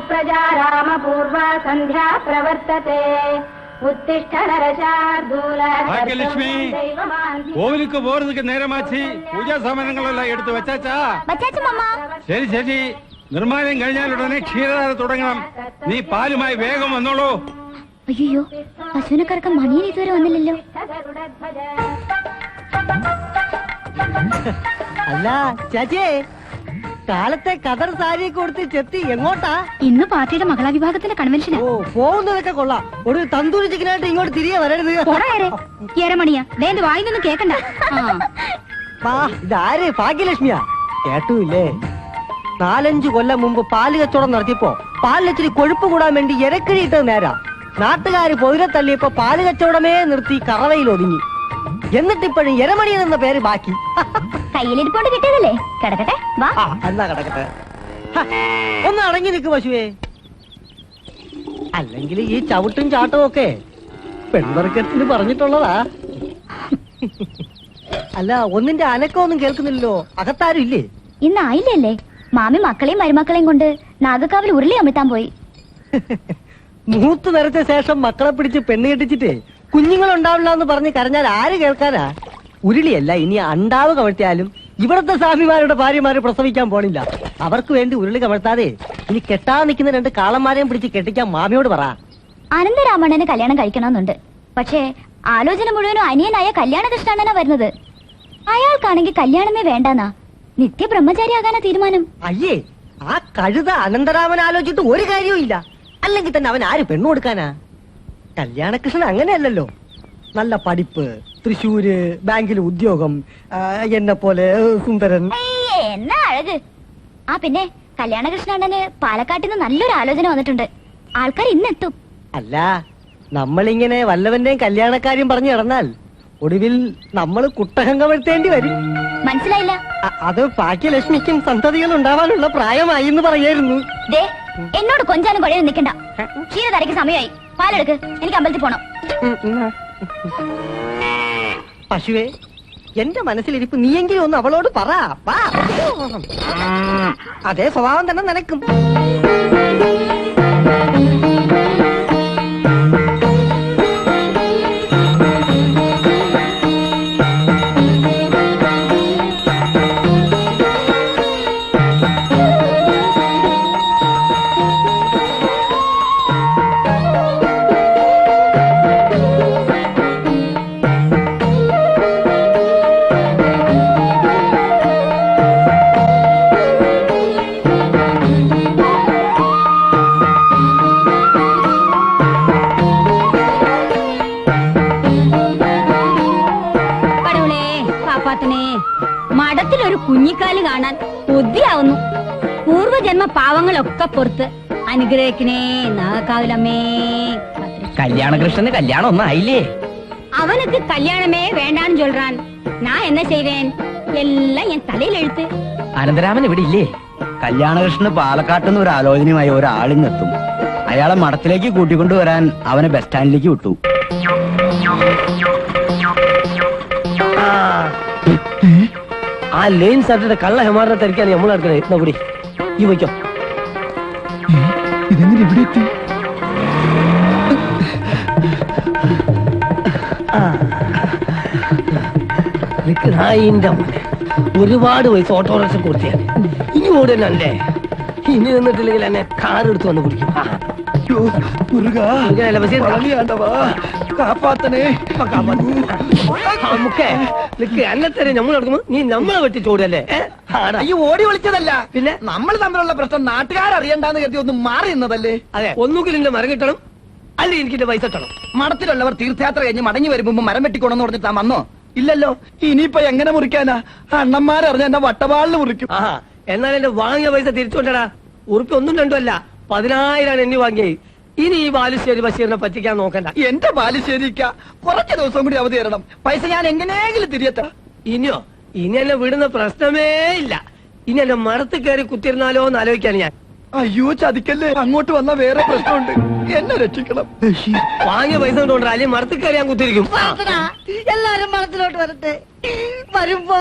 सुप्रजा रामपूर्वा सन्ध्या प्रवर्तते ഭാഗ്യലക്ഷ്മി കോവിലുക്ക് പോരുന്നൊക്കെ നേരമാച്ചി പൂജാ സാമാനങ്ങളെല്ലാം എടുത്ത് വെച്ചാച്ചാ. ശരി ശരി, നിർമ്മാണം കഴിഞ്ഞാലുടനെ ക്ഷീരധാര തുടങ്ങണം. നീ പാലുമായി വേഗം വന്നോളൂ. അയ്യോ, പശുവിനക്കാർക്ക് മണിയൻ ഇതുവരെ വന്നില്ലല്ലോ. അല്ല ചേച്ചിയെ, കാലത്തെ കതർ സാരി കൊടുത്ത് ചെത്തി എങ്ങോട്ടാ? ഇന്ന് പാർട്ടിയുടെ മകളാ വിഭാഗത്തിന്റെ കൺവെൻഷനാ. ഓ, പോകുന്നതൊക്കെ കൊള്ളാം. ഒരു തന്തൂരി ചിക്കനായിട്ട് ഇങ്ങോട്ട് തിരികെ വരരുത്. ഏരമണിയാ ദേന്റെ വായിന്നൊന്നും കേക്കണ്ട. ഇതാര്? ഭാഗ്യലക്ഷ്മിയാ? കേട്ടുമില്ലേ? 4-5 കൊല്ലം മുമ്പ് പാല് കച്ചവടം നടത്തിയപ്പോ പാലിച്ചിരി കൊഴുപ്പ് കൂടാൻ വേണ്ടി ഇരക്കിഴിയിട്ടത് നേരാ. നാട്ടുകാര് പൊതിരെ തള്ളിയപ്പോ പാല് കച്ചവടമേ നിർത്തി കറവയിൽ ഒതുങ്ങി. എന്നിട്ടിപ്പോഴും എരമണിയൻ എന്ന പേര് ബാക്കി. കയ്യിലിരിപ്പോണ്ട് കിട്ടിയതല്ലേ? കിടക്കട്ടെ, വാ. എന്നാ കിടക്കട്ടെ. ഒന്ന് അടങ്ങി നിൽക്ക് പശുവേ. അല്ലെങ്കിൽ ഈ ചവിട്ടും ചാട്ടവും ഒക്കെ പെൺവർഗത്തിന് പറഞ്ഞിട്ടുള്ളതാ. അല്ല, ഒന്നിന്റെ അനക്കമൊന്നും കേൾക്കുന്നില്ലല്ലോ. അകത്താരും ഇല്ലേ? ഇന്ന് ആയില്ലല്ലേ? മാമി മക്കളെയും മരുമക്കളെയും കൊണ്ട് നാഗക്കാവിൽ ഉരുളി അമിത്താൻ പോയി. മൂത്ത് നിറച്ച ശേഷം മക്കളെ പിടിച്ച് പെണ്ണ് കെട്ടിച്ചിട്ടേ കുഞ്ഞുങ്ങൾ ഉണ്ടാവില്ല എന്ന് പറഞ്ഞ് കരഞ്ഞാൽ ആര് കേൾക്കാനാ? ഉരുളിയല്ല, ഇനി അണ്ടാവ് കമഴ്ത്തിയാലും ഇവിടത്തെ സ്വാമിമാരുടെ ഭാര്യമാര് പ്രസവിക്കാൻ പോണില്ല. അവർക്ക് വേണ്ടി ഉരുളി കമഴ്ത്താതെ ഇനി കെട്ടാൻ നിൽക്കുന്ന 2 കാളന്മാരെയും പിടിച്ച് കെട്ടിക്കാൻ മാമിയോട് പറ. അനന്തരാമണ്ണന് കല്യാണം കഴിക്കണമെന്നുണ്ട്. പക്ഷേ ആലോചന മുഴുവനും അനിയനായ കല്യാണകൃഷ്ണണ്ണനാ വരുന്നത്. അയാൾക്കാണെങ്കിൽ കല്യാണമേ വേണ്ടെന്നാ. നിത്യ ബ്രഹ്മചാരിയാകാനാ തീരുമാനം. അയ്യേ, ആ കഴുത അനന്തരാമൻ ആലോചിച്ചിട്ട് ഒരു കാര്യവും ഇല്ല. അല്ലെങ്കിൽ തന്നെ അവൻ ആര് പെണ്ണു കൊടുക്കാനാ? കല്യാണകൃഷ്ണൻ അങ്ങനെയല്ലല്ലോ. നല്ല പഠിപ്പ്, തൃശ്ശൂര് ബാങ്കിൽ ഉദ്യോഗം, എന്നെ പോലെ സുന്ദരൻ. എന്നാ അഴക്. ആ പിന്നെ കല്യാണകൃഷ്ണണ്ണന് പാലക്കാട്ടിൽ നിന്ന് നല്ലൊരു ആലോചന വന്നിട്ടുണ്ട്. ആൾക്കാർ ഇന്നെത്തും. അല്ല, നമ്മളിങ്ങനെ വല്ലവന്റെയും കല്യാണക്കാര്യം പറഞ്ഞു നടന്നാൽ ഒടുവിൽ നമ്മൾ കുട്ടകം കമഴ്ത്തേണ്ടി വരും. മനസ്സിലായില്ല? അത് ഭാഗ്യലക്ഷ്മിക്കും സന്തതികൾ ഉണ്ടാവാനുള്ള പ്രായമായി എന്ന് പറയായിരുന്നു. എന്നോട് കൊഞ്ചാനും കൊഴയാനും നിൽക്കണ്ട. ക്ഷീരധാരയ്ക്ക് സമയമായി. പാലെടുക്ക്, എനിക്ക് അമ്പലത്തിൽ പോണം. പശുവേ, എന്റെ മനസ്സിലിരിപ്പ് നീയെങ്കിലും ഒന്ന് അവളോട് പറ. അതേ സ്വഭാവം തന്നെ നിനക്കും. മഠത്തിലൊരു കുഞ്ഞിക്കാല് കാണാൻ കൊതിയാവുന്നു. പൂർവജന്മ പാവങ്ങളൊക്കെ പുറത്ത് അനുഗ്രഹിക്കണേ നാഗക്കാവിലമ്മേ. കല്യാണകൃഷ്ണന് കല്യാണം ഒന്നും ആയില്ലേ? അവനുക്ക് കല്യാണമേ വേണ്ടാന്ന് ചൊല്ലാൻ ഞാൻ എന്നാ ചെയ്വേൻ? എല്ലാം ഞാൻ തലയിൽ എഴുത്ത്. അനന്തരാമൻ ഇവിടെ ഇല്ലേ? കല്യാണകൃഷ്ണന് പാലക്കാട്ടുനിന്ന് ഒരു ആലോചനയുമായി ഒരാളിങ്ങെത്തും. അയാളെ മഠത്തിലേക്ക് കൂട്ടിക്കൊണ്ടുവരാൻ അവനെ ബസ് സ്റ്റാൻഡിലേക്ക് വിട്ടു. ആ ലെയിൻ സാറ്റിന്റെ കള്ള ഹെമാറിനെ തിരക്കാണ് നമ്മൾ നടക്കണേ. കൂടി ഈ വയ്ക്കോ. ഇതെങ്ങനെ ഇവിടെ എത്തി? ഒരുപാട് പൈസ ഓട്ടോറിക്ഷ കൊടുത്തിയാണ്. ഇനി ഓടുന്നെ അല്ലേ? ഇനി നിന്നിട്ടില്ലെങ്കിൽ എന്നെ കാർ എടുത്ത് വന്ന് പിടിക്കും. നമ്മൾ നടക്കുമ്പോ നീ നമ്മളെ വെട്ടി ചോടല്ലേ? ഈ ഓടി വിളിച്ചതല്ല, പിന്നെ നമ്മൾ തമ്മിലുള്ള പ്രശ്നം നാട്ടുകാരറിയണ്ടെന്ന് കരുതി ഒന്ന് മാറി നിന്നതല്ലേ? അതെ, ഒന്നുകിൽ എന്റെ മരം കിട്ടണം, അല്ലെങ്കിൽ എനിക്ക് എന്റെ പൈസ കിട്ടണം. മഠത്തിലുള്ളവർ തീർത്ഥയാത്ര കഴിഞ്ഞ് മടങ്ങി വരുമ്പോ മരം വെട്ടിക്കൊണ്ടെന്ന് പറഞ്ഞിട്ടാ വന്നോ? ഇല്ലല്ലോ. ഇനിയിപ്പൊ എങ്ങനെ മുറിക്കാനാ? അണ്ണന്മാരറിഞ്ഞ എന്നെ വട്ടവാളിന് മുറിക്കും. എന്നാൽ എന്റെ വാങ്ങിയ പൈസ തിരിച്ചുകൊണ്ടടാ. ഉറുപ്പ് 1-2 അല്ല, 10,000 എണ്ണി വാങ്ങിയേ. ഇനി ഈ ബാലുശ്ശേരി ബഷീറിനെ പറ്റിക്കാൻ നോക്കണ്ട. എന്റെ ബാലുശ്ശേരിക്ക കുറച്ച് ദിവസം കൂടി അവധി തരണം. പൈസ ഞാൻ എങ്ങനെയെങ്കിലും തിരിയെത്താം. ഇനി എന്നെ വിടുന്ന പ്രശ്നമേ ഇല്ല. ഇനി എന്റെ മരത്ത് കയറി കുത്തിരുന്നാലോ എന്ന് ആലോചിക്കാണ് ഞാൻ. അയ്യോ ചതിക്കല്ലേ, അങ്ങോട്ട് വന്ന വേറെ പ്രശ്നമുണ്ട്, എന്നെ രക്ഷിക്കണം. വാങ്ങിയ പൈസ കൊണ്ടുകൊണ്ടാ അല്ലെങ്കിൽ മരത്തിൽ കയറി ഞാൻ കുത്തിരിക്കും. എല്ലാരും മരത്തിലോട്ട് വരട്ടെ. വരുമ്പോ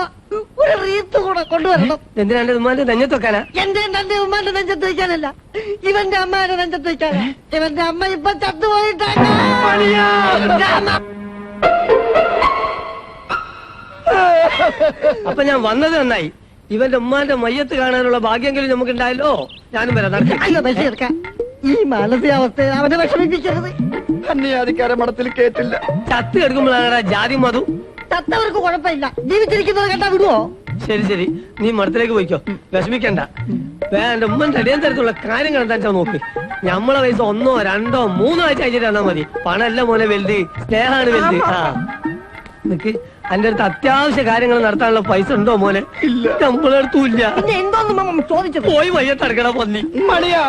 ഒരു റീത്ത് കൂടെ കൊണ്ടുവരണം. എന്തിനാ എന്റെ ഉമ്മാന്റെ നെഞ്ചത്ത് വെക്കാനാ? എന്റെ ഉമ്മാന്റെ നെഞ്ചത്ത് വെക്കാനല്ല, ഇവന്റെ അമ്മയുടെ നെഞ്ചത്ത് വെക്കാനാ. ഇവന്റെ അമ്മ ഇപ്പൊ ചത്തുപോയിട്ടാണ്. അപ്പൊ ഞാൻ വന്നത് നന്നായി. ഇവന്റെ ഉമ്മാന്റെ മയ്യത്ത് കാണാനുള്ള ഭാഗ്യെങ്കിലും നമുക്ക് ഉണ്ടായല്ലോ. ഞാനും വരാം. ഈ മാനസികാവസ്ഥയെ അവനെ വിഷമിപ്പിക്കരുത്. അന്യാധികാര മഠത്തിൽ കേട്ടില്ല. ചത്ത് കിടക്കുമ്പോഴാണ് ജാതി മധു. ചത്തവർക്ക് കുഴപ്പമില്ല, ജീവിച്ചിരിക്കുന്നത് കണ്ടാ വിടുവോ? ശരി ശരി, നീ മഠത്തിലേക്ക് പോയിക്കോ, വിഷമിക്കണ്ട. എന്റെ ഉമ്മന്റെ അടിയന്തരത്തിലുള്ള കാര്യങ്ങൾ എന്താ വെച്ചാൽ നോക്ക്. ഞമ്മളെ വയസ്സ് 1, 2, 3 ആഴ്ച അയച്ചിട്ട് തന്നാ മതി. പണമല്ല മോനെ വലുത്, സ്നേഹാണ് വലുത്. ആ നിക്ക്, എന്റെ അടുത്ത് അത്യാവശ്യ കാര്യങ്ങൾ നടത്താനുള്ള പൈസ ഉണ്ടോ മോനെ? ഇല്ല, നമ്മളെ അടുത്തും ഇല്ല. എന്തോന്നും ചോദിച്ചു പോയി വയ്യത്തടക്കണ പന്നി. മണിയാ,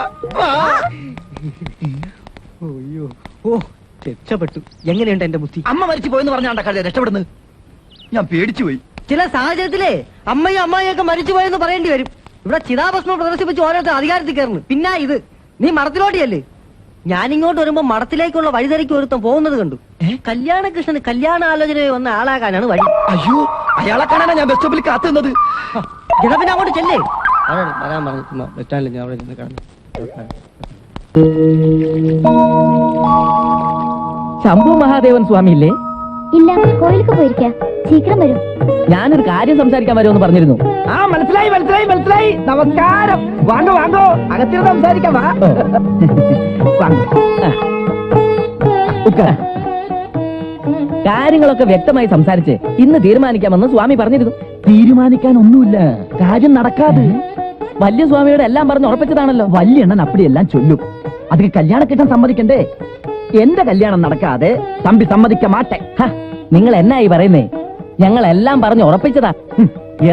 അയ്യോ, ഓ രക്ഷപ്പെട്ടു. എങ്ങനെയുണ്ട് എന്റെ ബുദ്ധി? അമ്മ മരിച്ചു പോയെന്ന് പറഞ്ഞാണ്ട കളി രക്ഷപ്പെടുന്നത്. ഞാൻ പേടിച്ചു പോയി. ചില സാഹചര്യത്തിലേ അമ്മയും അമ്മായിയൊക്കെ മരിച്ചുപോയെന്ന് പറയേണ്ടി വരും. ഇവിടെ ചിതാഭസ്മം പ്രദർശിപ്പിച്ച് ഓരോരുത്തർ അധികാരത്തിൽ കയറുന്നു. പിന്നെ ഇത് നീ മഠത്തിലോട്ടിയല്ലേ? ഞാനിങ്ങോട്ട് വരുമ്പോ മഠത്തിലേക്കുള്ള വഴിതെരക്ക് ഒരുത്തം പോകുന്നത് കണ്ടു. കല്യാണകൃഷ്ണന് കല്യാണാലോചനയിൽ വന്ന ആളാകാനാണ് വഴി. അയ്യോ, അയാളെ കാണാനാ ഞാൻ ബസ് സ്റ്റോപ്പിൽ കാത്തുന്നത്. പിന്നെ അങ്ങോട്ട് ചെല്ലേ. വരാൻ പറഞ്ഞു ബസ് സ്റ്റാൻഡിൽ ഞാൻ അവിടെ ചെന്ന് കാണുന്നു. ശംഭു മഹാദേവൻ സ്വാമി ഇല്ലേ? ഇല്ല, കോയിലേക്ക് പോയിരിക്കാം. ശീഘ്രം വരും. ഞാനൊരു കാര്യം സംസാരിക്കാൻ വരുമെന്ന് പറഞ്ഞിരുന്നു. ആ മനസ്സിലായി മനസ്സിലായി മനസ്സിലായി. നമസ്കാരം. വാങ്ങോ വാങ്ങോ, അകത്തിൽ സംസാരിക്കാം. വാ. കാര്യങ്ങളൊക്കെ വ്യക്തമായി സംസാരിച്ച് ഇന്ന് തീരുമാനിക്കാമെന്ന് സ്വാമി പറഞ്ഞിരുന്നു. തീരുമാനിക്കാൻ ഒന്നുമില്ല, കാര്യം നടക്കാതെ. വലിയ സ്വാമിയോട് എല്ലാം പറഞ്ഞ് ഉറപ്പിച്ചതാണല്ലോ. വലിയ എണ്ണൻ അപ്പടിയെല്ലാം ചൊല്ലും. അതിന് കല്യാണം കിട്ടാൻ സമ്മതിക്കണ്ടേ? എന്റെ കല്യാണം നടക്കാതെ തമ്പി സമ്മതിക്ക മാട്ടെ. നിങ്ങൾ എന്നായി പറയുന്നേ? ഞങ്ങളെല്ലാം പറഞ്ഞ് ഉറപ്പിച്ചതാ.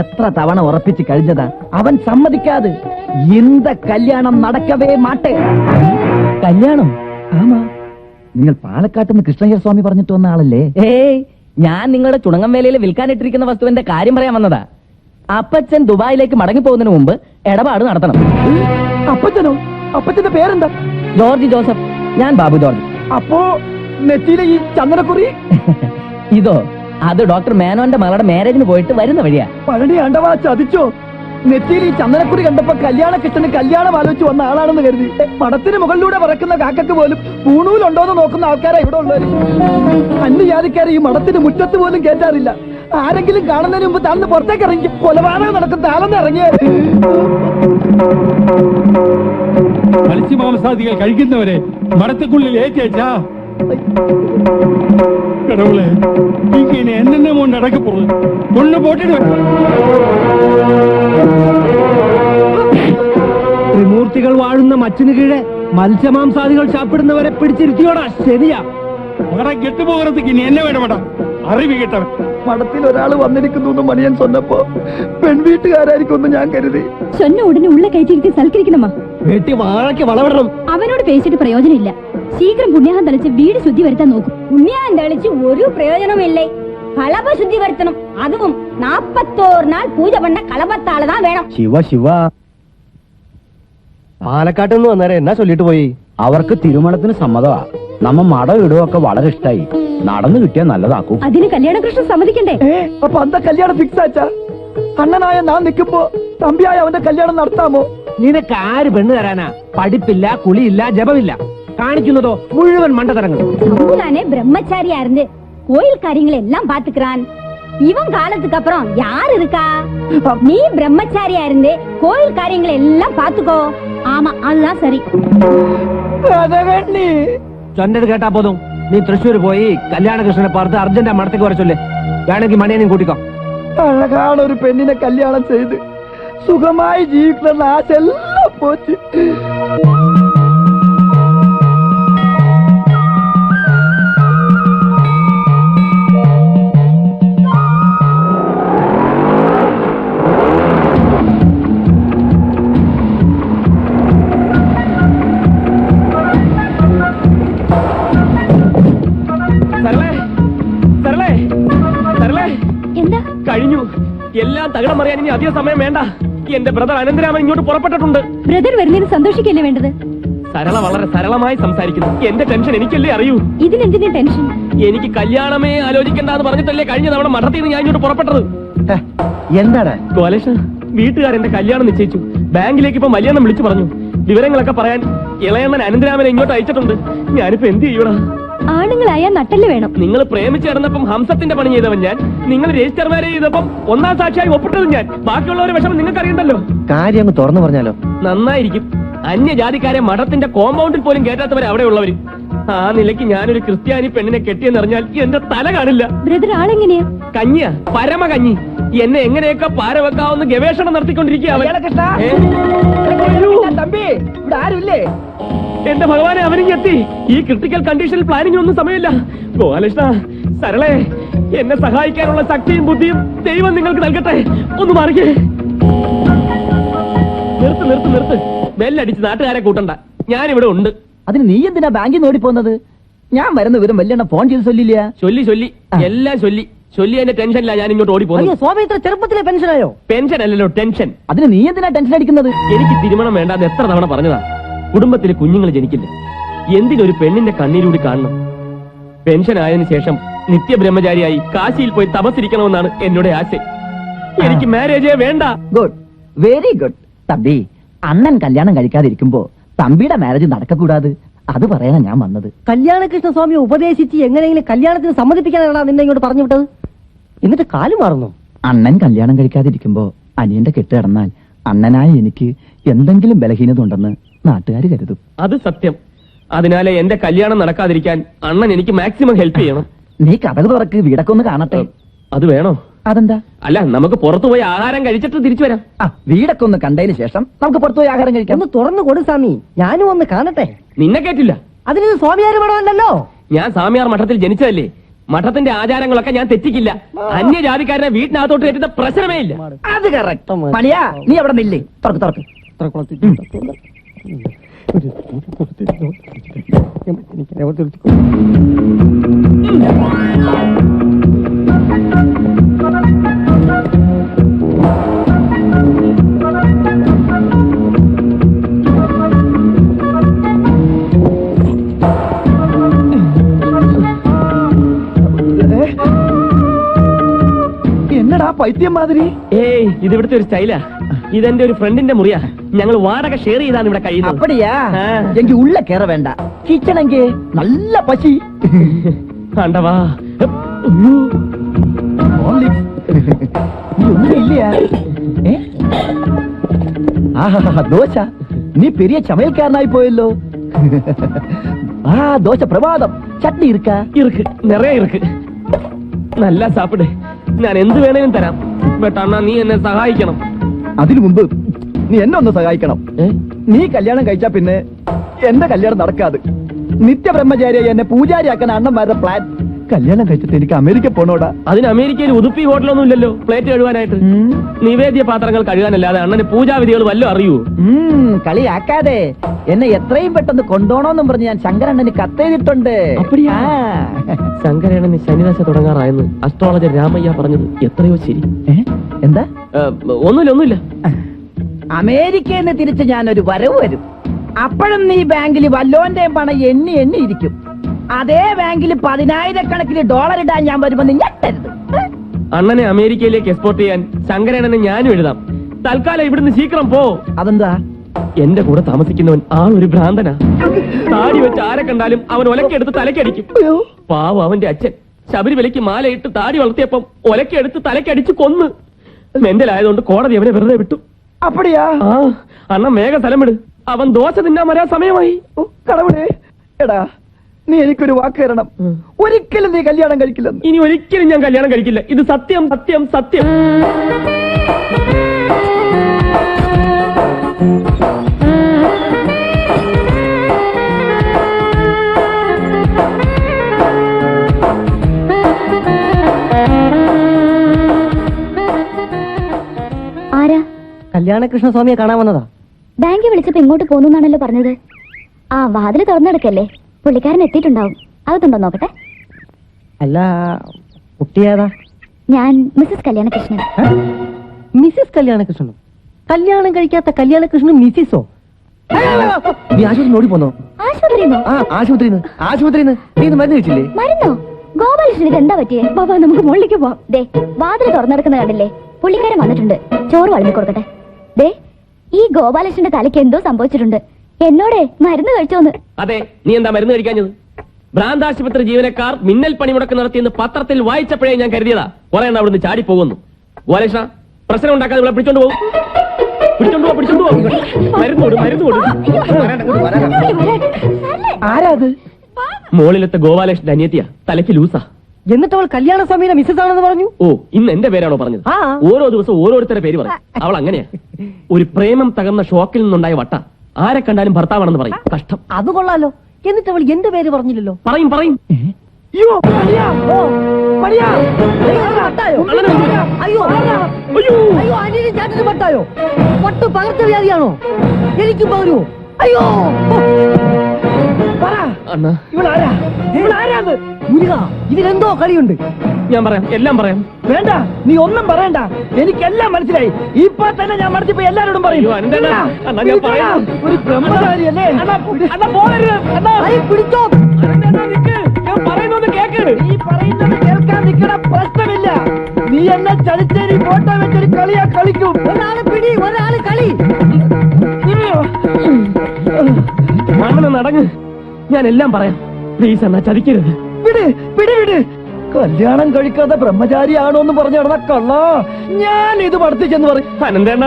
എത്ര തവണ ഉറപ്പിച്ച് കഴിഞ്ഞതാ, അവൻ സമ്മതിക്കാതെ. എന്ത കല്യാണം നടക്കവേ മാട്ടെ. കല്യാണം? ആമാ. നിങ്ങൾ പാലക്കാട്ട് നിന്ന് കൃഷ്ണയ്യർ സ്വാമി പറഞ്ഞിട്ട് വന്ന ആളല്ലേ? ഏയ്, ഞാൻ നിങ്ങളുടെ ചുണങ്ങംവേലയിൽ വിൽക്കാനിട്ടിരിക്കുന്ന വസ്തുവിന്റെ കാര്യം പറയാൻ വന്നതാ. അപ്പച്ചൻ ദുബായിലേക്ക് മടങ്ങി പോകുന്നതിന് മുമ്പ് ഇടപാട് നടത്തണം. അപ്പച്ചനോ? അപ്പച്ചന്റെ പേരെന്താ? George Joseph. ഞാൻ ബാബു ജോർജ്. അപ്പോ നെറ്റിയിലെ ഈ ചന്ദനക്കുറി? ഇതോ? അത് ഡോക്ടർ മേനോന്റെ മകളുടെ മാരേജിന് പോയിട്ട് വരുന്ന വഴിയാ. പഴനി ആണ്ടവാ ചതിച്ചോ? നെറ്റിയിൽ ഈ ചന്ദനക്കുറി കണ്ടപ്പോ കല്യാണ കിട്ടന് കല്യാണം ആലോചിച്ച് വന്ന ആളാണെന്ന് കരുതി. പടത്തിന് മുകളിലൂടെ പറക്കുന്ന കാക്കക്ക് പോലും പൂണൂലുണ്ടോന്ന് നോക്കുന്ന ആൾക്കാരാ ഇവിടെ ഉള്ളവര്. അന്യ ജാതിക്കാരെ ഈ മഠത്തിന് മുറ്റത്ത് പോലും കേറ്റാറില്ല. ആരെങ്കിലും കാണുന്നതിന് മുമ്പ് താഴ്ന്ന് പുറത്തേക്ക് ഇറങ്ങി കൊലപാതകം നടക്കും താളന്ന് ഇറങ്ങിയ. മത്സ്യമാംസാദികൾ കഴിക്കുന്നവരെ മടത്തുക്കുള്ളിൽ ഏറ്റാ கடவுளே, இங்க என்னென்ன நடக்க போகுது? ஒண்ணு போட்டுடு. ത്രിമൂർത്തികൾ വാഴുന്ന മച്ചിന് കീഴെ മത്സ്യമാംസാദികൾ ചാപ്പിടുന്നവരെ പിടിച്ചിരുത്തിയോടാ. ശരിയാ, മകടെ കെട്ടുപോകുന്നതുക്ക് ഇനി എന്നെ വേണമടാ. അറിവ് കേട്ടവൻ. മഠത്തിൽ ഒരാൾ വന്നിരിക്കുന്നു മണിയൻ சொன்னപ്പോ പെൺവീട്ടുകാരായിരിക്കും ഞാൻ കരുതി. சொன்ன உடனே உள்ள കയറ്റിയിരുത്തി സൽക്കരിക്കണമാ. വീട്ടി വാഴയ്ക്ക് വളവിടണം. അവനോട് പേശിട്ട് പ്രയോജനമില്ല. ശീഘ്രം പുണ്യാഹം തളിച്ച് വീട് ശുദ്ധി വരുത്താൻ നോക്കും. പുണ്യാഹം തളിച്ച് ഒരു പ്രയോജനമില്ലേ. കളഭ ശുദ്ധി വരുത്തണം. അതും 41 നാൾ പൂജ പണ്ണ കളഭത്താളതാ വേണം. ശിവ ശിവ. പാലക്കാട്ട് നിന്ന് വന്നേരെ എന്നാ ചൊല്ലിട്ട് പോയി? അവർക്ക് തിരുമണത്തിന് സമ്മതമാ. നമ്മ മടം ഇടുവൊക്കെ വളരെ ഇഷ്ടായി. നടന്നു കിട്ടിയാൽ നല്ലതാക്കൂ. അതിന് കല്യാണകൃഷ്ണൻ സമ്മതിക്കണ്ടേ? അപ്പൊ അന്ത കല്യാണം ഫിക്സ് ആച്ചാ? അണ്ണനായ ഞാൻ നിൽക്കുമ്പോ തമ്പിയായ അവന്റെ കല്യാണം നടത്താമോ? നിനക്ക് ആര് പെണ്ണ് തരാനാ? പഠിപ്പില്ല, കുളിയില്ല, ജപമില്ല. കാണിക്കുന്നതോ മുഴുവൻ മണ്ടതരങ്ങൾ. சம்புதானே பிரம்மச்சாரியா இருந்து கோயில் காரியங்களை எல்லாம் பாத்துக்கிறான். இவன் காலத்துக்கு அப்புறம் யார் இருக்கா? நீ பிரம்மச்சாரியா இருந்து கோயில் காரியங்களை எல்லாம் பாத்துக்கோ. ஆமா, அதுதான் சரி. சொன்னது கேட்டா போதும். நீ திருச்சூர் போய் കല്യാണകൃഷ്ണനെ பார்த்து അർജന്റ് മടത്തേക്ക് വര ചൊല്ല്. വേണമെങ്കിൽ മണിയെ കൂട്ടിക്കോ. അഴകാണ് ഒരു പെണ്ണിനെ കല്യാണം ചെയ്ത് സുഖമായി ജീവിക്കുന്ന ആശെല്ലാം പോച്ച്. കഴിഞ്ഞു. എല്ലാം തകിടം മറിയാൻ ഇനി അധിക സമയം വേണ്ട. എന്റെ ബ്രദർ അനന്തരാമൻ ഇങ്ങോട്ട് പുറപ്പെട്ടിട്ടുണ്ട്. ബ്രദർ വരുന്നതിന് സന്തോഷിക്കല്ലേ വേണ്ടത്? സരള വളരെ സരളമായി സംസാരിക്കുന്നു. എന്റെ ടെൻഷൻ എനിക്കല്ലേ അറിയൂ. ഇതിനെന്തിനാ ടെൻഷൻ? എനിക്ക് കല്യാണമേ ആലോചിക്കണ്ടെന്ന് പറഞ്ഞിട്ടല്ലേ കഴിഞ്ഞ തവണ മഠത്തിൽ നിന്ന് ഞാൻ ഇങ്ങോട്ട് പുറപ്പെട്ടത്. എന്താണ് ഗോലേഷ, വീട്ടുകാരെന്റെ കല്യാണം നിശ്ചയിച്ചു. ബാങ്കിലേക്ക് ഇപ്പൊ വലിയണ്ണം വിളിച്ചു പറഞ്ഞു. വിവരങ്ങളൊക്കെ പറയാൻ ഇളയണ്ണൻ അനന്തരാമനെ ഇങ്ങോട്ട് അയച്ചിട്ടുണ്ട്. ഞാനിപ്പോ എന്ത് ചെയ്യൂടാ? ആണുങ്ങളായ നട്ടല് വേണം. നിങ്ങൾ പ്രേമിച്ച് കിടന്നപ്പം ഹംസത്തിന്റെ പണി ചെയ്തവൻ ഞാൻ. നിങ്ങൾ രജിസ്റ്റർ മാരേജ് ചെയ്തപ്പം ഒന്നാം സാക്ഷിയായി ഒപ്പിട്ടത് ഞാൻ. ബാക്കിയുള്ളവരെ വിഷമം നിങ്ങൾക്ക് അറിയണ്ടല്ലോ. കാര്യം അങ്ങ് തുറന്നു പറഞ്ഞാലോ? നന്നായിരിക്കും. അന്യജാതിക്കാരെ മഠത്തിന്റെ കോമ്പൗണ്ടിൽ പോലും കേട്ടാത്തവരെ അവിടെ ഉള്ളവര്. ആ നിലയ്ക്ക് ഞാനൊരു ക്രിസ്ത്യാനി പെണ്ണിനെ കെട്ടിയെന്നറിഞ്ഞാൽ എന്റെ തല കാണില്ല. ബ്രദർ ആളെങ്ങനെയാ? കഞ്ഞിയാ, പരമകഞ്ഞി. എന്നെ എങ്ങനെയൊക്കെ പാര വെക്കാവുന്ന ഗവേഷണം നടത്തിക്കൊണ്ടിരിക്കുക അവൻ. തമ്പി, ഇവിടെ ആരുമില്ലേ? എന്റെ ഭഗവാനെ, അവനിങ്ങെത്തി. ഈ ക്രിട്ടിക്കൽ കണ്ടീഷനിൽ പ്ലാനിംഗ് ഒന്നും സമയമില്ല. ഗോപാലകൃഷ്ണ, സരളെ, എന്നെ സഹായിക്കാനുള്ള ശക്തിയും ബുദ്ധിയും ദൈവം നിങ്ങൾക്ക് നൽകട്ടെ. ഒന്ന് മാറിക്കേ. നിർത്ത് നിർത്ത് നിർത്ത്. ബെല്ലടിച്ച് നാട്ടുകാരെ കൂട്ടണ്ട. ഞാനിവിടെ ഉണ്ട്. അതിന് നീ എന്തിനാ ബാങ്കിൽ നിന്ന് ഓടിപ്പോന്നത്? ഞാൻ വരുന്ന വിവരം വല്യണ്ണ ഫോൺ ചെയ്ത് ചൊല്ലില്ല? ചൊല്ലി എല്ലാം ചൊല്ലി എന്റെ ടെൻഷനില്ല ഞാൻ ഇങ്ങോട്ട് ഓടിപ്പോന്നു. സ്വാമി ഇത്ര ചെറുപ്പത്തിലെ പെൻഷനായോ? പെൻഷൻ അല്ലല്ലോ, ടെൻഷൻ. അതിന് നീ എന്തിനാ ടെൻഷൻ അടിക്കുന്നത്? എനിക്ക് തിരുമണം വേണ്ടാന്ന് എത്ര തവണ പറഞ്ഞതാ. കുടുംബത്തിലെ കുഞ്ഞുങ്ങൾ ജനിക്കില്ല. എന്തിനൊരു പെണ്ണിന്റെ കണ്ണീരൂടി കാണണം. പെൻഷൻ ആയതിനു ശേഷം നിത്യബ്രഹ്മചാരിയായി കാശിയിൽ പോയി തപസ്സിരിക്കണമെന്നാണ് എന്നോട് ആശ. എനിക്ക് മാരേജേ വേണ്ട. Good, very good. തമ്പി, അണ്ണൻ കല്യാണം കഴിക്കാതിരിക്കുമ്പോ തമ്പിയുടെ മാരേജ് നടക്കക്കൂടാതെ, അത് പറയാനാ ഞാൻ വന്നത്. കല്യാണകൃഷ്ണ സ്വാമിയെ ഉപദേശിച്ച് എങ്ങനെയെങ്കിലും കല്യാണത്തിന് സമ്മതിപ്പിക്കാനാണ് നിന്നെ ഇങ്ങോട്ട് പറഞ്ഞു വിട്ടത്. എന്നിട്ട് കാല് മാറുന്നു. അണ്ണൻ കല്യാണം കഴിക്കാതിരിക്കുമ്പോ അനിയന്റെ കെട്ട് കിടന്നാൽ അണ്ണനായ എനിക്ക് എന്തെങ്കിലും ബലഹീനത ഉണ്ടെന്ന് നാട്ടുകാർ കരുതും. അത് സത്യം. അതിനാലെ എന്റെ കല്യാണം നടക്കാതിരിക്കാൻ അണ്ണൻ എനിക്ക് മാക്സിമം ഹെൽപ്പ് ചെയ്യണം. നീ കഥക് തുറക്ക്, വീടൊക്കെ ഒന്ന് കാണട്ടെ. അത് വേണോ? അതെന്താ? അല്ല, നമുക്ക് പുറത്തുപോയി ആഹാരം കഴിച്ചിട്ട് തിരിച്ചു വരാം. വീടൊക്കെ ഒന്ന് കണ്ടതിന് ശേഷം നമുക്ക് പുറത്തുപോയി ആഹാരം കഴിക്കാം. ഒന്ന് തുറന്നു കൊടു സ്വാമി, ഞാനും ഒന്ന് കാണട്ടെ. നിന്നെ കേട്ടില്ല. അതിന് സ്വാമിയാര് വേണമല്ലോ. ഞാൻ സ്വാമിയാർ മഠത്തിൽ ജനിച്ചതല്ലേ. മഠത്തിന്റെ ആചാരങ്ങളൊക്കെ ഞാൻ തെറ്റിക്കില്ല. അന്യജാതിക്കാരനെ വീട്ടിനകത്തോട്ട് കയറ്റുന്ന പ്രശ്നമേ ഇല്ല. അത് കറക്റ്റ്. മണിയാ, നീ അവിടെ നില്ലേ. തുറക്ക്. എന്നടാ പൈത്യം മാതിരി? ഏയ്, ഇത് ഇവിടുത്തെ ഒരു സ്റ്റൈലാ. ഇതെന്റെ ഒരു ഫ്രണ്ടിന്റെ മുറിയാ. ഞങ്ങൾ വാടക ഷെയർ ചെയ്താണ് ഇവിടെ കഴിയുന്നത്. அப்படியா? ആ. എങ്കിൽ ഉള്ള കേറ വേണ്ട. കിച്ചണെങ്കി നല്ല പശി. കണ്ടവാ. ദോശ, നീ പെരിയ ചമയൽക്കാരനായി പോയല്ലോ. ആ ദോശ പ്രഭാതം. ചട്നി ഇരിക്കാ? ഇருக்கு, നിറയെ ഇருக்கு. നല്ല സാപ്പിട്. ഞാൻ എന്ത് വേണേലും തരാം. ബട്ട് അണ്ണാ, നീ എന്നെ സഹായിക്കണം. അതിനു മുമ്പ് നീ എന്നെ ഒന്ന് സഹായിക്കണം. നീ കല്യാണം കഴിച്ചാ പിന്നെ എന്റെ കല്യാണം നടക്കാതെ നിത്യബ്രഹ്മചാരിയായി എന്നെ പൂജാരിയാക്കാൻ അണ്ണന്മാരുടെ പ്ലാൻ. കല്യാണം കഴിച്ചിട്ട് എനിക്ക് അമേരിക്ക പോണോടാ. അതിന് അമേരിക്കയിൽ ഉതുപ്പി ഹോട്ടലൊന്നും ഇല്ലല്ലോ പ്ലേറ്റ് കഴുകാനായിട്ട്. നിവേദ്യ പാത്രങ്ങൾ കഴുകാനല്ലാതെ അണ്ണന് പൂജാവിധികൾ വല്ലതും അറിയൂ? കളിയാക്കാതെ. എന്നെ എത്രയും പെട്ടെന്ന് കൊണ്ടോണോന്നും പറഞ്ഞ് ഞാൻ ശങ്കരണ്ണന് കത്തെഴുതിട്ടുണ്ട്. അപ്പടിയാ? ശങ്കരണ്ണന് ശനിദശ തുടങ്ങാറായെന്ന് അസ്ട്രോളജർ രാമയ്യ പറഞ്ഞത് എത്രയോ ശരി. എന്താ? ഒന്നുമില്ല. അമേരിക്കയിൽ നിന്ന് തിരിച്ച് ഞാനൊരു വരവ് വരും. അപ്പോഴും നീ ബാങ്കിൽ വല്ലോന്റെ പണം എണ്ണി ഇരിക്കും. അതേ ബാങ്കിൽ 10,000 ഡോളർ ഇടാൻ ഞാൻ വരുമെന്ന് ഞെട്ടരുത്. അണ്ണനെ അമേരിക്കയിലേക്ക് എക്സ്പോർട്ട് ചെയ്യാൻ ശങ്കരണ്ണനെ ഞാനും എഴുതാം. തൽക്കാലം ഇവിടുന്ന് ശീഘ്രം പോ. അതെന്താ? എന്റെ കൂടെ താമസിക്കുന്നവൻ ആളൊരു ഭ്രാന്തനാ. താടി വെച്ച് ആരെ കണ്ടാലും അവൻ ഒലക്കെടുത്ത് തലക്കടിക്കും. പാവം അവന്റെ അച്ഛൻ ശബരിമലയ്ക്ക് മാലയിട്ട് താടി വളർത്തിയപ്പം ഒലക്കെടുത്ത് തലക്കടിച്ച് കൊന്ന്. മെന്റലായതുകൊണ്ട് കോടതി അവനെ വെറുതെ വിട്ടു. അപ്പടിയാ? ആ, അണ്ണൻ വേഗം സ്ഥലം വിട്. അവൻ ദോശ തിന്നാൻ വരാൻ സമയമായി. കടവുടേ, എടാ നീ എനിക്കൊരു വാക്ക് തരണം. ഒരിക്കലും നീ കല്യാണം കഴിക്കില്ലെന്ന്. ഇനി ഒരിക്കലും ഞാൻ കല്യാണം കഴിക്കില്ല. ഇത് സത്യം സത്യം സത്യം. ആരാ? കല്യാണകൃഷ്ണ സ്വാമിയെ കാണാൻ വന്നതാ. ബാങ്കിൽ വിളിച്ചപ്പോ ഇങ്ങോട്ട് പോന്നുന്നാണല്ലോ പറഞ്ഞത്. ആ വാതില് തുറന്നെടുക്കല്ലേ. പുള്ളിക്കാരൻ എത്തിയിട്ടുണ്ടാവും. അകത്തുണ്ടോ നോക്കട്ടെ. അല്ല, കുട്ടിയേതാ? ഞാൻ മിസ്സസ് കല്യാണകൃഷ്ണൻ. മിസ്സസ് കല്യാണകൃഷ്ണൻ? കല്യാണം കഴിക്കാത്ത കല്യാണകൃഷ്ണൻ മിസ്സിസോ? നീ ആശുപത്രി ഓടി പോന്നോ? ആശുപത്രിന്നോ? ആ ആശുപത്രിന്ന് നീ ഇന്ന് മരുന്ന് കഴിച്ചില്ലേ? മരുന്നോ? ഗോപാലകൃഷ്ണന് എന്താ പറ്റിയേ? ബാബാ നമുക്ക് മുകളിലേക്ക് പോവാം. ദേ വാതിൽ തുറന്നെടുക്കുന്ന കണ്ടില്ലേ? പുള്ളിക്കാരൻ വന്നിട്ടുണ്ട്. ചോറ് വളമ്പി കൊടുക്കട്ടെ. ദേ ഈ ഗോപാലകൃഷ്ണന്റെ തലയ്ക്ക് എന്തോ സംഭവിച്ചിട്ടുണ്ട്. എന്നോടെ മരുന്ന് കഴിച്ചോന്ന്. അതെ, നീ എന്താ മരുന്ന് കഴിക്കാഞ്ഞത്? ഭ്രാന്താശുപത്രി ജീവനക്കാർ മിന്നൽ പണിമുടക്ക് നടത്തിയെന്ന് പത്രത്തിൽ വായിച്ചപ്പോഴേ ഞാൻ കരുതിയതാ കുറെ എണ്ണം അവിടുന്ന് ചാടി പോകുന്നു. ഗോപാലകൃഷ്ണ, പ്രശ്നം ഉണ്ടാക്കാതെ ഇവിടെ പിടിച്ചോണ്ട് പോകും. പിടിച്ചോണ്ട് പോ. മരുന്ന് കൊടു. ആരാത്? മോളിലത്തെ ഗോപാലകൃഷ്ണന്റെ അനിയത്തിയാ, തലയ്ക്ക് ലൂസാ. എന്നിട്ട് അവൾ കല്യാണസ്വാമിയുടെ മിസ്സസ് ആണെന്ന് പറഞ്ഞു. ഓ, ഇന്ന് എന്റെ പേരാണോ പറഞ്ഞത്? ആ. ഓരോ ദിവസം ഓരോരുത്തരുടെ പേര് പറയും. അവൾ അങ്ങനെയാ. ഒരു പ്രേമം തകർന്ന ഷോക്കിൽ നിന്നുണ്ടായ വട്ട. ആരെ കണ്ടാലും ഭർത്താവാണെന്ന് പറയും. കഷ്ടം. അത് കൊള്ളാലോ. എന്നിട്ട് അവൾ എന്റെ പേര് പറഞ്ഞില്ലല്ലോ. പറയും. അയ്യോ മണിയാ, മണിയാ. വട്ടായോ? അയ്യോ അനിയനും ചാറ്റിന് വട്ടായോ? വട്ട് പകർച്ചവ്യാധിയാണോ? എനിക്കും പകരുമോ? അയ്യോ പറ, അണ്ണാ, ഇവളാരാത്? മുരുക, ഇതിലെന്തോ കളിയുണ്ട്. ഞാൻ പറയാം, എല്ലാം പറയാം. വേണ്ട, നീ ഒന്നും പറയണ്ട, എനിക്കെല്ലാം മനസ്സിലായി. ഇപ്പൊ തന്നെ ഞാൻ മടത്തിപ്പോ എല്ലാരോടും പറയും. അയ്യോ, അനന്തേട്ടാ, അണ്ണാ, ഞാൻ പറയാം. ഒരു ബ്രഹ്മചാരിയല്ലേ? അണ്ണാ പോകരുത്. അണ്ണാ, ഐ, പിടിച്ചോ. അനന്തേട്ടാ, നിക്ക്. ഞാൻ പറയുന്നത് കേക്ക്. നീ പറയുന്നത് കേൾക്കാൻ നിൽക്കണ പ്രശ്നമില്ല. നീ എന്നെ ചതിച്ചേരി ഫോട്ടോ വെച്ചൊരു കളിയാ കളിക്കും. ഒരാള് പിടി, ഒരാള് കളി. മണ്ണെന്ന് നടങ്ങ്. ഞാൻ എല്ലാം പറയാം. പ്ലീസ് അണ്ണാ, ചതിക്കരുത്. വിട്. കല്യാണം കഴിക്കാതെ ബ്രഹ്മചാരിയാണോ എന്ന് പറഞ്ഞു നടന്ന കള്ള ഞാൻ ഇത് പഠിപ്പിച്ചെന്ന് പറയും. അനന്തേണ്ണ,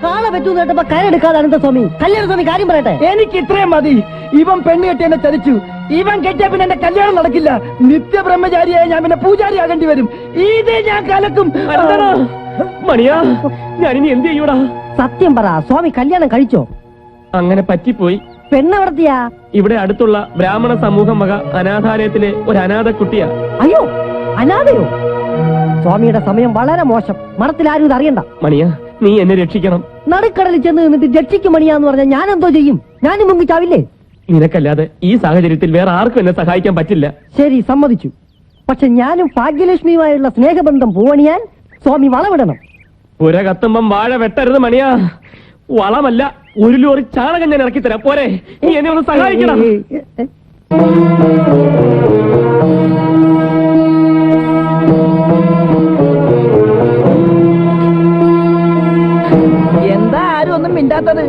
കാള പറ്റൂന്ന് കേട്ടപ്പോ കയറെടുക്കാതെ അനന്തസ്വാമി. കല്യാണസ്വാമി കാര്യം പറയട്ടെ. എനിക്ക് ഇത്രയും മതി. ഇവൻ പെണ്ണ് കെട്ടി എന്നെ ചതിച്ചു. ഇവൻ കെട്ടിയ പിന്നെ എന്റെ കല്യാണം നടക്കില്ല. നിത്യ ബ്രഹ്മചാരിയായ ഞാൻ പിന്നെ പൂജാരി ആകേണ്ടി വരും. ഇത് ഞാൻ കലക്കും. അനന്തേണ്ണ, മണിയാ, ഞാനിനി എന്ത് ചെയ്യൂടാ? സത്യം പറ, സ്വാമി കല്യാണം കഴിച്ചോ? അങ്ങനെ പറ്റിപ്പോയി. പെണ്ണെവിടത്തിയാ? ഇവിടെ അടുത്തുള്ള ബ്രാഹ്മണ സമൂഹം വക അനാഥാലയത്തിലെ ഒരു അനാഥ കുട്ടിയാ. അയ്യോ, അനാഥയോ? സ്വാമിയുടെ സമയം വളരെ മോശം. മഠത്തിൽ ആരും ഇത് അറിയണ്ട. മണിയാ, നീ എന്നെ രക്ഷിക്കണം. നടുക്കടലിൽ ചെന്ന് നിന്നിട്ട് രക്ഷിക്കും മണിയാന്ന് പറഞ്ഞാൽ ഞാൻ എന്തോ ചെയ്യും? ഞാനും മുങ്ങി ചാവില്ലേ? നിനക്കല്ലാതെ ഈ സാഹചര്യത്തിൽ വേറെ ആർക്കും എന്നെ സഹായിക്കാൻ പറ്റില്ല. ശരി, സമ്മതിച്ചു. പക്ഷെ ഞാനും ഭാഗ്യലക്ഷ്മിയുമായുള്ള സ്നേഹബന്ധം പൂവണിയാൻ സ്വാമി വളവിടണം. പുര കത്തുമ്പം വാഴ വെട്ടരുത് മണിയാ. വളമല്ല, ഒരു ലോറി ചാണകം ഞാൻ ഇറക്കി തരാം. പോരെ, നീ എന്നെ ഒന്ന് സഹായിക്കണം. എന്താ ആരും ഒന്നും മിണ്ടാത്തത്?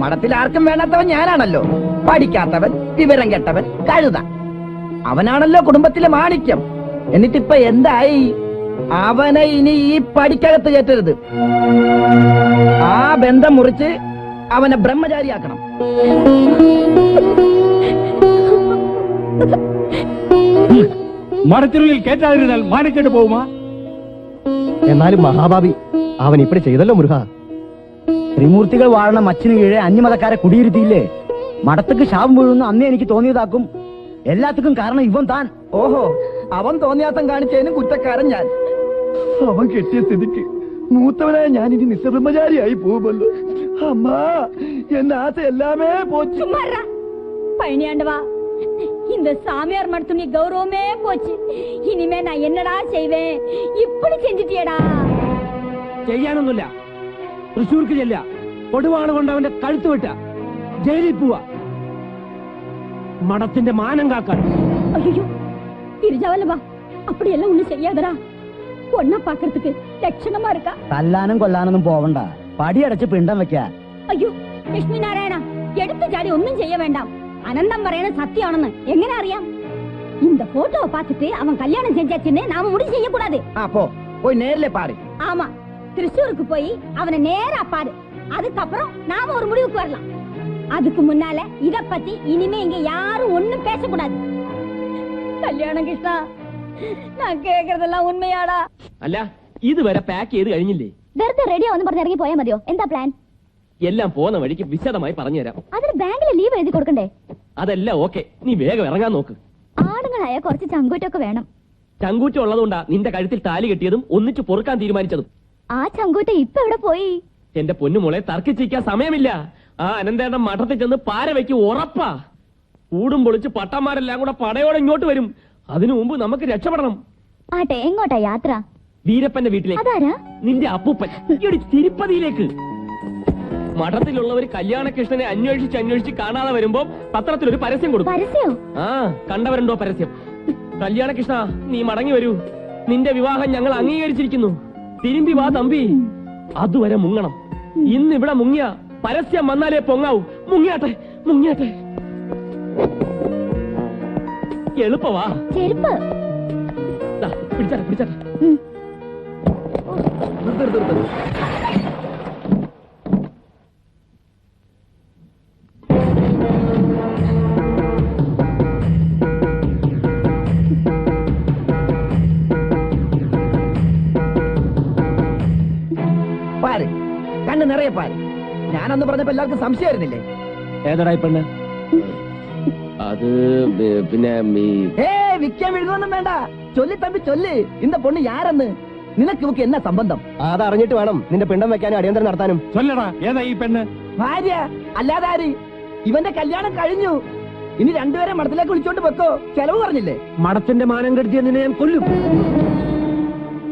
മഠത്തിൽ ആർക്കും വേണ്ടാത്തവൻ ഞാനാണല്ലോ. പഠിക്കാത്തവൻ, വിവരം കെട്ടവൻ, കഴുത. അവനാണല്ലോ കുടുംബത്തിലെ മാണിക്യം. എന്നിട്ടിപ്പൊ എന്തായി? അവനെ ഇനി ഈ പടിക്കകത്ത് കയറ്റരുത്. ആ ബന്ധം മുറിച്ച് അവനെ ബ്രഹ്മചാരിയാക്കണം. മഠത്തിനുള്ളിൽ കേറ്റാതിരുന്നാൽ മാനിക്കേട്ട് പോകുമാ? എന്നാലും മഹാഭാവി അവൻ ഇപ്പടി ചെയ്തല്ലോ മുരുക. ത്രിമൂർത്തികൾ വാഴണ മച്ചിന് കീഴെ അന്യമതക്കാരെ കുടിയിരുത്തിയില്ലേ? മഠത്തേക്ക് ശാപം വീഴുന്നു അന്നേ എനിക്ക് തോന്നിയതാക്കും. എല്ലാത്തിനും കാരണം ഇവൻ താൻ. ഓഹോ, അവൻ തോന്നിയാത്തം കാണിച്ചതിനും കുറ്റക്കാരൻ ഞാൻ. അവൻ കെട്ടിയ സ്ഥിതിക്ക് മൂത്തവനായ ഞാൻ ഇനി നിസ്ബ്രഹ്മചാരിയായി പോകുമല്ലോ. അമ്മാ, എന്റെ ആശ എല്ലാമേ പോച്ചു. பழனியாண்டவா, இந்த சாமியார் மடத்து நீ கௌரவமே போச்சு. இனிமே நான் என்னடா செய்வேன்? இப்படி செஞ்சிட்டியடா. ചെയ്യാനൊന്നുമില്ല. തൃശ്ശൂർക്ക് ചെല്ല, കൊടുവാണ് കൊണ്ട് അവന്റെ കഴുത്ത് വെട്ട, ജയിലിൽ പോവാ. മഠത്തിന്റെ മാനം കാക്കാൻ. ஐயோ, கிரிஜாவல்லவா, அப்படி எல்லாம் ஒண்ணும் செய்யாதடா. பொண்ணா பாக்குறதுக்கு லட்சணமா இருக்கா. തല്ലാനും കൊല്ലാനൊന്നും പോവണ്ട. പടിയടച്ച് പിണ്ടം വെക്കാ. ஐயோ, ലക്ഷ്മി നാരായണ, എടുത്തു ചാടി ഒന്നും ചെയ്യ വേണ്ട. അനന്തം പറയണ സത്യമാണെന്ന് എങ്ങനെ അറിയാം? இந்த போட்டோவை பார்த்துட்டு அவன் கல்யாணம் செஞ்சாச்சுன்னு நாம முடிவு செய்ய கூடாது. പോയി നേരിലെ പാറി. ஆமா, திருச்சூருக்கு போய் அவனை நேரா பாரு. அதுக்கப்புறம் நாம ஒரு முடிவுக்கு வரலாம். அதுக்கு முன்னால இத பத்தி இனிமே இங்க யாரும் ஒண்ணும் பேசக்கூடாது. கல்யாணம் கிருஷ்ணா, நான் கேக்குறதெல்லாம் உண்மையாடா? അല്ല, ഇതുവരെ പാക്ക് ചെയ്ത് കഴിഞ്ഞില്ലേ? വെറുതെ റെഡിയാ ഒന്ന് പറഞ്ഞ് ഇറങ്ങി പോയാൽ മതിയോ? എന്താ പ്ലാൻ? എല്ലാം പോകുന്ന വഴിക്ക് വിശദമായി പറഞ്ഞുതരാം. അതിന് ബാങ്കിലെ ലീവ് എഴുതി കൊടുക്കണ്ടേ? അതെല്ലാം ഓക്കെ, നീ വേഗം ഇറങ്ങാൻ നോക്ക്. ആണുങ്ങളായ കുറച്ച് ചങ്കൂറ്റൊക്കെ വേണം. ചങ്കൂറ്റം ഉള്ളതുകൊണ്ടാ നിന്റെ കഴുത്തിൽ താലി കെട്ടിയതും ഒന്നിച്ചു പൊറുക്കാൻ തീരുമാനിച്ചതും. ആ ചങ്കൂറ്റ ഇപ്പൊ എവിടെ പോയി? എന്റെ പൊന്നുമോളെ, തർക്കിച്ചിരിക്കാൻ സമയമില്ല. ആ അനന്തേട്ടൻ മഠത്തിൽ ചെന്ന് പാര വയ്ക്ക്, ഉറപ്പാ. കൂടും പൊളിച്ച് പട്ടന്മാരെല്ലാം കൂടെ പടയോടെ ഇങ്ങോട്ട് വരും. അതിനു മുമ്പ് നമുക്ക് രക്ഷപ്പെടണം. ആട്ടെ, എങ്ങോട്ടാ യാത്ര? വീരപ്പന്റെ വീട്ടിലേക്ക്. അതാരാ? നിന്റെ അപ്പൂപ്പൻ. ഈ തിരുപ്പതിയിലേക്ക്. മഠത്തിലുള്ളവർ കല്യാണകൃഷ്ണനെ അന്വേഷിച്ച് കാണാതെ വരുമ്പോ പത്രത്തിലൊരു പരസ്യം കൊടുക്കും. പരസ്യോ? ആ, കണ്ടവരുണ്ടോ പരസ്യം? കല്യാണകൃഷ്ണ, നീ മടങ്ങി വരൂ, നിന്റെ വിവാഹം ഞങ്ങൾ അംഗീകരിച്ചിരിക്കുന്നു, തിരുമ്പി വാ തമ്പി. അതുവരെ മുങ്ങണം. ഇന്ന് ഇവിടെ മുങ്ങിയ പരസ്യം വന്നാലേ പൊങ്ങാവൂ. മുങ്ങിയാട്ടെ മുങ്ങിയാട്ടെ. എളുപ്പവാ. ചെരുപ്പ് പിടിച്ചാട്ടെ പിടിച്ചാട്ടെ. പാര്, കണ്ണ് നിറയെ പാര്. ഞാനന്ന് പറഞ്ഞപ്പോ എല്ലാവർക്കും സംശയമായിരുന്നില്ലേ? ഏതാടാ ഈ പെണ്ണ്? അത് പിന്നെ വിൽക്കാൻ എഴുതൊന്നും വേണ്ട. ചൊല്ലി തമ്പി ചൊല്ല്, ഇന്ന പൊണ്ണ് യാരെന്ന്. നിനക്ക് ഇവക്ക് എന്നാ സംബന്ധം? അതറിഞ്ഞിട്ട് വേണം നിന്റെ പിണ്ടം വെക്കാനും അടിയന്തരം നടത്താനും. ചൊല്ലടാ, ഏതാ ഈ പെണ്ണ്? ഭാര്യ അല്ലാതെ ആര്? ഇവന്റെ കല്യാണം കഴിഞ്ഞു. ഇനി രണ്ടുപേരെ മഠത്തിലേക്ക് വിളിച്ചോണ്ട് വെക്കോ. ചെലവ് പറഞ്ഞില്ലേ? മഠത്തിന്റെ മാനം കെടുത്തിയ നിന്നെ ഞാൻ കൊല്ലും.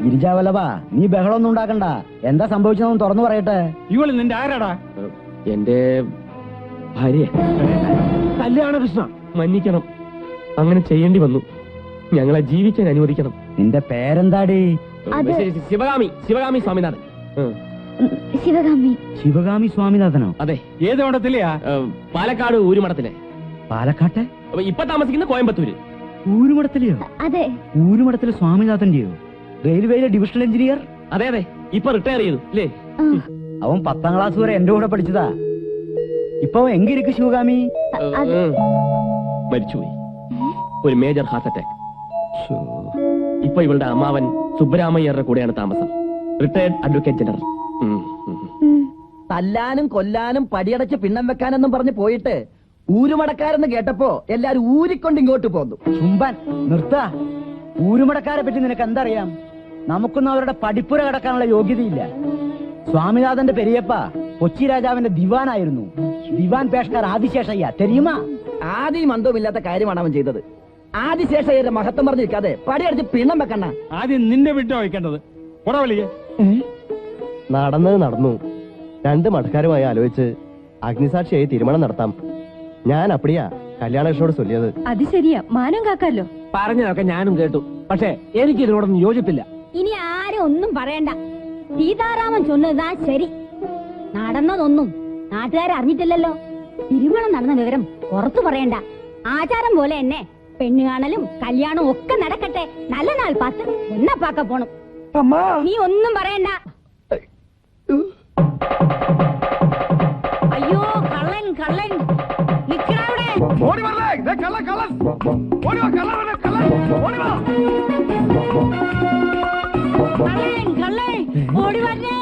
ഗിരിജാവല്ലഭ, നീ ബഹളമൊന്നും ഉണ്ടാക്കണ്ട. എന്താ സംഭവിച്ചതെന്ന് തുറന്നു പറയട്ടെ. ഇവള് നിന്റെ ആരാടാ? എന്റെ ഭാര്യ. കല്യാണകൃഷ്ണ, മന്നിക്കണം, അങ്ങനെ ചെയ്യേണ്ടി വന്നു. ഞങ്ങളെ ജീവിക്കാൻ അനുവദിക്കണം. നിന്റെ പേരെന്താടി? അത് ശിവകാമി. ശിവകാമി സ്വാമിനാഥൻ. ശിവകാമി. ശിവകാമി സ്വാമിനാഥനോ? അതെ. ഏത് മഠത്തിലെയാ? പാലക്കാട് ഊരുമഠത്തിലെ. പാലക്കാട്ടെ? ഇപ്പൊ താമസിക്കുന്ന കോയമ്പത്തൂര്. ഊരുമഠത്തിലെയോ? അതെ. ഊരുമഠത്തിലെ സ്വാമിനാഥന്റെയോ? റെയിൽവേയിലെ ഡിവിഷണൽ എഞ്ചിനീയർ? അതെ അതെ, ഇപ്പൊ റിട്ടയർ ചെയ്തു അല്ലേ? അവൻ 10ാം ക്ലാസ് വരെ എന്റെ കൂടെ പഠിച്ചതാ. ഇപ്പൊ എങ്കിരിക്ക് ശിവകാമി? മരിച്ചുപോയി. ഒരു മേജർ ഹാർട്ട് അറ്റാക്ക്. ഇപ്പൊ ഇവളുടെ അമ്മാവൻ സുബ്ബരാമയ്യരുടെ കൂടെയാണ് താമസം. Retired advocate general. തല്ലാനും കൊല്ലാനും പടിയടച്ച് പിണ്ണം വെക്കാനെന്നും പറഞ്ഞ് പോയിട്ട് ഊരുമടക്കാരെന്ന് കേട്ടപ്പോ എല്ലാരും ഊരിക്കൊണ്ട് ഇങ്ങോട്ട് പോന്നു. ചുംബൻ നിർത്ത. ഊരുമടക്കാരെ പറ്റി നിനക്ക് എന്തറിയാം? നമുക്കൊന്നും അവരുടെ പഠിപ്പുര കടക്കാനുള്ള യോഗ്യതയില്ല. സ്വാമിനാഥന്റെ പെരിയപ്പ കൊച്ചി രാജാവിന്റെ ദിവാനായിരുന്നു. ദിവാൻ പേഷ്കാർ ആദിശേഷയ്യ തെരിയുമാ? ആദ്യം അന്തവുമില്ലാത്ത കാര്യമാണ് അവൻ ചെയ്തത്. ആദിശേഷയ്യരുടെ മഹത്വം പറഞ്ഞിരിക്കാതെ പടിയടച്ച് പിണ്ണം വെക്കണ്ട. ആദ്യം നിന്റെ വീട്ടോ വയ്ക്കേണ്ടത്. പുറവലിയെ നടന്നത് നടന്നു. രണ്ട് മഠക്കാരുമായി ആലോചിച്ച് അഗ്നിസാക്ഷിയായി തീരുമാനം നടത്താം. ഞാൻ അപ്പടിയാ കല്യാണകൃഷ്ണനോട് ചൊല്ലിയത്. അത് ശരിയാ, മാനം കാക്കാലോ. പറഞ്ഞതൊക്കെ ഞാനും കേട്ടു. പക്ഷെ എനിക്ക് ഇതിനോടൊന്നും യോജിപ്പില്ല. ഇനി ആരും ഒന്നും പറയണ്ട. സീതാരാമൻ ചൊന്നതാ ശരി. നടന്നതൊന്നും നാട്ടുകാരെ അറിഞ്ഞിട്ടില്ലല്ലോ. തിരുമണം നടന്ന വിവരം പുറത്തു പറയണ്ട. ആചാരം പോലെ തന്നെ പെണ്ണു കാണലും കല്യാണവും ഒക്കെ നടക്കട്ടെ. നല്ല നാൾ പാത്ത് ഒന്നപ്പാക്ക പോണം. നീ ഒന്നും പറയണ്ട. അയ്യോ കള്ളൻ കള്ളൻ നിക്കണവിടെ. കള്ളൻ കള്ളൻ ഓടി വരണേ.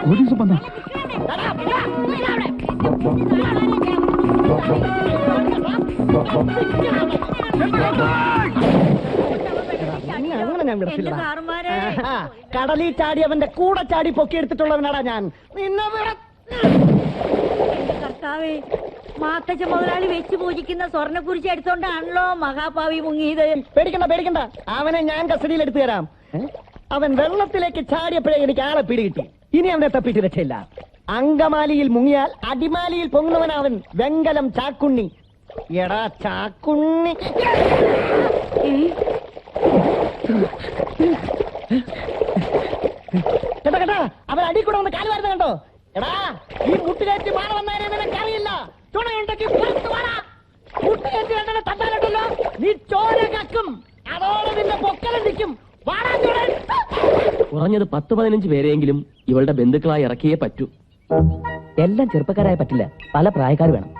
പോലീസ് വന്ന അങ്ങനെ ഞാൻ വിടത്തില്ലടാ. കടലിൽ ചാടി അവന്റെ കൂടെ ചാടി പൊക്കിയെടുത്തിട്ടുള്ളവനാടാ ഞാൻ. കർത്താവേ, മാത്തച്ഛ മുതലാളി വെച്ച് പൂജിക്കുന്ന സ്വർണ്ണക്കുരിശ് എടുത്തോണ്ടാണല്ലോ മഹാഭാവി മുങ്ങിയത്. പേടിക്കണ്ട പേടിക്കണ്ട, അവനെ ഞാൻ കസ്റ്റഡിയിൽ എടുത്തു തരാം. അവൻ വെള്ളത്തിലേക്ക് ചാടിയപ്പോഴേ എനിക്ക് ആളെ പിടികിട്ടി. ഇനി അവനെ തപ്പിട്ട് രക്ഷയില്ല. അങ്കമാലിയിൽ മുങ്ങിയാൽ അടിമാലിയിൽ പൊങ്ങുന്നവനവൻ. വെങ്കലം ചാക്കുണ്ണി. എടാ ചാക്കുണ്ണി. കേട്ടാ കേട്ടാ, അവൻ അടി കൂടെ വന്ന് കാല് വരുന്ന കണ്ടോ? എടാ, ഈ മുട്ടുകയറ്റി മാറ വന്നതിനെ നിനക്കറിയില്ല. തുണയുണ്ടെങ്കിൽ പുറത്ത് വാടാ. മുട്ടുകയറ്റി രണ്ടെണ്ണം തട്ടാനുണ്ടല്ലോ, നീ ചോര കക്കും. അതോടെ നിന്റെ പൊക്കലും നിൽക്കും. വാടാ ചോര. കുറഞ്ഞത് 10-15 പേരെയെങ്കിലും ഇവളുടെ ബന്ധുക്കളായി ഇറക്കിയേ പറ്റൂ. എല്ലാം ചെറുപ്പക്കാരായ പറ്റില്ല, പല പ്രായക്കാർ വേണം.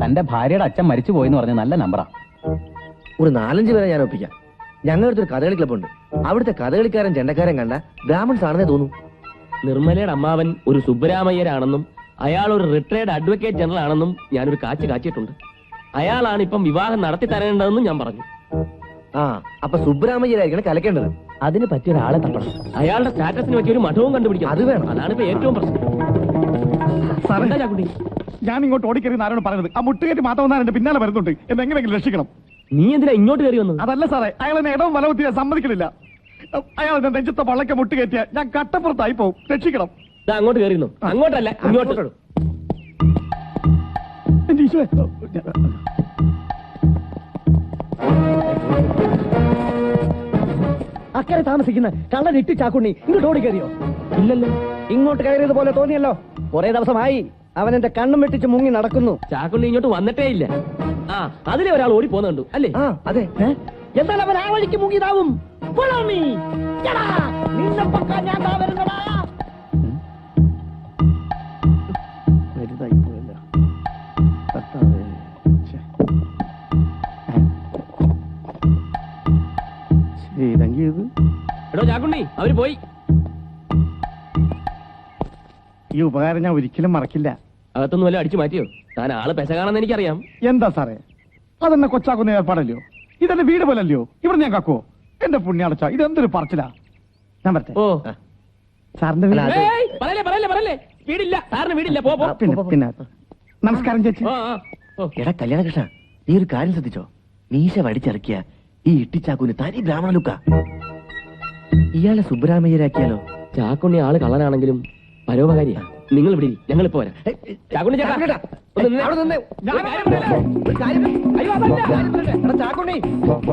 തന്റെ ഭാര്യയുടെ അച്ഛൻ മരിച്ചു പോയെന്ന് പറഞ്ഞ നല്ല നമ്പറാ. ഒരു 4-5 പേരെ ഞാൻ ഒപ്പിക്കാം. ഞങ്ങളുടെ അടുത്തൊരു കഥകളി ക്ലബ്ബുണ്ട്. അവിടുത്തെ കഥകളിക്കാരൻ ചെണ്ടക്കാരൻ കണ്ട ബ്രാഹ്മൺസ് ആണെന്നേ തോന്നും. നിർമ്മലയുടെ അമ്മാവൻ ഒരു സുബ്ബരാമയ്യരാണെന്നും അയാൾ ഒരു റിട്ടയർഡ് അഡ്വക്കേറ്റ് ജനറൽ ആണെന്നും ഞാനൊരു കാച്ചിട്ടുണ്ട്. അയാളാണ് ഇപ്പം വിവാഹം നടത്തി തരേണ്ടതെന്നും ഞാൻ പറഞ്ഞു. അപ്പൊ സുബ്രാമയ്യരായിരിക്കണം കലക്കേണ്ടത്. അതിന് പറ്റിയ ഒരാളെ തപ്പണം. അയാളുടെ സ്റ്റാറ്റസിന് പറ്റിയ ഒരു മഠവും കണ്ടുപിടിക്കണം. അത് വേണം. അതാണ് ഇപ്പൊ ഏറ്റവും പ്രശ്നം. ഞാൻ ഇങ്ങോട്ട് ഓടിക്കരുത് ആരോട് പറയുന്നത്. ആ മുട്ടുകേറ്റ് മാത്രം എന്റെ പിന്നാലെ വരുന്നുണ്ട്. എന്നെങ്ങനെയെങ്കിലും രക്ഷിക്കണം. നീ എന്തിനാ ഇങ്ങോട്ട് കയറി വന്നത്? അതല്ല സാറേ, അയാൾ എന്നെ ഇടവും വലവും ചെയ്യാൻ സമ്മതിക്കണില്ല. അയാൾ എന്റെ നെഞ്ചത്തെ വള്ളക്കെ മുട്ടുകയറ്റിയ ഞാൻ കട്ടപ്പുറത്തായി പോകും. രക്ഷിക്കണം. ദാ അങ്ങോട്ട് കയറിയുന്നു. അങ്ങോട്ടല്ല, ഇങ്ങോട്ട്. എന്റെ ഈശോയെ. അക്കരെ താമസിക്കുന്ന കള്ളൻ ഇട്ടി ചാക്കുണ്ണി ഇങ്ങോട്ട് ഓടി കയറിയോ? ഇല്ലല്ലോ. ഇങ്ങോട്ട് കയറിയത് പോലെ തോന്നിയല്ലോ. കുറെ ദിവസമായി അവൻ എന്റെ കണ്ണും വെട്ടിച്ച് മുങ്ങി നടക്കുന്നു. ചാക്കുണ്ണി ഇങ്ങോട്ട് വന്നിട്ടേ ഇല്ല. ആ, അതിലെ ഒരാൾ ഓടി പോകുന്നുണ്ട് അല്ലേ? ആ അതെ. എന്നാൽ അവൻ ആ വഴിക്ക് മുങ്ങിയതാവും. എടോ ചാക്കുണ്ണി, അവര് പോയി. ഈ ഉപകാരം ഞാൻ ഒരിക്കലും മറക്കില്ല. അകത്തൊന്നും വല്ല അടിച്ചു മാറ്റിയോ? താൻ ആള് പെശകാണെന്ന് എനിക്കറിയാം. എന്താ സാറേ, അതെന്നെ കൊച്ചാക്കുന്ന ഏർപ്പാടല്ലയോ? ഇതെന്റെ വീട് പോലല്ലയോ? ഇവിടെ ഞാൻ കാക്കുവോ? എന്റെ പുണ്യാളച്ച, ഇതെന്തൊരു പറച്ചിലാ. ഞാൻ വരട്ടെ. ഓ സാറിന്റെ വീട്? ഏയ്, പറയല്ലേ. വീടില്ല, സാറിന് വീടില്ല. പോ. പിന്നെ നമസ്കാരം ചേച്ചി. എടാ കല്യാണ കൃഷ്ണ, നീ ഒരു കാര്യം ശ്രദ്ധിച്ചോ? മീശ വടിച്ചിറക്കിയ ഈ ഇട്ടിച്ചാക്കൂന് തനി ബ്രാഹ്മണ ലുക്ക. ഇയാളെ സുബ്രാമയ്യരാക്കിയാലോ? ചാക്കുണ്ണി ആള് കള്ളനാണെങ്കിലും പരോപകാരിയാ. നിങ്ങൾ ഇവിടെ ഞങ്ങളിപ്പോ വരാം. ചാക്കുണ്ണി ചേട്ടാ, ഒന്ന് നിന്നേ.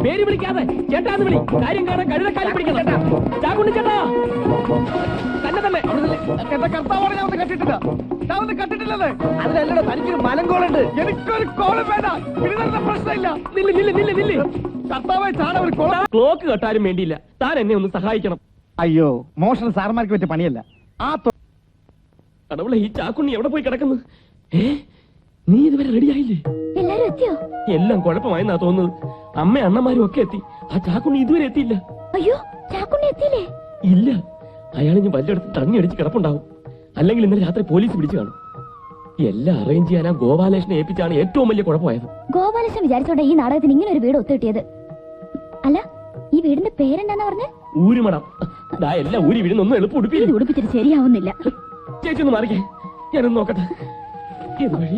പേര് വിളിക്കാതെ ചേട്ടാന്ന് വിളി. കാര്യം കാണാൻ കഴുതക്കാലം പിടിക്കണം. ചാക്കുണ്ണി ചേട്ടാ തന്നെ. എന്റെ കർത്താവാണ് ഞാൻ ഒന്ന് കെട്ടിട്ടില്ല. ഞാൻ ഒന്ന് കെട്ടിട്ടില്ലല്ലേ? അതിലല്ലോ തനിക്കൊരു മലങ്കോളുണ്ട്. എനിക്കൊരു കോളം വേണ്ട. പിടിതരുന്ന പ്രശ്നമില്ല. നില്ല്. കർത്താവായി ചാട ഒരു കോളം. ക്ലോക്ക് കെട്ടാനും വേണ്ടിയില്ല. താൻ എന്നെ ഒന്ന് സഹായിക്കണം. അയ്യോ, മോഷണ സാറന്മാർക്ക് പറ്റിയ പണിയല്ല. ആ കടവുള്ള ഈ ചാക്കുണ്ണി എവിടെ പോയി കിടക്കുന്നു? നീ ഇതുവരെ റെഡിയായില്ലേ? എല്ലാരും എത്തിയോ? എല്ലാം കുഴപ്പമായെന്നാ തോന്നുന്നത്. അമ്മ അണ്ണന്മാരും ഒക്കെ എത്തി. ആ ചാക്കുണ്ണി ഇതുവരെ എത്തിയില്ല. അയ്യോ, ചാക്കുണ്ണി എത്തിയില്ലേ? ഇല്ല, അയാളിഞ്ഞ് വല്ലയിടത്ത് തണ്ണി അടിച്ച് കിടപ്പുണ്ടാവും. അല്ലെങ്കിൽ ഇന്നലെ രാത്രി പോലീസ് പിടിച്ചു കാണും. എല്ലാം അറേഞ്ച് ചെയ്യാൻ ആ ഗോപാലേഷനെ ഏൽപ്പിച്ചാണ് ഏറ്റവും വലിയ കുഴപ്പമായത്. ഗോപാലകൃഷ്ണൻ വിചാരിച്ചോണ്ട ഈ നാടകത്തിന് ഇങ്ങനെ ഒരു വീട് ഒത്തുകിട്ടിയത്. അല്ല, ഈ വീടിന്റെ പേരെന്താന്ന് പറഞ്ഞ? ഊരുമണം. എല്ലാം ഊരി വീടുന്നൊന്നും എളുപ്പം ഉടുപ്പില്ല. ഉടുപ്പിച്ചിട്ട് ശരിയാവുന്നില്ല. ചേച്ചി ഒന്ന് മാറിക്കേ, ഞാനൊന്ന് നോക്കട്ടെ. ഇതുവഴി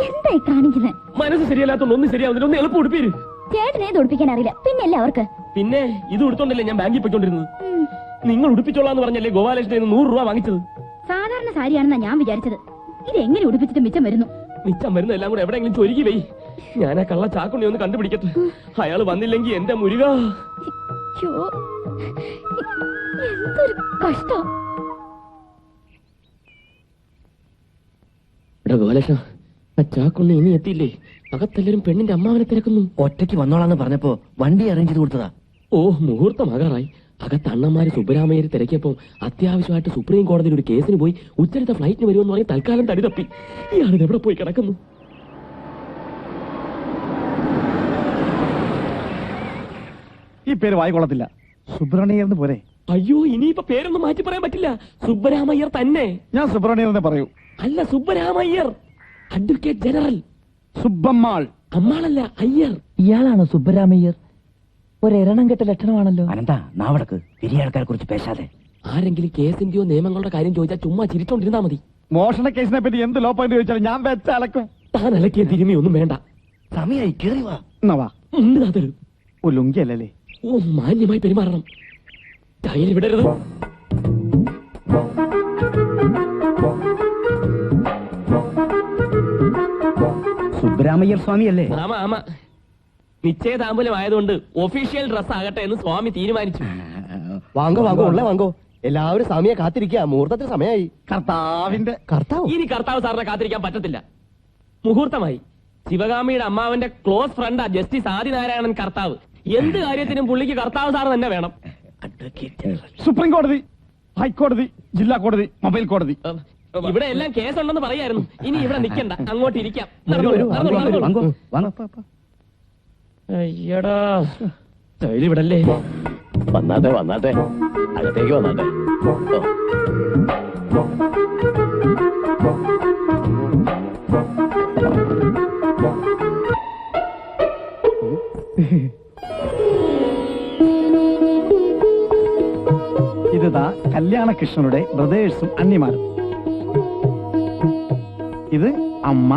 എന്തായി കാണിക്കുന്നത്? മനസ്സ് ശരിയല്ലാത്തോണ്ട് ഒന്നും ശരിയാവുന്നില്ല. ഒന്ന് എളുപ്പം ഉടുപ്പീര്. ചേട്ടനെ ഇത് ഉടുപ്പിക്കാൻ അറിയില്ല, പിന്നല്ലേ അവർക്ക്. പിന്നെ ഇത് ഉടുത്തോണ്ടല്ലേ ഞാൻ ബാങ്കിൽ പോയിക്കൊണ്ടിരുന്നത്. നിങ്ങൾ ഉടുപ്പിച്ചോളാന്ന് പറഞ്ഞല്ലേ ഗോപാലകൃഷ്ണൻ 100 രൂപ വാങ്ങിച്ചത്. സാധാരണ സാരിയാണെന്നാ ഞാൻ വിചാരിച്ചത്. ഇത് എങ്ങനെ ഉടുപ്പിച്ചിട്ട് മിച്ചം വരുന്നു? മിച്ചം വരുന്ന എല്ലാം കൂടെ എവിടെയെങ്കിലും ചൊരുക്കി വൈ. ഞാൻ ആ കള്ള ചാക്കുണ്ണി ഒന്ന് കണ്ടുപിടിക്കട്ടെ. അയാൾ വന്നില്ലെങ്കിൽ എന്റെ മുരുക. എന്തൊരു കഷ്ടം. ഗോപാലകൃഷ്ണ, ആ ചാക്കുണ്ണി ഇനി എത്തിയില്ലേ? അകത്തെല്ലാരും പെണ്ണിന്റെ അമ്മാവനെ തിരക്കുന്നു. ഒറ്റയ്ക്ക് വന്നോളാന്ന് പറഞ്ഞപ്പോ വണ്ടി അറേഞ്ച് ചെയ്ത് കൊടുത്തതാ. ഓ, മുഹൂർത്തമാകാറായി. അകത്ത് അണ്ണന്മാര് സുബ്ബരാമയ്യരെ തിരക്കിയപ്പോ അത്യാവശ്യമായിട്ട് സുപ്രീം കോടതിയിൽ ഒരു കേസിന് പോയി ഉച്ചരത്തെ ഫ്ലൈറ്റിന് വരുമെന്ന് പറഞ്ഞ് തൽക്കാലം തടി തപ്പി. ഇയാളിത് എവിടെ പോയി കിടക്കുന്നു? ഈ പേര് വായിക്കൊള്ളത്തില്ല. സുബ്രഹ്മണ്യർന്ന് പോരെ? അയ്യോ, ഇനിയിപ്പോ പേരൊന്നും മാറ്റി പറയാൻ പറ്റില്ല. സുബ്ബരാമയ്യർ തന്നെ. ഞാൻ സുബ്രഹ്മണ്യർന്ന് പറയൂ. അല്ല, സുബ്ബരാമയ്യർ, അഡ്വക്കേറ്റ് ജനറൽ. സുബ്ബമ്മാൾ. അമ്മാളല്ല, അയ്യർ. ഇയാളാണോ സുബ്ബരാമയ്യർ? ഒരെണ്ണം കെട്ട ലക്ഷണമാണല്ലോ. അനന്താ, നാവടക്ക് പെരിയ ആൾക്കാരെ കുറിച്ച് പേശാതെ. ആരെങ്കിലും കേസിന്റെയോ നിയമങ്ങളുടെ കാര്യം ചോദിച്ചാൽ ചുമ്മാ ചിരിച്ചോണ്ടിരുന്നാ മതി. മോഷണ കേസിനെ പറ്റി എന്ത് ലോ പോയിന്റ് ചോദിച്ചാലും ഞാൻ വെച്ച അലക്കും. താൻ അലക്കിയ തിരുമിയൊന്നും വേണ്ട. സമയായി, കേറി വാ. എന്നാ വാ. തരൂ. ഒരു ലുങ്കി അല്ലല്ലേ? ഓ, മാന്യമായി പെരുമാറണം. ടൈൽ വിടരുത്. സുബ്രാമയ്യർ സ്വാമി അല്ലേ? ആമാ. നിശ്ചയതാമ്പൂലം ആയതുകൊണ്ട് ഒഫീഷ്യൽ ഡ്രസ് ആകട്ടെ എന്ന് സ്വാമി തീരുമാനിച്ചു. വാങ്ങോ എല്ലാവരും സ്വാമിയെ കാത്തിരിക്കുക. മുഹൂർത്തത്തിന് സമയമായി. കർത്താവിന്റെ ഇനി കർത്താവ് സാറിനെ കാത്തിരിക്കാൻ പറ്റത്തില്ല. മുഹൂർത്തമായി. ശിവകാമിയുടെ അമ്മാവന്റെ ക്ലോസ് ഫ്രണ്ടാ ജസ്റ്റിസ് ആദിനാരായണൻ കർത്താവ്. എന്ത് കാര്യത്തിനും പുള്ളിക്ക് കർത്താവ് സാർ തന്നെ വേണം. സുപ്രീം കോടതി, ഹൈക്കോടതി, ജില്ലാ കോടതി, മൊബൈൽ കോടതി, ഇവിടെ എല്ലാം കേസുണ്ടെന്ന് പറയായിരുന്നു. ഇനി ഇവിടെ നിൽക്കണ്ട, അങ്ങോട്ട് ഇരിക്കാം. അയ്യടാ, ടൈൽ വിടല്ലേ. വന്നാട്ടെ അകത്തേക്ക് വന്നാട്ടെ. ഇതാ കല്യാണകൃഷ്ണനുടെ ബ്രദേഴ്സും അണ്ണിമാരും. ഇത് അമ്മ,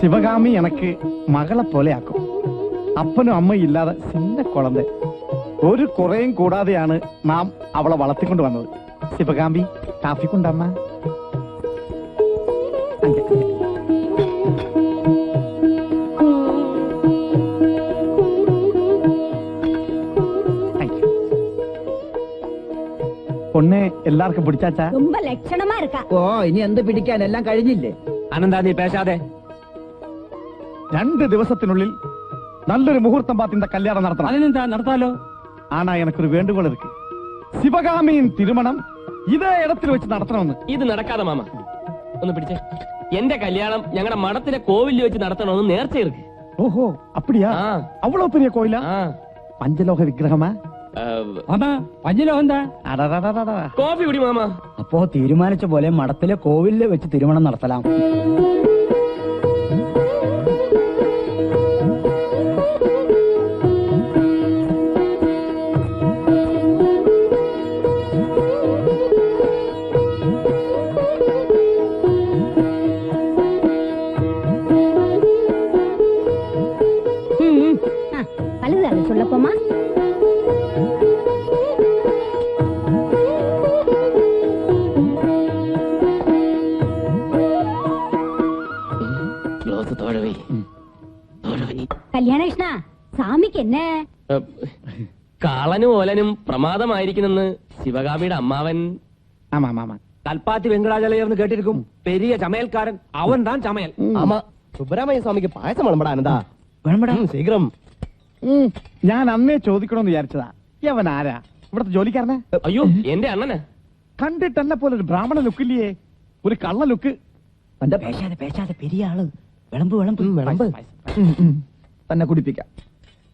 சிவகாமி எனக்கு மகளை போல ஆக்கும். அப்பனும் அம்மையும் இல்லாத சின்ன குழந்தை. ഒരു കുറയും കൂടാതെയാണ് നാം അവളെ വളർത്തിക്കൊണ്ട് വന്നത്. ശിവകാമ്പി കാഫി കൊണ്ടമ്മ. പൊണ്ണെ എല്ലാവർക്കും പിടിച്ചാച്ചാ? ரொம்ப ലക്ഷണമാ இருக்கா. ഓ ഇനി എന്ത് പിടിക്കാൻ, എല്ലാം കഴിഞ്ഞില്ലേ? അനന്താ നീ പേശാതെ. 2 ദിവസത്തിനുള്ളിൽ നല്ലൊരു മുഹൂർത്തം പാത്ത് இந்த കല്യാണം നടത്തണം. അതിനെന്താ, നടത്താലോ. ஆனா எனக்கு ஒரு வேண்டுகோள் இருக்கு. சிவகாமியின் திருமணம் இதே இடத்தில் വെച്ച് നടത്തണമെന്ന്. ഇത് നടക്കാതെ മാമ. ഒന്ന് പിടിച്ചേ. എന്റെ കല്യാണം ഞങ്ങളുടെ മഠത്തിലെ കോവിലിൽ വെച്ച് നടത്തണമെന്ന് നേർച്ച ഇருக்கு. ஓஹோ அப்படியா? அவ்வளவு பெரிய கோயிலா? பஞ்சலோக விக்கிரகமா? അതാ പഞ്ചലോകം എന്താ? அடடடடடா. കോഫി കുടി മാമ. അപ്പോ തീരുമാനിച്ച പോലെ മഠത്തിലെ കോവിലിൽ വെച്ച് തിരുമണം നടത്തലാം. அழுதாரு சொல்லப்போமா. കല്യാണകൃഷ്ണ, സ്വാമിക്ക് എന്നെ കാളനും ഓലനും പ്രമാദമായിരിക്കുന്നെന്ന് ശിവകാമിയുടെ അമ്മാവൻ. ஆமா ஆமா ஆமா. കൽപ്പാത്തി വെങ്കടാചലയെന്ന് കേട്ടിരിക്കും. പെരിയ ചമയൽക്കാരൻ അവൻ താൻ ചമയൽ. ஆமா, സുബ്രഹ്മണ്യ സ്വാമിക്ക് പായസം വിളമ്പടാ. അനന്താ ശീഘ്രം. ഞാൻ അന്നേ ചോദിക്കണമെന്ന് വിചാരിച്ചതാ. യവൻ ആരാ? ഇവിടുത്തെ ജോലിക്കാരനെ? അയ്യോ, എന്റെ അണ്ണനാ. കണ്ടിട്ട് എന്നെ പോലെ ഒരു ബ്രാഹ്മണ ലുക്കില്ലേ, ഒരു കള്ള ലുക്ക്. പേശാതെ പേശാതെ പെരിയ ആള്. വിളമ്പ് വിളമ്പ് വിളമ്പ്. തന്നെ കുടിപ്പിക്കാം.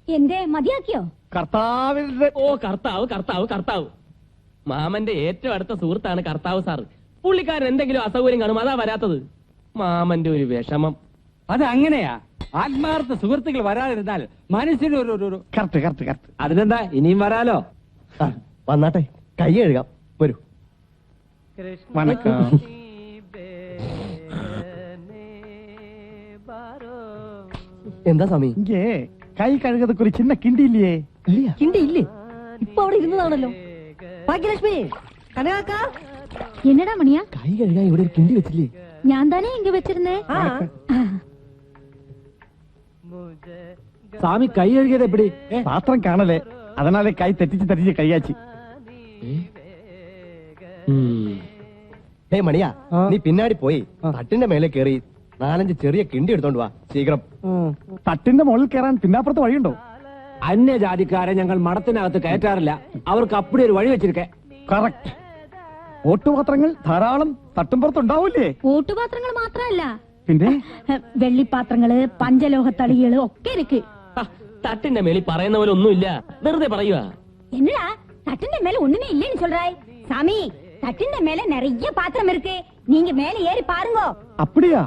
എന്റെ മതിയാക്കിയോ? കർത്താവിന്റെ ഓ, കർത്താവ് കർത്താവ് കർത്താവ്. മാമന്റെ ഏറ്റവും അടുത്ത സുഹൃത്താണ് കർത്താവ് സാറ്. പുള്ളിക്കാരൻ എന്തെങ്കിലും അസൗകര്യം കാണും, അതാ വരാത്തത്. മാമന്റെ ഒരു വിഷമം. അത് അങ്ങനെയാ. ആത്മാർത്ഥ സുഹൃത്തുക്കൾ വരാതിരുന്നാൽ മനസ്സിന് ഒരു കറക്റ്റ് കറക്റ്റ് കറക്റ്റ്. അതിനെന്താ, ഇനിയും വരാലോ. വന്നാട്ടെ, കൈ കഴുകാം. വരൂ. വണക്കം. എന്താ സ്വാമി? ഇങ്ങേ കൈ കഴുകതൊക്കെ ഒരു ചിന്ന കിണ്ടി ഇല്ലേ? കിണ്ടി ഇല്ലേ? ഇപ്പൊ അവിടെ ഇരുന്നതാണല്ലോ. ഭാഗ്യലക്ഷ്മി, കനകാക്ക, എന്നടാ മണിയാ? കൈ കഴുകാൻ ഇവിടെ ഒരു കിണ്ടി വെച്ചില്ലേ? ഞാൻ തന്നെ ഇങ്ങ വെച്ചിരുന്നേ. സ്വാമി കൈ കഴുകിയത് എപ്പടി? പാത്രം കാണലേ, അതനാലെ കൈ തെറ്റിച്ച് തെറ്റിച്ച് കൈയാച്ചി. ഹേ മണിയാ, നീ പിന്നാടി പോയി തട്ടിന്റെ മേലെ കേറി 4-5 ചെറിയ കിണ്ടി എടുത്തോണ്ട് വാ ശീഘ്രം. തട്ടിന്റെ മുകളിൽ കയറാൻ പിന്നാപ്പുറത്ത് വഴിയുണ്ടോ? അന്യജാതിക്കാരെ ഞങ്ങൾ മഠത്തിനകത്ത് കയറ്റാറില്ല. അവർക്ക് അപ്പടി ഒരു വഴി വെച്ചിരിക്കെ. കറക്റ്റ്. ഓട്ടുപാത്രങ്ങൾ ധാരാളം തട്ടുംപുറത്തുണ്ടാവൂലേ? ഓട്ടുപാത്രങ്ങൾ മാത്രമല്ല, പിന്നെ വെള്ളിപ്പാത്രങ്ങള്, പഞ്ചലോഹ തളികള് ഒക്കെ ഇருக்கு. തട്ടിന്റെ മേളിൽ പറയുന്ന പോലെ ഒന്നുമില്ല, വെറുതെ പറയുക. என்னடா தட்டின் மேல ஒண்ணுமே இல்லைன்னு சொல்றாய்? சாமி, தட்டின் மேல நிறைய பாத்திரம் இருக்கு, நீங்க மேல ஏறி பாருங்க. அப்படியா?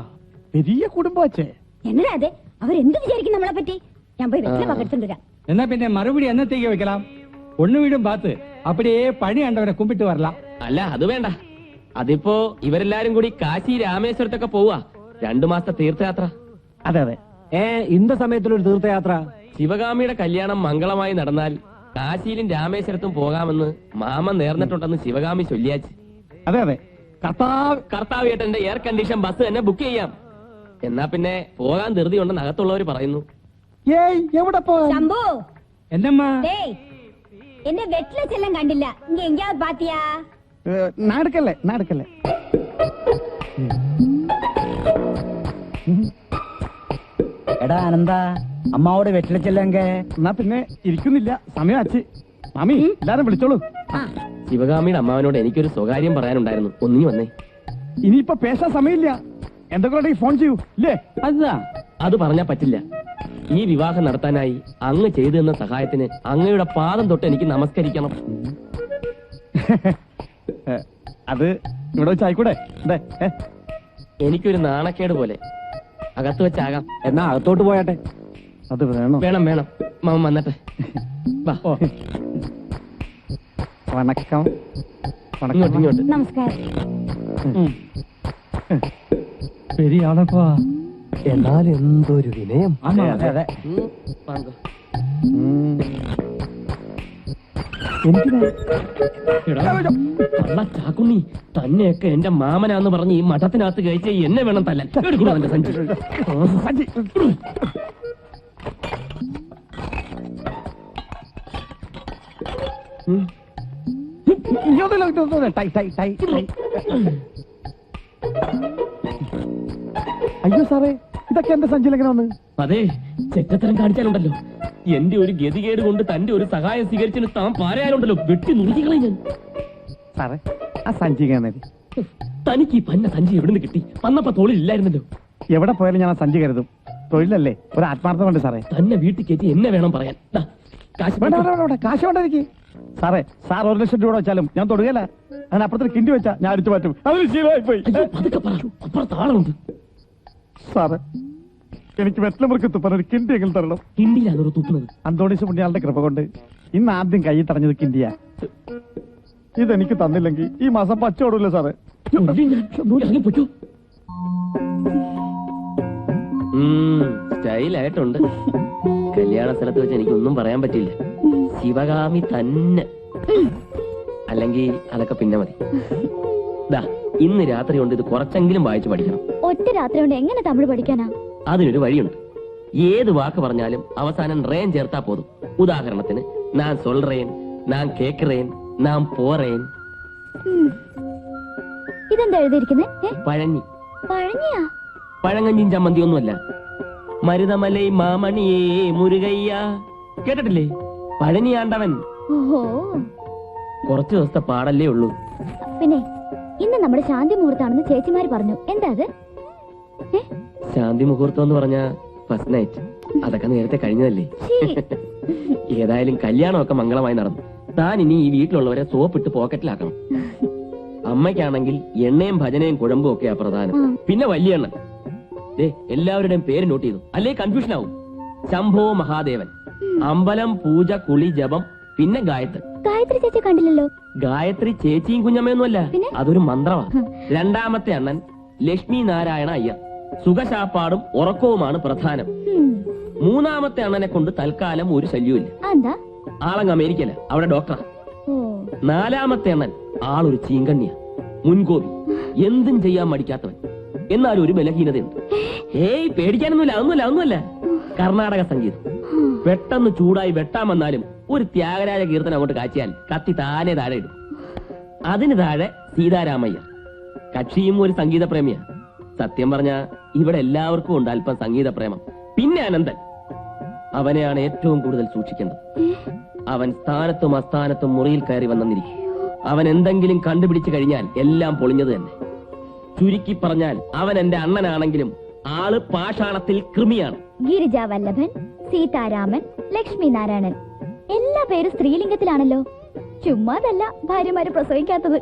பெரிய குடும்பாச்சே. என்னடா அது? அவர் എന്ത് വിചാരിക്കും നമ്മളെ പറ്റി? ഞാൻ പോയി വെറ്റില പകർത്തുണ്ട് വരാം. എന്നാ പിന്നെ മറുപടി എന്നത്തേക്ക് വെക്കണം? ഒണ്ണു വീടും പാത്ത് അപ്പടിയേ പണി കണ്ടവരെ കുമ്പിട്ട് വരലാം. അല്ല, അത് വേണ്ട. അതിപ്പോ ഇവരെല്ലാരും കൂടി കാശി രാമേശ്വരത്തൊക്കെ പോവാ. 2 മാസത്തെ തീർത്ഥയാത്ര. അതെ അതെ. ഇന്ത സമയത്തിലൊരു തീർത്ഥയാത്ര? ശിവകാമിയുടെ കല്യാണം മംഗളമായി നടന്നാൽ കാശിയിലും രാമേശ്വരത്തും പോകാമെന്ന് മാമൻ നേർന്നിട്ടുണ്ടെന്ന് ശിവകാമി ചൊല്ലിയാച്ച്. അതെ അതെ. കർത്താവ് ഏട്ടന്റെ എയർ കണ്ടീഷൻ ബസ് തന്നെ ബുക്ക് ചെയ്യാം. എന്നാ പിന്നെ പോകാൻ ധൃതി ഉണ്ടെന്ന് അകത്തുള്ളവർ പറയുന്നു. ഏയ്, എവിടെ പോകാൻ? ശംഭു, എന്നമ്മാ? டேய், എന്നെ വെറ്റില ചെല്ലം കണ്ടില്ല. ഇങ്ങ എങ്ങയാவது பாத்தியா? നടക്കല്ലേ. എടാ അനന്ത, അമ്മാവോട് വെറ്റില ചെല്ലങ്ക. എന്നാ പിന്നെ ഇരിക്കുന്നില്ല, സമയമാച്ച്. മാമി, എല്ലാരും വിളിച്ചോളൂ. ശിവകാമിയുടെ അമ്മാവനോട് എനിക്കൊരു സ്വകാര്യം പറയാനുണ്ടായിരുന്നു, ഒന്നിങ്ങി വന്നേ. ഇനിയിപ്പോ പേശാൻ സമയമില്ല. എന്തൊക്കെ ഫോൺ ചെയ്യൂ ഇല്ലേ? അത് പറഞ്ഞാ പറ്റില്ല. ഈ വിവാഹം നടത്താനായി അങ്ങ് ചെയ്തു തന്ന സഹായത്തിന് അങ്ങയുടെ പാദം തൊട്ട് എനിക്ക് നമസ്കരിക്കണം. അത് ഇവിടെ വെച്ചായിക്കൂടെ? എനിക്കൊരു നാണക്കേട് പോലെ. അകത്ത് വെച്ചാകാം. എന്നാ അകത്തോട്ട് പോയാട്ടെ. അത് വേണോ? വേണം. മാമ വന്നട്ടെ. വണക്കം. ഇങ്ങോട്ട്. നമസ്കാരം. പെരിയ ആളപ്പാ. എന്നാൽ എന്തൊരു വിനയം. അതെ അതെ. വാങ്ങ്. എടാ, കള്ള ചാക്കുണ്ണി, തന്നെയൊക്കെ എന്റെ മാമനാന്ന് പറഞ്ഞ് ഈ മഠത്തിനകത്ത് കഴിച്ച് എന്നെ വേണം തല്ലാൻ. എടുക്കണോ എന്റെ സഞ്ചി? അയ്യോ സാറേ, ഇതൊക്കെ എന്റെ സഞ്ചിയിലെങ്ങനെ വന്ന്? അതെ, ചെറ്റത്തരം കാണിച്ചാലുണ്ടല്ലോ, എന്റെ ഒരു ഗതികേട് കൊണ്ട് തന്റെ ഒരു സഹായം സ്വീകരിച്ചിട്ട് താൻ പാരായാലുണ്ടല്ലോ, വെട്ടി നുറുക്കികളെ ഞാൻ. സാറേ, ആ സഞ്ചി കാണരുത്. തനിക്ക് ഈ പന്ന സഞ്ചി എവിടുന്ന് കിട്ടി? വന്നപ്പോ തോളിലില്ലായിരുന്നല്ലോ. എവിടെ പോയാലും ഞാൻ ആ സഞ്ചി കരുതും. തൊഴിലല്ലേ, ഒരു ആത്മാർത്ഥം കൊണ്ട് സാറേ. തന്നെ വീട്ടിൽ കയറ്റി എന്നെ വേണം പറയാൻ. ദാ, കാശ് വേണ്ട വേണ്ട വേണ്ട, കാശ് വേണ്ട എനിക്ക്. സാറേ, സാർ 1 ലക്ഷം രൂപ വെച്ചാലും ഞാൻ തൊടുകയില്ല. അങ്ങനെ അപ്പുറത്തിൽ കിണ്ടി വെച്ചാ ഞാൻ അടിച്ചു മാറ്റും. അതൊരു ശീലമായി പോയി. അയ്യോ, പതുക്കെ പറയൂ, അപ്പുറത്ത് ആളുണ്ട്. സാറേ, എനിക്ക് വെറ്റലമുറുക്കത്ത് പറഞ്ഞൊരു കിണ്ടി എങ്കിലും തരണം. ഹിന്ദിയിലാണ് തൂക്കുന്നത്. അന്തോണീസ് പുണ്യാളുടെ കൃപ കൊണ്ട് ഇന്ന് ആദ്യം കൈ തടഞ്ഞത് കിണ്ടിയാ. ഇതെനിക്ക് തന്നില്ലെങ്കിൽ ഈ മാസം പച്ചോടൂല്ലേ സാറേ. സ്റ്റൈലായിട്ടുണ്ട്. കല്യാണ സ്ഥലത്ത് വെച്ച് എനിക്കൊന്നും പറയാൻ പറ്റില്ല. ശിവകാമി തന്നെ. അല്ലെങ്കിൽ അതൊക്കെ പിന്നെ മതി. ദാ, ഇന്ന് രാത്രി കൊണ്ട് ഇത് കുറച്ചെങ്കിലും വായിച്ചു പഠിക്കണം. ഒറ്റ രാത്രി കൊണ്ട് എങ്ങനെ തമിഴ് പഠിക്കാനാ? അതിനൊരു വഴിയുണ്ട്. ഏത് വാക്ക് പറഞ്ഞാലും അവസാനം റേൻ ചേർത്താ പോതും. ഉദാഹരണത്തിന്, ഞാൻ സൊൽറേൻ, ഞാൻ കേക്കറേൻ, ഞാൻ പോറേൻ. ഇതെന്താ എഴുതിയിരിക്കുന്നത്? പഴഞ്ഞി. പഴഞ്ഞിയാ? പഴങ്ങഞ്ഞിൻ ചമ്മന്തിയൊന്നുമല്ല. മരുതമലൈ മാമണിയേ മുരുകയ്യ, കേട്ടിട്ടില്ലേ? പഴനിയാണ്ടവൻ. ഓഹോ, കുറച്ചു ദിവസത്തെ പാടല്ലേ ഉള്ളൂ. പിന്നെ ഇന്ന് നമ്മുടെ ശാന്തി മുഹൂർത്താണെന്ന് ചേച്ചിമാര് പറഞ്ഞു. എന്താ അത്? ശാന്തി മുഹൂർത്തം എന്ന് പറഞ്ഞ ഫസ്റ്റ് നൈറ്റ്. അതൊക്കെ നേരത്തെ കഴിഞ്ഞതല്ലേ. ഏതായാലും കല്യാണമൊക്കെ മംഗളമായി നടന്നു. താൻ ഇനി ഈ വീട്ടിലുള്ളവരെ സോപ്പിട്ട് പോക്കറ്റിലാക്കണം. അമ്മയ്ക്കാണെങ്കിൽ എണ്ണയും ഭജനയും കുഴമ്പും ഒക്കെയാ പ്രധാനം. പിന്നെ വലിയ എണ്ണ. എല്ലാവരുടെയും പേര് നോട്ട് ചെയ്തു, അല്ലേ കൺഫ്യൂഷൻ ആവും. ശംഭോ മഹാദേവൻ, അമ്പലം, പൂജ, കുളി, ജപം, പിന്നെ ഗായത്രി. ഗായത്രി ചേച്ചി കണ്ടില്ലല്ലോ. ഗായത്രി ചേച്ചിയും കുഞ്ഞമ്മയൊന്നുമല്ല, അതൊരു മന്ത്രമാണ്. രണ്ടാമത്തെ അണ്ണൻ ലക്ഷ്മി നാരായണ അയ്യർ. സുഖശാപ്പാടും ഉറക്കവുമാണ് പ്രധാനം. മൂന്നാമത്തെ അണ്ണനെ കൊണ്ട് തൽക്കാലം ഒരു ശല്യമില്ല. ആളങ്ങ് അമേരിക്കല, അവിടെ ഡോക്ടറാ. നാലാമത്തെ അണ്ണൻ ആളൊരു ചീങ്കണ്ണിയ, മുൻകോപി, എന്തും ചെയ്യാൻ മടിക്കാത്തവൻ. എന്നാലും ഒരു ബലഹീനതയുണ്ട്. പേടിക്കാനൊന്നുമില്ല, ഒന്നുമല്ല. കർണാടക സംഗീതം. പെട്ടെന്ന് ചൂടായി വെട്ടാമെന്നാലും ഒരു ത്യാഗരാജ കീർത്തനം അങ്ങോട്ട് കാച്ചിയാൽ കത്തി താനെ താഴെ ഇടും. അതിന് താഴെ സീതാരാമയ്യ. കക്ഷിയും ഒരു സംഗീത പ്രേമിയാ. സത്യം പറഞ്ഞ ഇവിടെ എല്ലാവർക്കും ഉണ്ട് അല്പം സംഗീത പ്രേമം. പിന്നെ അനന്തൻ, അവനെയാണ് ഏറ്റവും കൂടുതൽ സൂക്ഷിക്കേണ്ടത്. അവൻ സ്ഥാനത്തും അസ്ഥാനത്തും മുറിയിൽ കയറി വന്നിരിക്കും. അവൻ എന്തെങ്കിലും കണ്ടുപിടിച്ചു കഴിഞ്ഞാൽ എല്ലാം പൊളിഞ്ഞത് തന്നെ. ചുരുക്കി പറഞ്ഞാൽ അവൻ എന്റെ അണ്ണനാണെങ്കിലും ആള് പാഷാണത്തിൽ കൃമിയാണ്. ഗിരിജ വല്ലഭൻ, സീതാരാമൻ, ലക്ഷ്മി നാരായണൻ, എല്ലാ പേരും സ്ത്രീലിംഗത്തിലാണല്ലോ. ചുമ്മാതല്ല ഭാര്യമാര് പ്രസവിക്കാത്തത്.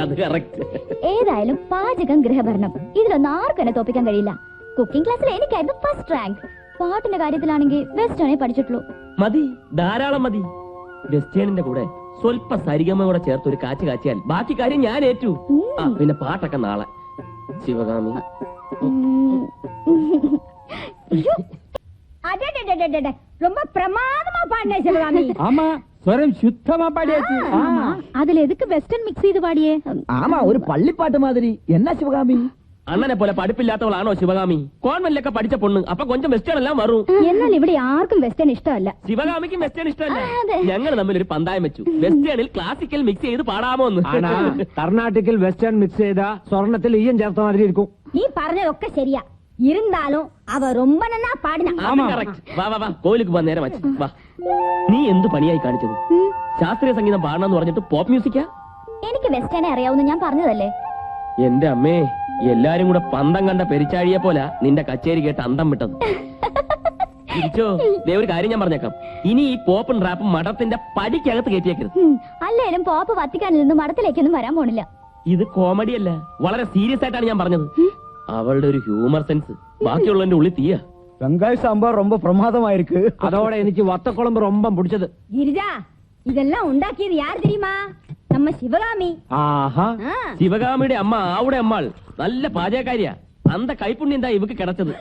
അത് കറക്റ്റ്. ഏതായാലും പാചകം, ഗൃഹഭരണം, ഇതിലൊന്നും ആർക്കും എന്നെ തോപ്പിക്കാൻ കഴിയില്ല. കുക്കിംഗ് ക്ലാസ്സിൽ എനിക്കായിരുന്നു ഫസ്റ്റ് റാങ്ക്. പാട്ടിന്റെ കാര്യത്തിലാണെങ്കിൽ വെസ്റ്റേണേ പഠിച്ചിട്ടുള്ളൂ. മതി, ധാരാളം മതി. വെസ്റ്റേണിന്റെ കൂടെ സ്വല്പ സരിഗമ കൂടെ ചേർത്ത് ഒരു കാച്ചു കാച്ചിയാൽ ബാക്കി കാര്യം ഞാൻ ഏറ്റു. പിന്നെ പാട്ടൊക്കെ നാളെ. ശിവകാമി, ரொம்ப பிரமாதமா பாடினே சிவகாமி. ஆமா, സ്വരം ശുദ്ധമാ പാടിയാச்சு. அதுல எதுக்கு வெஸ்டர்ன் மிக்ஸ் செய்து பாடியே? ആമാ, ഒരു പള്ളിപ്പാട്ട് മാതിരി. എന്നാ ശിവകാമി? അണ്ണനെ പോലെ പഠിപ്പില്ലാത്തവളാണോ ശിവകാമി? കോൺവെന്റിലൊക്കെ പഠിച്ച പൊണ്ണ്, അപ്പൊ കൊഞ്ചം വെസ്റ്റേൺ എല്ലാം വരും. എന്നാൽ ഇവിടെ ആർക്കും വെസ്റ്റേൺ ഇഷ്ടമല്ല. ശിവകാമിക്കും വെസ്റ്റേൺ ഇഷ്ടമല്ല. ഞങ്ങൾ തമ്മിൽ ഒരു പന്തായം വെച്ചു, വെസ്റ്റേണിൽ ക്ലാസിക്കൽ മിക്സ് ചെയ്ത് പാടാമോ എന്ന്. കർണാടകയിൽ വെസ്റ്റേൺ മിക്സ് ചെയ്ത സ്വർണത്തിൽ ഈയം ചേർത്ത മാതിരി ഇരിക്കും. നീ പറഞ്ഞതൊക്കെ ശരിയാ. ഇരുന്നാലും അവ ரொம்ப നന്നാ പാടിന. വാ കോയിലേക്ക് പോവാൻ നേരം വച്ചു. വാ, നീ എന്ത് പണിയായി കാണിച്ചത്? ശാസ്ത്രീയ സംഗീതം പാടണമെന്ന് പറഞ്ഞിട്ട് പോപ്പ് മ്യൂസിക്കാ? എനിക്ക് വെസ്റ്റേണെ അറിയാവുന്ന ഞാൻ പറഞ്ഞതല്ലേ. എന്റെ അമ്മേ, എല്ലാരും കൂടെ പന്തം കണ്ട പെരിച്ചാഴിയെ പോലെ നിന്റെ കച്ചേരി കേട്ട് അന്തം വിട്ടത്. തിരിച്ചോ, ഒരു കാര്യം ഞാൻ പറഞ്ഞേക്കാം. ഇനി ഈ പോപ്പും റാപ്പും മഠത്തിന്റെ പടിക്കകത്ത് കയറ്റിയേക്കരുത്. അല്ലേലും പോപ്പ് വത്തിക്കാനിൽ നിന്ന് മഠത്തിലേക്കൊന്നും വരാൻ പോണില്ല. ഇത് കോമഡി അല്ല, വളരെ സീരിയസ് ആയിട്ടാണ് ഞാൻ പറഞ്ഞത്. അവളുടെ ഒരു ഹ്യൂമർ സെൻസ് ബാക്കിയുള്ളതിന്റെ ഉള്ളിൽ തീയ. വെങ്കായ സാമ്പാർ ரொம்ப பிரமாதமாயிருக்கு. அதோட എനിക്ക് വത്തക്കുളമ്പ് ரொம்ப പിടിച്ചത്. ഗിരിജ, ഇതെല്ലാം ഉണ്ടാക്കിയത് യാർ தெரியுமா? നമ്മ ശിവകാമി. ആഹാ, ആ. ശിവകാമിയുടെ അമ്മ ആവുടെ അമ്മാൾ നല്ല പാചകക്കാരിയാ. അന്ത കൈപ്പുണ്യം എന്താ ഇവക്ക് കിടച്ചത്.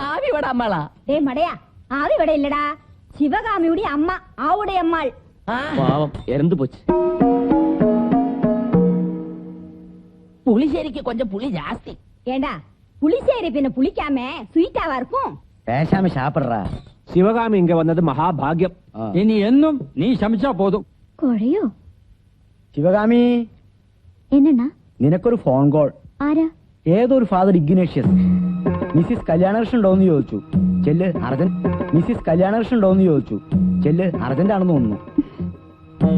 ആവി ഇവിടെ അമ്മളാ. ദേ മടയാ, ആവി ഇവിടെ ഇല്ലടാ. ശിവകാമിയുടെ അമ്മ ആവുടെ അമ്മാൾ. പാവം എരന്ത് പോച്ച്. പുളിശ്ശേരിക്ക് കൊഞ്ചം പുളി ജാസ്തി. ஏண்டா புளிச்சேரி பின்ன புளிக்காம ஸ்வீட்டாவா இருக்கும்? பேசாம சாப்பிடுறா. சிவகாமி இங்க வந்தது மகாபாகியம். இனி என்னும் நீ சமைச்சா போதும். കുഴയോ? ശിവകാമി, എന്നാ? നിനക്കൊരു ഫോൺ കോൾ. ആരാ? ഏതൊരു ഫാദർ ഇഗ്നേഷ്യസ്. മിസ്സിസ് കല്യാണകൃഷ്ണൻ ഉണ്ടോന്ന് ചോദിച്ചു. ചെല്ല് അർജന്റ്. മിസ്സിസ് കല്യാണകൃഷ്ണൻ ഉണ്ടോന്ന് ചോദിച്ചു. ചെല്ല് അർജന്റ് ആണെന്ന് തോന്നുന്നു.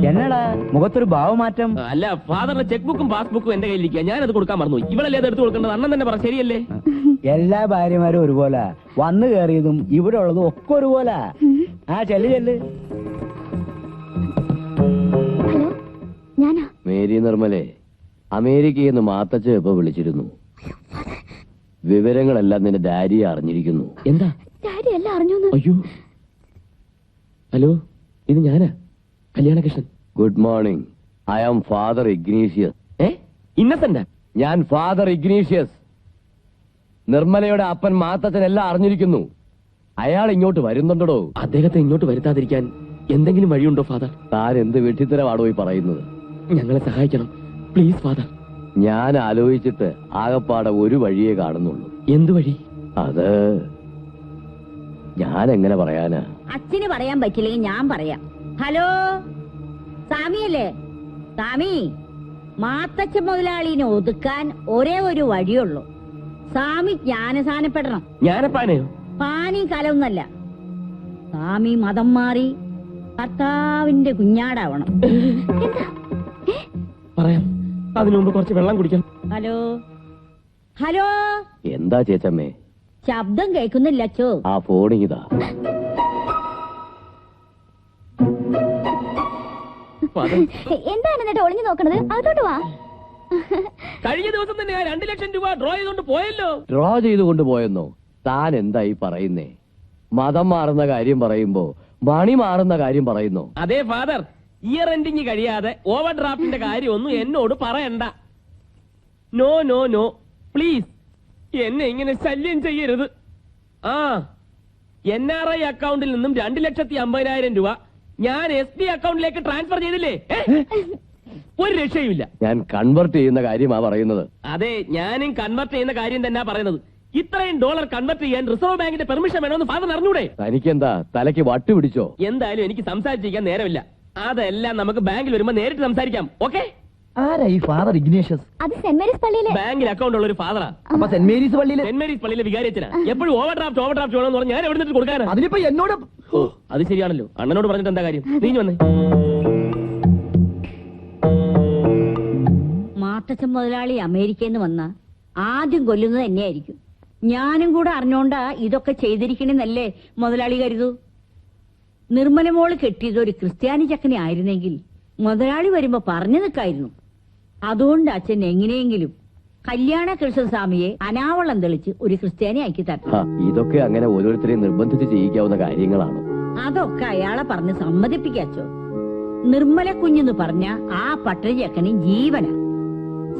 എന്നടാ മുഖത്തൊരു ഭാവമാറ്റം? അല്ല, ഫാദറിന്റെ ചെക്ക് ബുക്കും പാസ്ബുക്കും എന്റെ കയ്യിലിരിക്കുക. ഞാനത് കൊടുക്കാൻ മറന്നു. ഇവളല്ലേ അത് എടുത്തു കൊടുക്കേണ്ടത്? അണ്ണൻ തന്നെ പറ, ശരിയല്ലേ? എല്ലാ ഭാര്യമാരും ഒരുപോലെ, വന്നു കയറിയതും ഇവിടെ ഉള്ളതും ഒക്കെ ഒരുപോലെ. ആ ചെല്ല് ചെല്ല്. ഹലോ, ഞാനാ. മേരി നിർമ്മലേ, അമേരിക്കയിൽ നിന്ന് മാത്തച്ഛ ഇപ്പൊ വിളിച്ചിരുന്നു. വിവരങ്ങളെല്ലാം നിന്റെ ഡാഡി അറിഞ്ഞിരിക്കുന്നു. എന്താ? ഡാഡി എല്ലാം അറിഞ്ഞു. അയ്യോ, ഹലോ, ഇത് ഞാനാ, Kalyanakrishnan. Good morning. I am father Ignatius. Innocent? ഞാൻ ഫാദർ ഇഗ്നീഷ്യസ്. നിർമ്മലയുടെ അപ്പൻ മാത്തച്ഛൻ എല്ലാം അറിഞ്ഞിരിക്കുന്നു. അയാൾ ഇങ്ങോട്ട് വരുന്നുണ്ടോ? അദ്ദേഹത്തെ ഇങ്ങോട്ട് വരുത്താതിരിക്കാൻ എന്തെങ്കിലും വഴിയുണ്ടോ ഫാദർ? താൻ എന്ത് വെട്ടിത്തരമാണോ ഈ പറയുന്നത്? ഞങ്ങളെ സഹായിക്കണം പ്ലീസ് ഫാദർ. ഞാൻ ആലോചിച്ചിട്ട് ആകപ്പാടെ ഒരു വഴിയേ കാണുന്നുള്ളൂ. എന്തു വഴി? അത് ഞാൻ എങ്ങനെ പറയാനാ? അച്ഛന് പറയാൻ പറ്റില്ലെങ്കിൽ ഞാൻ പറയാം. ഹലോ, സ്വാമിയല്ലേ? സ്വാമി, മാത്തച്ഛ മുതലാളിനെ ഒതുക്കാൻ ഒരേ ഒരു വഴിയുള്ളൂ. സ്വാമി ജ്ഞാനസാനപ്പെടണം. ഞാനപ്പാനെയോ? പാനി കലൊന്നല്ല, സ്വാമി മതം മാറി കർത്താവിന്റെ കുഞ്ഞാടാവണം. പറയാം, അതിനു മുമ്പ് കുറച്ച് വെള്ളം കുടിക്കാം. ഹലോ ഹലോ, എന്താ ചേച്ചമ്മേ? ശബ്ദം കേൾക്കുന്നില്ല അച്ചോ. ആ ഫോണിങ്ങിതാ. എന്താണ് എന്നിട്ട് ഒളിഞ്ഞു നോക്കണത്? അതോട്ട് വാ. കഴിഞ്ഞ ദിവസം തന്നെ 2 ലക്ഷം രൂപ ഡ്രോ ചെയ്തോണ്ട് പോയല്ലോ. ഡ്രോ ചെയ്തുകൊണ്ട് പോയെന്നോ? താൻ എന്തായി പറയുന്നേ? മതം മാറുന്ന കാര്യം പറയുമ്പോ മണി മാറുന്ന കാര്യം പറയുന്നു. അതെ ഫാദർ, ഇയർ എൻഡിങ് കഴിയാതെ ഓവർ ഡ്രാഫ്റ്റിന്റെ കാര്യമൊന്നും എന്നോട് പറയണ്ട. നോ നോ നോ, പ്ലീസ് എന്നെ ഇങ്ങനെ ശല്യം ചെയ്യരുത്. ആ, NRI അക്കൗണ്ടിൽ നിന്നും 2,50,000 രൂപ ഞാൻ SB അക്കൗണ്ടിലേക്ക് ട്രാൻസ്ഫർ ചെയ്തില്ലേ? ഒരു രക്ഷയുമില്ല. ഞാൻ കൺവെർട്ട് ചെയ്യുന്ന കാര്യമാ പറയുന്നത്. അതെ, ഞാനും കൺവെർട്ട് ചെയ്യുന്ന കാര്യം തന്നെ പറയുന്നത്. ഇത്രയും ഡോളർ കൺവെർട്ട് ചെയ്യാൻ റിസർവ് ബാങ്കിന്റെ പെർമിഷൻ വേണമെന്ന് ഫാദർ അറിഞ്ഞൂടെ? തനിക്കെന്താ തലയ്ക്ക് വട്ട് പിടിച്ചോ? എന്തായാലും എനിക്ക് സംസാരിച്ചിരിക്കാൻ നേരമില്ല. അതെല്ലാം നമുക്ക് ബാങ്കിൽ വരുമ്പോ നേരിട്ട് സംസാരിക്കാം. ഓക്കെ? ആരാ ഈ ഫാദർ ഇഗ്നേഷ്യസ്? അത് സെന്റ് മേരീസ് പള്ളിയിലെ. ബാങ്കിൽ അക്കൗണ്ട് ഉള്ള ഒരു ഫാദറാ. അപ്പൊ സെന്റ് മേരീസ് പള്ളിയിലെ? സെന്റ് മേരീസ് പള്ളിയിലെ വികാരിയച്ഛനാ. എപ്പോഴും ഓവർ ഡ്രാഫ്റ്റ് വേണമെന്ന് പറഞ്ഞാൽ ഞാൻ എവിടെ നിന്ന് കൊടുക്കാനാ? അതിനിപ്പോ എന്നോട്. ഓ, അത് ശരിയാണല്ലോ. അണ്ണനോട് പറഞ്ഞിട്ട് എന്താ കാര്യം? നീ വന്നേ. മാത്തച്ഛ മുതലാളി അമേരിക്കയിൽ നിന്ന് വന്ന ആദ്യം കൊല്ലുന്നത് തന്നെയായിരിക്കും. ഞാനും കൂടെ അറിഞ്ഞോണ്ടാ ഇതൊക്കെ ചെയ്തിരിക്കണെന്നല്ലേ മുതലാളി കരുതൂ. നിർമ്മലമോള് കെട്ടിയത് ഒരു ക്രിസ്ത്യാനി ചക്കനെ ആയിരുന്നെങ്കിൽ മുതലാളി വരുമ്പോ പറഞ്ഞു നിൽക്കായിരുന്നു. അതുകൊണ്ട് അച്ഛൻ എങ്ങനെയെങ്കിലും കല്യാണ കൃഷ്ണസ്വാമിയെ അനാവളം തെളിച്ച് ഒരു ക്രിസ്ത്യാനി ആക്കി തരണം. ഇതൊക്കെ അങ്ങനെ ഓരോരുത്തരെയും നിർബന്ധിച്ച് ചെയ്യിക്കാവുന്ന കാര്യങ്ങളാണോ? അതൊക്കെ അയാളെ പറഞ്ഞ് സമ്മതിപ്പിക്കാച്ചോ. നിർമ്മല കുഞ്ഞെന്ന് പറഞ്ഞ ആ പട്ടണ ചക്കന് ജീവന.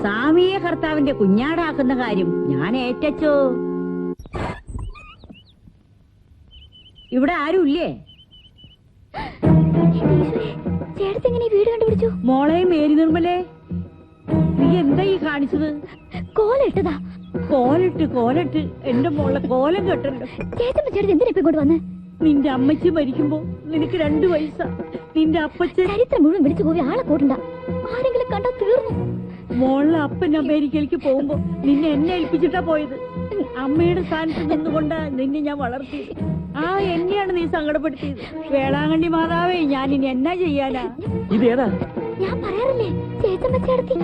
സ്വാമിയെ കർത്താവിന്റെ കുഞ്ഞാടാക്കുന്ന കാര്യം ഞാൻ ഏറ്റച്ചോ. ഇവിടെ ആരുമില്ലേ? ചേട്ടത്തെങ്ങനെ വീട് കണ്ടുപിടിച്ചു? മോളെ മേരി നിർമ്മലേ, നീ എന്താ ഈ കാണിച്ചത്? കോലിട്ടതാ. കോലിട്ട് എന്റെ മോളെ കോലം കെട്ടല്ലോ. ചേട്ടൻ എന്തിനാ ഇപ്പൊ ഇങ്ങോട്ട് വന്ന്? നിന്റെ അമ്മച്ചി മരിക്കുമ്പോ നിനക്ക് 2 വയസ്സാ. നിന്റെ അപ്പച്ചൻ ചരിത്രം മുഴുവൻ വിളിച്ചു പോയി ആളെ കൂട്ടണ്ട. ആരെങ്കിലും കണ്ടാ തീർന്നു. മോളിലെ അപ്പൻ അമേരിക്കയിലേക്ക് പോകുമ്പോ നിന്നെ എന്നെ ഏൽപ്പിച്ചിട്ടാ പോയത്. അമ്മയുടെ സ്ഥാനത്ത് നിന്നുകൊണ്ടാ നിന്നെ ഞാൻ വളർത്തിയത്. ആ എന്നെയാണ് നീ സങ്കടപ്പെടുത്തിയത്. വേളാങ്കണ്ണി മാതാവേ, ഞാൻ ഇനി എന്നാ ചെയ്യാനാ? ഇതേതാ? ഞാൻ പറയാറില്ലേ, ചേച്ചമ്മച്ചേടത്തി.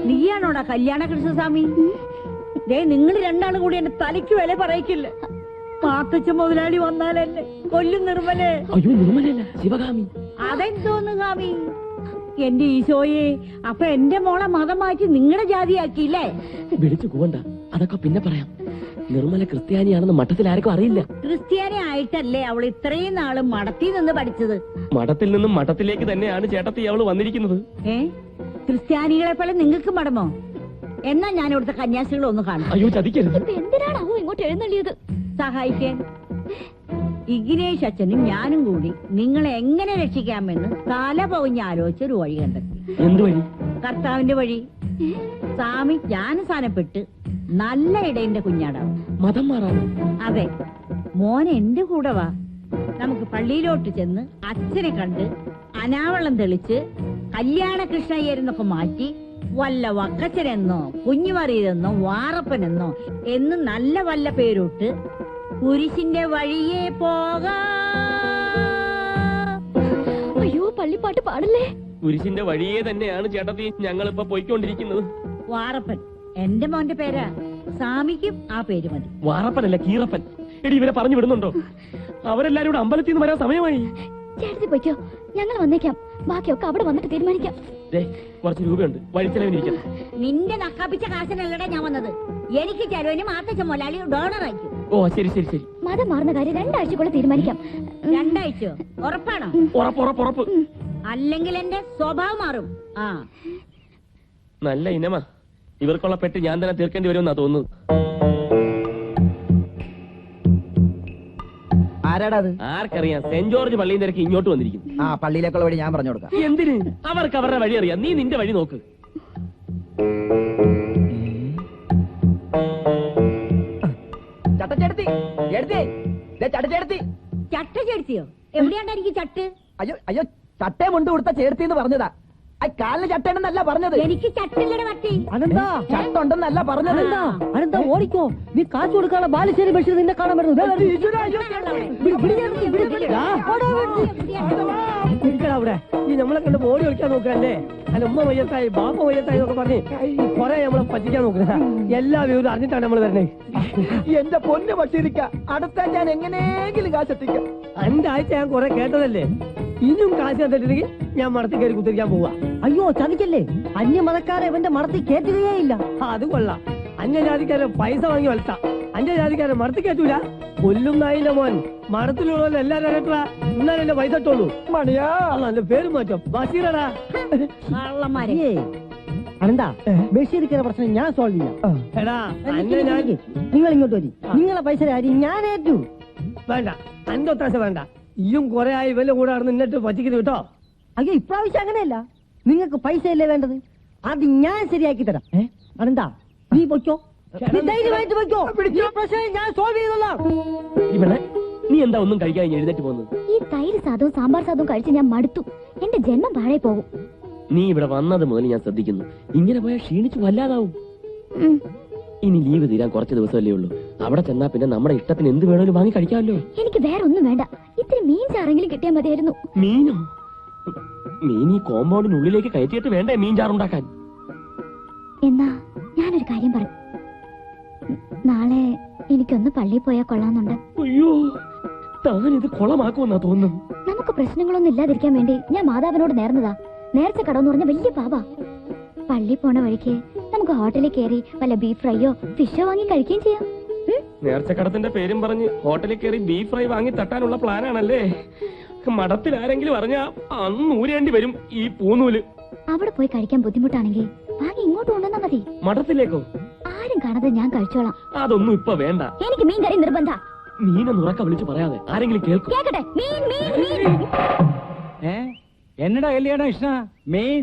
നീയാണോടാ കല്യാണ കൃഷ്ണസ്വാമി? ദേ, നിങ്ങൾ രണ്ടാളും കൂടി എന്റെ തലയ്ക്ക് വില പറയിക്കില്ല. മാത്തച്ഛ മുതലാളി വന്നാൽ എന്നെ കൊല്ലും നിർമ്മലേ. അയ്യോ, നിർമ്മലല്ല, ശിവകാമി. അതെന്തോന്ന് സ്വാമി? എന്റെ ഈശോയെ, അപ്പൊ എന്റെ മോളെ മതം മാറ്റി നിങ്ങളുടെ ജാതിയാക്കിയില്ലേ? വിളിച്ചു പോവണ്ട, അതൊക്കെ പിന്നെ പറയാം. നിർമ്മല ക്രിസ്ത്യാനിയാണെന്ന് മഠത്തിൽ ആർക്കും അറിയില്ല. ക്രിസ്ത്യാനി ആയിട്ടല്ലേ അവൾ ഇത്രയും നാളും മടത്തിൽ നിന്ന് പഠിച്ചത്. മഠത്തിൽ നിന്നും മഠത്തിലേക്ക് തന്നെയാണ് ചേട്ടത്തി അവള് വന്നിരിക്കുന്നത്. ക്രിസ്ത്യാനികളെ പോലെ നിങ്ങൾക്ക് മടമോ? എന്നാ ഞാൻ ഇവിടുത്തെ കന്യാസികളെ ഒന്ന് കാണും. അയ്യോ ചതിക്കരുത്. എന്തിനാണാവോ ഇങ്ങോട്ട് എഴുന്നള്ളിയത്? സഹായിക്കാൻ. ഇഗ്നേഷ് അച്ഛനും ഞാനും കൂടി നിങ്ങളെ എങ്ങനെ രക്ഷിക്കാമെന്ന് തല പൊതിഞ്ഞ് ആലോചിച്ചൊരു വഴി കണ്ടെത്തി. എന്ത് വഴി? കർത്താവിന്റെ വഴി. സ്വാമി ജ്ഞാനസ്ഥാനപ്പെട്ട് നല്ല ഇടയന്റെ കുഞ്ഞാടാവും. മതം മാറാം. അതെ, മോനെ എന്റെ കൂടെ വാ. നമുക്ക് പള്ളിയിലോട്ട് ചെന്ന് അച്ഛനെ കണ്ട് അനാവളം തെളിച്ച് കല്യാണ കൃഷ്ണയ്യരെന്നൊക്കെ മാറ്റി വല്ല വക്കച്ചനെന്നോ കുഞ്ഞുമറിയതെന്നോ വാറപ്പനെന്നോ എന്ന് നല്ല വല്ല പേരിട്ട് കുരിശിന്റെ വഴിയെ പോകാ. അയ്യോ, പള്ളിപ്പാട്ട് പാടല്ലേ. കുരിശിന്റെ വഴിയെ തന്നെയാണ് ചേട്ടത്തി ഞങ്ങളിപ്പോ പോയിക്കൊണ്ടിരിക്കുന്നത്. വാറപ്പൻ എന്റെ മോന്റെ പേരാ. സ്വാമിക്കും ആ പേര് മതി. വാറപ്പനല്ല, കീറപ്പൻ. എടി, ഇവരെ പറഞ്ഞു വിടുന്നുണ്ടോ? അവരെല്ലാരും കൂടെ അമ്പലത്തിൽ നിന്ന് വരാൻ സമയമായി. ചേട്ടത്തി പോയിക്കോ, ഞങ്ങൾ വന്നേക്കാം. ബാക്കിയൊക്കെ അവിടെ വന്നിട്ട് തീരുമാനിക്കാം. കുറച്ച് രൂപയുണ്ട്, വഴിച്ചെലവിനിരിക്കട്ടെ. നിന്റെ നക്കാപ്പിച്ച കാശനല്ലടാ ഞാൻ വന്നത്. എനിക്ക് ചെലവിന് മാത്തച്ഛ മൊലാളി ഡോണർ അയക്കും. ഓ ശരി ശരി ശരി. മതം മാറുന്ന കാര്യം 2 ആഴ്ചക്കുള്ള തീരുമാനിക്കാം. 2 ആഴ്ചയോ? ഉറപ്പാണോ? ഉറപ്പ്. അല്ലെങ്കിൽ എന്റെ സ്വഭാവം മാറും. നല്ല ഇനമാ. ഇവർക്കുള്ള പെട്ട് ഞാൻ തന്നെ തീർക്കേണ്ടി വരുമെന്നാ തോന്നുന്നു. ആരാടാ അത്? ആർക്കറിയാം. സെന്റ് ജോർജ് പള്ളിയിൽ നിരക്ക് ഇങ്ങോട്ട് വന്നിരിക്കുന്നു. ആ പള്ളിയിലേക്കുള്ള വഴി ഞാൻ പറഞ്ഞു കൊടുക്കാം. എന്തിന്? അവർക്ക് അവരുടെ വഴി അറിയാം. നീ നിന്റെ വഴി നോക്ക്. ചട്ടച്ചെടുത്തിയോ? എവിടെയാണ്ടാ എനിക്ക് ചട്ട്? അയ്യോ ചട്ടേ മുണ്ട് കൊടുത്ത ചേർത്തി എന്ന് പറഞ്ഞതാ. കാലിന് ചട്ടേണെന്നല്ല പറഞ്ഞത്. എനിക്ക് ചട്ടില്ലട വട്ടി. അതെന്താ ചട്ടുണ്ടെന്നല്ല പറഞ്ഞത്. അതെന്താ ഓടിക്കോ? നീ കാശ് കൊടുക്കാനുള്ള ബാലുശ്ശേരി ബഷീർ നിന്നെ കാണാൻ വരുന്നു. അവിടെ ഈ നമ്മളെ കണ്ട് ബോഡി ഒളിക്കാൻ നോക്കല്ലേ? അല്ല, ഉമ്മ വയ്യത്തായി ബാപ്പ വയ്യത്തായി എന്നൊക്കെ പറഞ്ഞ് കൊറേ നമ്മളെ പറ്റിക്കാൻ നോക്കുന്ന എല്ലാ വിവരവും അറിഞ്ഞിട്ടാണ് നമ്മൾ വരണേ. എന്റെ പൊന്ന് ബഷീരിക്ക, അടുത്ത ഞാൻ എങ്ങനെയെങ്കിലും കാശെത്തിക്കാം. 5 ആഴ്ച ഞാൻ കൊറേ കേട്ടതല്ലേ. ഇനിയും കാശ് തന്നിട്ടുണ്ടെങ്കിൽ ഞാൻ മടത്തിൽ കയറി കുത്തിരിക്കാൻ പോവാ. അയ്യോ ചതിക്കല്ലേ, അന്യമതക്കാരെ ഇവന്റെ മടത്തിൽ കയറ്റുകയേ ഇല്ല. അത് കൊള്ളാം. അന്യജാതിക്കാരെ പൈസ വാങ്ങി വളർത്താം, അന്യജാതിക്കാരെ മടത്തിൽ കയറ്റൂല. കൊല്ലും നായിന്റെ മോൻ മടത്തിലുള്ള എല്ലാരും അറിയട്ടാ. എന്നാലും എന്റെ പൈസ ഇട്ടോളൂ. മണിയാ എന്റെ പേര് മാറ്റം ബഷീറടാ. അനന്താ, ബഷീറിന്റെ പ്രശ്നം ഞാൻ സോൾവ് ചെയ്യാം. എടാ നിങ്ങൾ ഇങ്ങോട്ട് വരി. നിങ്ങളെ പൈസ കാര്യം ഞാൻ ഏറ്റു. വേണ്ട, അന്റെ ഒത്താശ വേണ്ട. ഇയും കൊറേ ആയി ഇവന്റെ കൂടെ നടന്ന് എന്നിട്ട് പറ്റിക്കുന്നു കേട്ടോ. അയ്യോ, ഇപ്രാവശ്യം അങ്ങനെയല്ല. നിങ്ങൾക്ക് പൈസ അല്ലേ വേണ്ടത്? അത് ഞാൻ ശരിയാക്കി തരാം. അനന്താ, നീ പൊയ്ക്കോ, ധൈര്യമായിട്ട് പൊയ്ക്കോ. ഈ പ്രശ്നം ഞാൻ സോൾവ് ചെയ്തോളാം. ഇവിടെ നീ എന്താ ഒന്നും കഴിക്കാൻ എഴുന്നേറ്റ് പോകുന്നത്? ഈ തൈര് സാധവും സാമ്പാർ സാധവും കഴിച്ച് ഞാൻ മടുത്തു. എന്റെ ജന്മം പാഴായി പോകും. നീ ഇവിടെ വന്നത് മുതൽ ഞാൻ ശ്രദ്ധിക്കുന്നു. ഇങ്ങനെ പോയാൽ ക്ഷീണിച്ചു വല്ലാതാവും. ഇനി ലീവ് തീരാൻ കുറച്ച് ദിവസമല്ലേ ഉള്ളൂ. അവിടെ ചെന്നാ പിന്നെ നമ്മുടെ ഇഷ്ടത്തിന് എന്ത് വേണേലും വാങ്ങി കഴിക്കാമല്ലോ. എനിക്ക് വേറെ ഒന്നും വേണ്ട. ഇത്തിരി മീൻ ചാറെങ്കിലും കിട്ടിയാൽ മതിയായിരുന്നു. മീനോ? മീൻ ഈ കോമ്പൗണ്ടിനുള്ളിലേക്ക് കയറ്റിയിട്ട് വേണ്ടേ മീൻ ചാറുണ്ടാക്കാൻ? എന്നാ ഞാനൊരു കാര്യം പറയും. നാളെ എനിക്കൊന്ന് പള്ളിയിൽ പോയാൽ കൊള്ളാന്നുണ്ട്. അയ്യോ, താൻ ഇത് കൊളമാക്കുമെന്നാ തോന്നുന്നു. നമുക്ക് പ്രശ്നങ്ങളൊന്നും ഇല്ലാതിരിക്കാൻ വേണ്ടി ഞാൻ മാതാവിനോട് നേർന്നതാ. നേർച്ച കടമെന്ന് പറഞ്ഞ വലിയ പാപാ. പള്ളി പോണ വഴിക്ക് നമുക്ക് ഹോട്ടലിൽ കയറി വല്ല ബീഫ് ഫ്രൈയോ ഫിഷോ വാങ്ങി കഴിക്കുകയും ചെയ്യാം. നേർച്ചക്കടത്തിന്റെ പേരും പറഞ്ഞ് ഹോട്ടലിൽ കയറി ബീഫ് ഫ്രൈ വാങ്ങി തട്ടാനുള്ള പ്ലാനാണല്ലേ? മഠത്തിൽ ആരെങ്കിലും അറിഞ്ഞാ അന്ന് ഊരേണ്ടി വരും ഈ പൂനൂല്. അവിടെ പോയി കഴിക്കാൻ ബുദ്ധിമുട്ടാണെങ്കിൽ വാങ്ങി ഇങ്ങോട്ട് കൊണ്ടുവന്നാ മതി. മഠത്തിലേക്കോ? ആരും കാണാതെ ഞാൻ കഴിച്ചോളാം. അതൊന്നും ഇപ്പൊ വേണ്ട. എനിക്ക് മീൻ കറി നിർബന്ധ. മീനൊന്ന് ഉറക്ക വിളിച്ച് പറയാതെ ആരെങ്കിലും കേൾക്കും. കേക്കട്ടെ. മീൻ മീൻ മീൻ. എന്നടാ കല്യാണം ഇഷ്ട? മീൻ?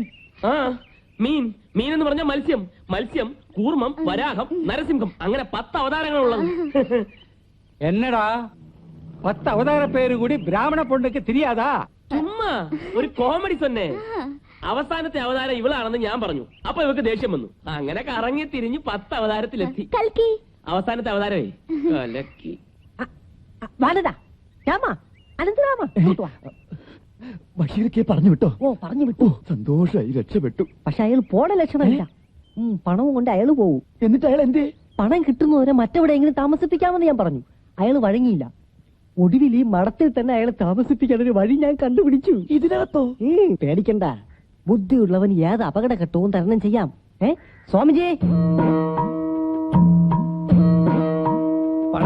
മീൻ. മീൻ എന്ന് പറഞ്ഞ മത്സ്യം. മത്സ്യം, കൂർമ്മം, വരാഹം, നരസിംഹം, അങ്ങനെ 10 അവതാരങ്ങളുള്ളത്. എന്നടാ 10 അവതാര പേര് കൂടി ബ്രാഹ്മണ പൊണ്ണുക്ക് തിരിയാതാ? ചുമ്മാ ഒരു കോമഡി തന്നെ. അവസാനത്തെ അവതാരം ഇവളാണെന്ന് ഞാൻ പറഞ്ഞു. അപ്പൊ ഇവക്ക് ദേഷ്യം വന്നു. അങ്ങനെ കറങ്ങി തിരിഞ്ഞ് 10 അവതാരത്തിലെത്തി. അവസാനത്തെ അവതാരമേ കലക്കി. ബഷീർക്കെ പറഞ്ഞു വിട്ടോ? ഓ, പറഞ്ഞു വിട്ടു. സന്തോഷമായി, രക്ഷപ്പെട്ടു. പക്ഷെ അയാൾ പോണ ലക്ഷണമില്ല. പണവും കൊണ്ട് അയാൾ പോവും. എന്നിട്ട് അയാൾ എന്തേ? പണം കിട്ടുന്നവരെ മറ്റെവിടെയെങ്കിലും താമസിപ്പിക്കാമെന്ന് ഞാൻ പറഞ്ഞു. അയാൾ വഴങ്ങിയില്ല. ഒടുവിൽ ഈ മഠത്തിൽ തന്നെ അയാളെ താമസിപ്പിക്കാൻ ഒരു വഴി ഞാൻ കണ്ടുപിടിച്ചു. ഇതിനകത്തോ? പേടിക്കണ്ട, ബുദ്ധിയുള്ളവൻ ഏത് അപകടഘട്ടവും തരണം ചെയ്യാം. സ്വാമിജി,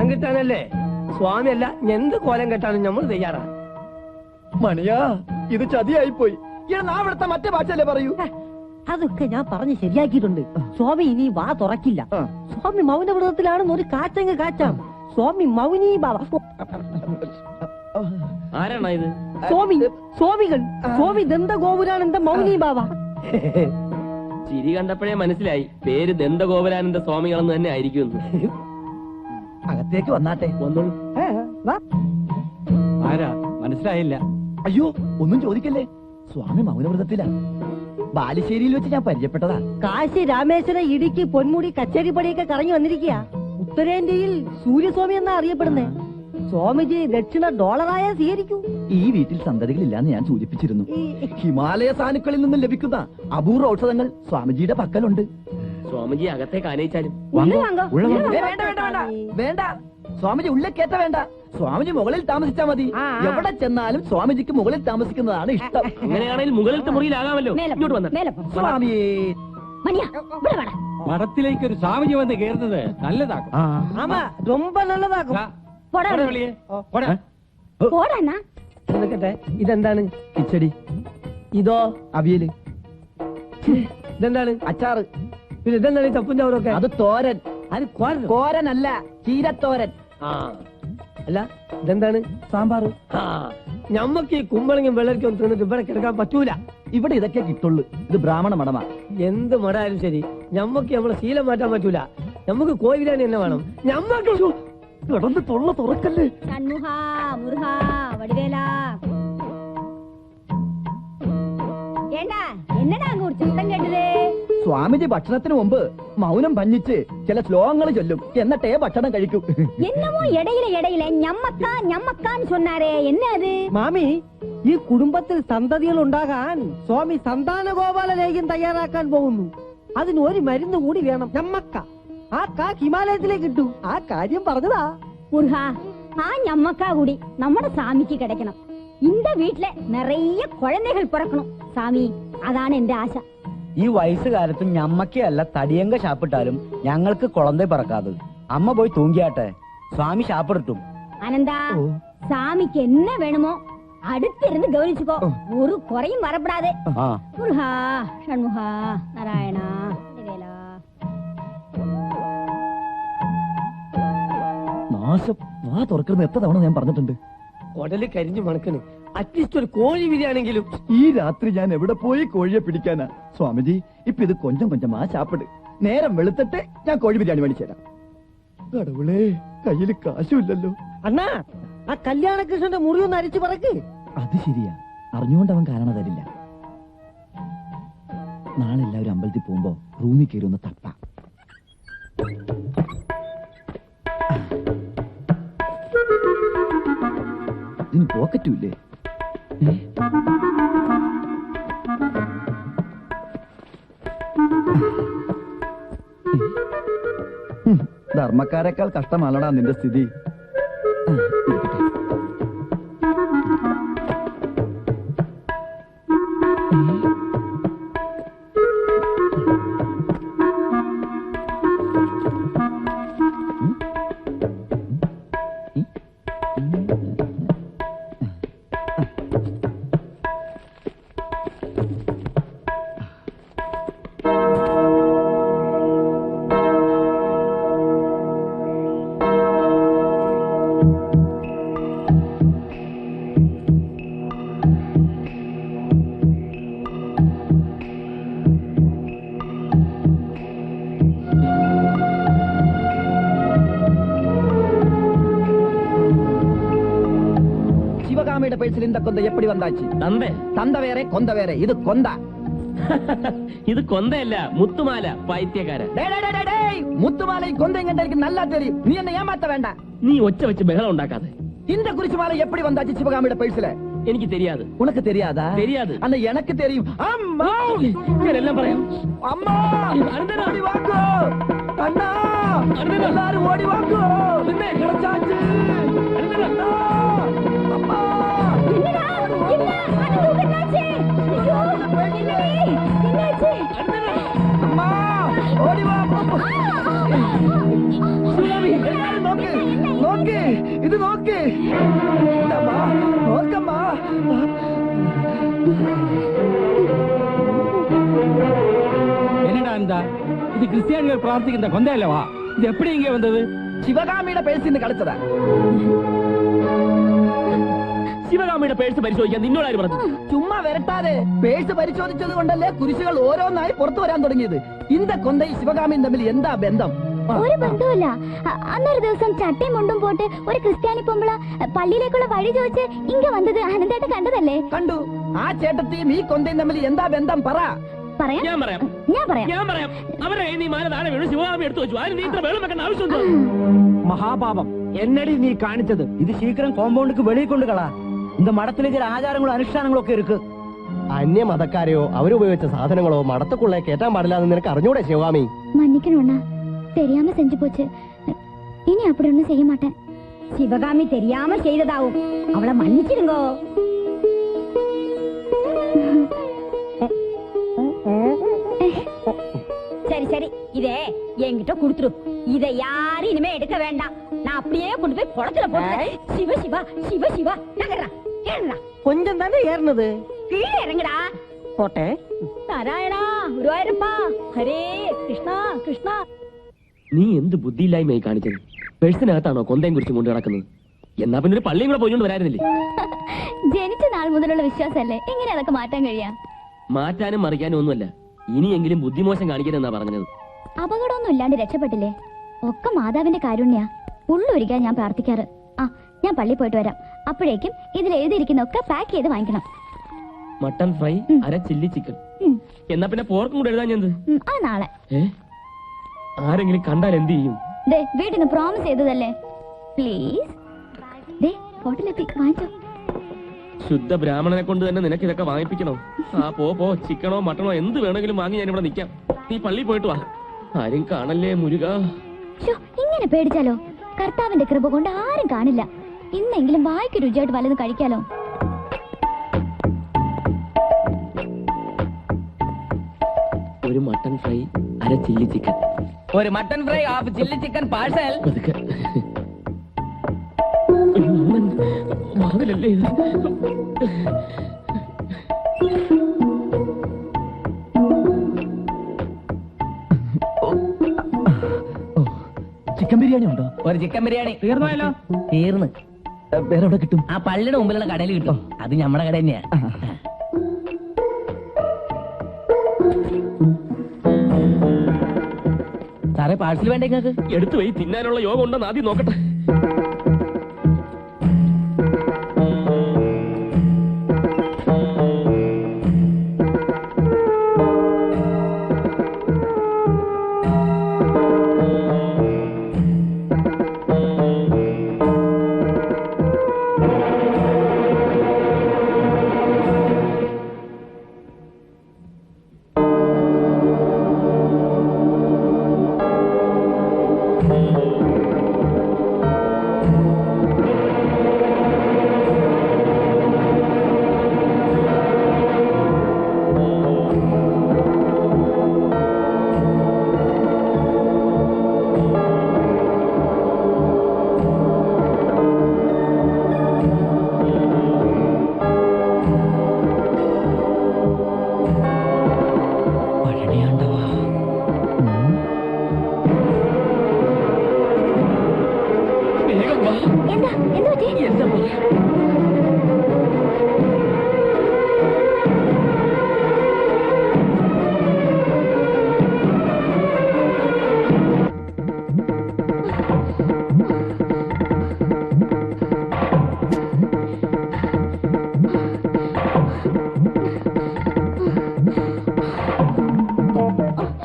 കിട്ടാനല്ലേ സ്വാമി അല്ല എന്ത് കോലം കെട്ടാനും നമ്മൾ തയ്യാറാ. മണിയാ ഇത് ചതിയായി പോയി. നാം ഇവിടുത്തെ മറ്റേ ഭാഷയല്ലേ പറയൂ. അതൊക്കെ ഞാൻ പറഞ്ഞ് ശരിയാക്കിയിട്ടുണ്ട്. സ്വാമി ഇനി വാ തുറക്കില്ല. സ്വാമി മൗനവ്രതത്തിലാണെന്ന് ഒരു കാച്ചങ്ങ് കാച്ചാം. സ്വാമി മൗനി ബാബ. ആരാണ് ഇത്? സ്വാമികൾ സ്വാമി ദന്തഗോപുരാനന്ദ മൗനി ബാബ. ചിരി കണ്ടപ്പോഴേ മനസ്സിലായി പേര് ദന്തഗോപുരാനന്ദ സ്വാമികളെന്ന് തന്നെ ആയിരിക്കും. അകത്തേക്ക് വന്നാട്ടെ. വന്നോളൂ. ആരാ മനസ്സിലായില്ല? അയ്യോ ഒന്നും ചോദിക്കല്ലേ, സ്വാമി മൗനവ്രതത്തിലാ. ബാലുശ്ശേരിയിൽ വെച്ച് ഞാൻ പരിചയപ്പെട്ടതാ. കാശി രാമേശ്വര ഇടുക്കി പൊന്മുടി കച്ചേരിപ്പടിയൊക്കെ കറങ്ങി വന്നിരിക്കുക. ഉത്തരേന്ത്യയിൽ സൂര്യസ്വാമി എന്നാ അറിയപ്പെടുന്നേ. സ്വാമിജി ദക്ഷിണ ഡോളറായ സ്വീകരിക്കൂ. ഈ വീട്ടിൽ സന്തതികളില്ലാന്ന് ഞാൻ സൂചിപ്പിച്ചിരുന്നു. ഹിമാലയ സാനുക്കളിൽ നിന്നും ലഭിക്കുന്ന അപൂർവ ഔഷധങ്ങൾ സ്വാമിജിയുടെ പക്കലുണ്ട്. സ്വാമിജി അകത്തേക്ക് ആനയിച്ചാലും വേണ്ട, സ്വാമിജി ഉള്ളിൽ കേട്ട വേണ്ട. സ്വാമിജി മുകളിൽ താമസിച്ചാ മതി. എവിടെ ചെന്നാലും സ്വാമിജിക്ക് മുകളിൽ താമസിക്കുന്നതാണ് ഇഷ്ടം. അങ്ങനെയാണെങ്കിൽ മുകളിലത്തെ മുറിയിലാകാമല്ലോ. ഇങ്ങോട്ട് വന്ന സ്വാമിയേ, മഠത്തിലേക്ക് ഒരു സ്വാമിജി വന്ന് കയറുന്നത് നല്ലതാക്കും. ആമാ ரொம்ப നല്ലതാക്കും. ഇതെന്താണ്? കിച്ചടി. ഇതോ അവിയല്. ഇതെന്താണ്? അച്ചാറ്. പിന്നെ ഇതെന്താണ്? ചപ്പും ചവറൊക്കെ. അത് തോരൻ. അത് കോരനല്ല, ചീരത്തോരൻ. അല്ല ഇതെന്താണ്? സാമ്പാർ. ഞമ്മക്ക് ഈ കുമ്പളങ്ങും വെള്ളരിക്കും തിന്നിട്ട് ഇവിടെ കിടക്കാൻ പറ്റൂല. ഇവിടെ ഇതൊക്കെ കിട്ടുള്ളൂ. ഇത് ബ്രാഹ്മണ മഠമാ. എന്ത് മടായാലും ശരി, ഞമ്മക്ക് നമ്മളെ ശീലം മാറ്റാൻ പറ്റൂല. നമുക്ക് കോഴി ബിരിയാണി തന്നെ വേണം. ഞമ്മക്ക് കിടന്ന് തൊള്ള തുറക്കല്ലേ. സ്വാമിജി ഭക്ഷണത്തിന് മുമ്പ് മൗനം ഭഞ്ജിച്ച് ചില ശ്ലോകങ്ങൾ ചൊല്ലും, എന്നിട്ടേ ഭക്ഷണം കഴിക്കും. എന്നമോ ഇടയിലെ ഞമ്മക്കാൻ சொன்னாரே என்ன அது? മാമി, ഈ കുടുംബത്തിൽ സന്തതികൾ ഉണ്ടാകാൻ സ്വാമി സന്താന ഗോപാല ലേഖ്യം തയ്യാറാക്കാൻ പോകുന്നു. അതിന് ഒരു മരുന്ന് കൂടി വേണം. ഞമ്മക്ക. ആ കാ ഹിമാലയത്തിലേക്ക് കിട്ടൂ. ആ കാര്യം പറഞ്ഞതാ. മുരുകാ, ആ ഞമ്മക്കാ കൂടി നമ്മുടെ സാമിക്ക് കിടക്കണം. இந்த വീട്ടിലെ നിറയെ കുഴந்தைകൾ പിറക്കണം സാമി. അതാണ് എന്റെ ആശ. ഈ വയസ്സുകാലത്ത് ഞമ്മക്കല്ല തടിയങ്ക ശാപ്പിട്ടാലും ഞങ്ങൾക്ക് കുളന്തേ പറക്കാതെ. അമ്മ പോയി തൂങ്ങിയാട്ടെ, സ്വാമി ശാപ്പിടട്ടും. അനന്താ, സാമിക്ക് എന്നെ വേണമോ അടുത്തിരുന്ന് ഗൗനിച്ചുക്കോ. ഒരു കുറയും വരപ്പെടാതെ. മുരുകാ, ഷൺമുഖാ, നാരായണ, നാശം. വാ തുറക്കുന്ന എത്ര തവണ ഞാൻ പറഞ്ഞിട്ടുണ്ട്. കൊടല് കരിഞ്ഞു മണക്കണ്. അറ്റ്ലീസ്റ്റ് ഒരു കോഴി ബിരിയാണെങ്കിലും. ഈ രാത്രി ഞാൻ എവിടെ പോയി കോഴിയെ പിടിക്കാനാ? സ്വാമിജി, ഇപ്പൊ ഇത് കൊഞ്ചം കൊഞ്ചമാ ചാപ്പിട്. നേരം വെളുത്തിട്ട് ഞാൻ കോഴി ബിരിയാണി മേടിച്ചു തരാം. കടവുളേ, കയ്യിൽ കാശുമില്ലല്ലോ. അണ്ണാ, ആ കല്യാണകൃഷ്ണന്റെ മുറി ഒന്ന് അരിച്ചു പറക്ക്. അത് ശരിയാ, അറിഞ്ഞുകൊണ്ട് അവൻ കാരണം തരില്ല. നാളെ എല്ലാവരും അമ്പലത്തിൽ പോകുമ്പോ റൂമിൽ കയറി ഒന്ന് തപ്പാ. ഇതിന് പോക്കറ്റുമില്ലേ? ധർമ്മക്കാരെക്കാൾ കഷ്ടമാണടാ നിന്റെ സ്ഥിതി. சிவகாமியோட பேச்சில் இந்த கொந்த எப்படி வந்தாச்சு? தந்த வேற கொந்த வேற. இது கொந்தா. ഇത് കൊന്തയല്ല, മുത്തുമാല. പൈത്യക്കാര. മുത്തുമാല കൊന്തയും കണ്ട എനിക്ക് നല്ല தெரியும். നീ എന്നെ ഏമാത്ത വേണ്ട. നീ ഒച്ച വെച്ച് ബഹളം ഉണ്ടാക്കാതെ. இந்த குறிச்சி மாலை எப்படி வந்தாச்சு சிவகாமியோட பேச்சில? എനിക്ക് தெரியாது. உனக்கு தெரியாதா? தெரியாது. அண்ணா எனக்கு தெரியும். அம்மா, എല്ലാം പറയാം. அம்மா, ஓடி வாங்கோ. அண்ணா, எல்லாரும் ஓடி வாங்கோ. கிடைச்சாச்சு. அம்மா, அம்மா, ஓடி வா. நோக்கு என்னடா இருந்தா இது கிறிஸ்டியானிகள் பிரார்த்திக்கின்ற கொந்தை அல்லவா? இது எப்படி இங்கே வந்தது? ശിവകാമിയുടെ പേഴ്സിൽ നിന്ന് കളിച്ചതാ. ശിവകാമിയുടെ പേഴ്സ് പരിശോധിക്കാൻ നിന്നോട് ആര് പറഞ്ഞു? ചുമ്മാ വരട്ടാതെ. പേഴ്സ് പരിശോധിച്ചത് കൊണ്ടല്ലേ കുരിശുകൾ ഓരോന്നായി പുറത്തു വരാൻ തുടങ്ങിയത്. ഇന്ത കൊന്തയും ശിവകാമിയും തമ്മിൽ എന്താ ബന്ധം? ഒരു ബന്ധവുമില്ല. അന്നൊരു ദിവസം ചട്ടയും മുണ്ടും പോട്ട് ഒരു ക്രിസ്ത്യാനി പൊമ്പള പള്ളിയിലേക്കുള്ള വഴി ചോദിച്ച് ഇങ്ങ വന്നത് അനന്തേട്ട കണ്ടതല്ലേ? കണ്ടു. ആ ചേട്ടത്തിയും ഈ കൊന്തയും തമ്മിൽ എന്താ ബന്ധം പറ. പറയാം. ഞാൻ പറയാം. അവരെ നീ മാല താഴെ വീണ് ശിവകാമി എടുത്തു വെച്ചു. അതിന് നീ ഇത്ര വെള്ളം വെക്കേണ്ട ആവശ്യമുണ്ടോ? മഹാപാപം എന്നടി നീ കാണിച്ചത്. ഇത് ശീഘ്രം കോമ്പൗണ്ടുക്ക് വെളിയിൽ കൊണ്ട് കളാ. இந்த மடத்திலே ചില ആചാരങ്ങളും അനുഷ്ഠാനങ്ങളും ഒക്കെ ഇருக்கு. അന്യ മതക്കാരെയോ അവരുപയോഗിച്ച സാധനങ്ങളോ മടത്തുക്കുള്ളേ കേറ്റാൻ പാടില്ല എന്ന് നിനക്ക് അറിഞ്ഞൂടെ ശിവകാമി? மன்னிக்கணும்ண்ணா, தெரியாம செஞ்சு போச்சு. இனி அப்படி ஒண்ணும் செய்ய மாட்டேன். சிவகாமி தெரியாம செய்ததாவும். அவளை மன்னிச்சிடுங்கோ. சரி சரி, இதே என்கிட்ட குடுத்துரு. இதை யாரும் இனிமே எடுக்க வேண்டாம். நான் அப்படியே கொண்டு போய் குளத்துல போட்டு சிவ சிவா சிவ சிவா நகர்றா ஏறா. கொஞ்சம் தானே ஏறினது. கீழே இறங்குடா. போட்டே. നാരായണാ ഗുരുവായൂരപ്പാ ഹരേ കൃഷ്ണ കൃഷ്ണ. നീ എന്ത് ബുദ്ധിയില്ലായ്മയായി കാണിച്ചത്? പേഴ്സിനകത്താണോ കൊന്തയും കുറിച്ചും കൊണ്ട് നടക്കുന്നത്? എന്നാ പിന്നെ ഒരു പള്ളിയും കൂടെ പോയിക്കൊണ്ട് വരാറില്ലേ? ജനിച്ച നാൾ മുതലുള്ള വിശ്വാസമല്ലേ, എങ്ങനെ അതൊക്കെ മാറ്റാൻ കഴിയാ? മാറ്റാനും മറിക്കാനും ഒന്നുമല്ല. ഇനിയെങ്കിലും ബുദ്ധിമോശം കാണിക്കരുതെന്നാ പറഞ്ഞത്. അപകടമൊന്നും ഇല്ലാണ്ട് രക്ഷപ്പെട്ടില്ലേ? ഒക്കെ മാതാവിന്റെ കാരുണ്യ. ഉള്ളൊരിക്കാൻ ഞാൻ പ്രാർത്ഥിക്കാറ്. ആ, ഞാൻ പള്ളി പോയിട്ട് വരാം. അപ്പോഴേക്കും ഇതിൽ എഴുതിയിരിക്കുന്ന ഒക്കെ പാക്ക് ചെയ്ത് വാങ്ങിക്കണം. മട്ടൺ ഫ്രൈ, അര ചില്ലി ചിക്കൻ. എന്നാ പിന്നെ പോർക്കും കൂടെ എഴുതാൻ എന്ത്? ആ നാളെ. ആരെങ്കിലും കണ്ടാൽ എന്ത് ചെയ്യും? വീട്ടിൽ നിന്ന് പ്രോമിസ് ചെയ്തതല്ലേ. പ്ലീസ്. ഹോട്ടലെത്തി വാങ്ങിച്ചോ. ശുദ്ധ ബ്രാഹ്മണനെ കൊണ്ട് തന്നെ നിനക്ക് ഇതൊക്കെ വാങ്ങിപ്പിക്കണോ? ആ പോ, ചിക്കനോ മട്ടണോ എന്ത് വേണമെങ്കിലും വാങ്ങി ഞാൻ ഇവിടെ നിൽക്കാം. നീ പള്ളി പോയിട്ട് വാ. ആരും കാണല്ലേ മുരുക. ഇങ്ങനെ പേടിച്ചാലോ? കർത്താവിന്റെ കൃപ കൊണ്ട് ആരും കാണില്ല. ഇന്നെങ്കിലും വായിക്ക് രുചിയായിട്ട് വല്ലതും കഴിക്കാലോ. ഒരു മട്ടൺ ഫ്രൈ, അര ചില്ലി ചിക്കൻ. ഒരു mutton fry, half chilli chicken parcel. വാതിലല്ലേ ഇത്? ചിക്കൻ ബിരിയാണി ഉണ്ടോ? ഒരു ചിക്കൻ ബിരിയാണി. തീർന്നല്ലോ. തീർന്ന്. വേറെ എവിടെ കിട്ടും? ആ പള്ളിയുടെ മുമ്പിലുള്ള കടയിൽ കിട്ടും. അത് നമ്മുടെ കട തന്നെയാ. സാറേ, പാഴ്സൽ വേണ്ട നിങ്ങൾക്ക്? എടുത്തു പോയി തിന്നാനുള്ള യോഗം ഉണ്ടെന്ന് ആദ്യം നോക്കട്ടെ.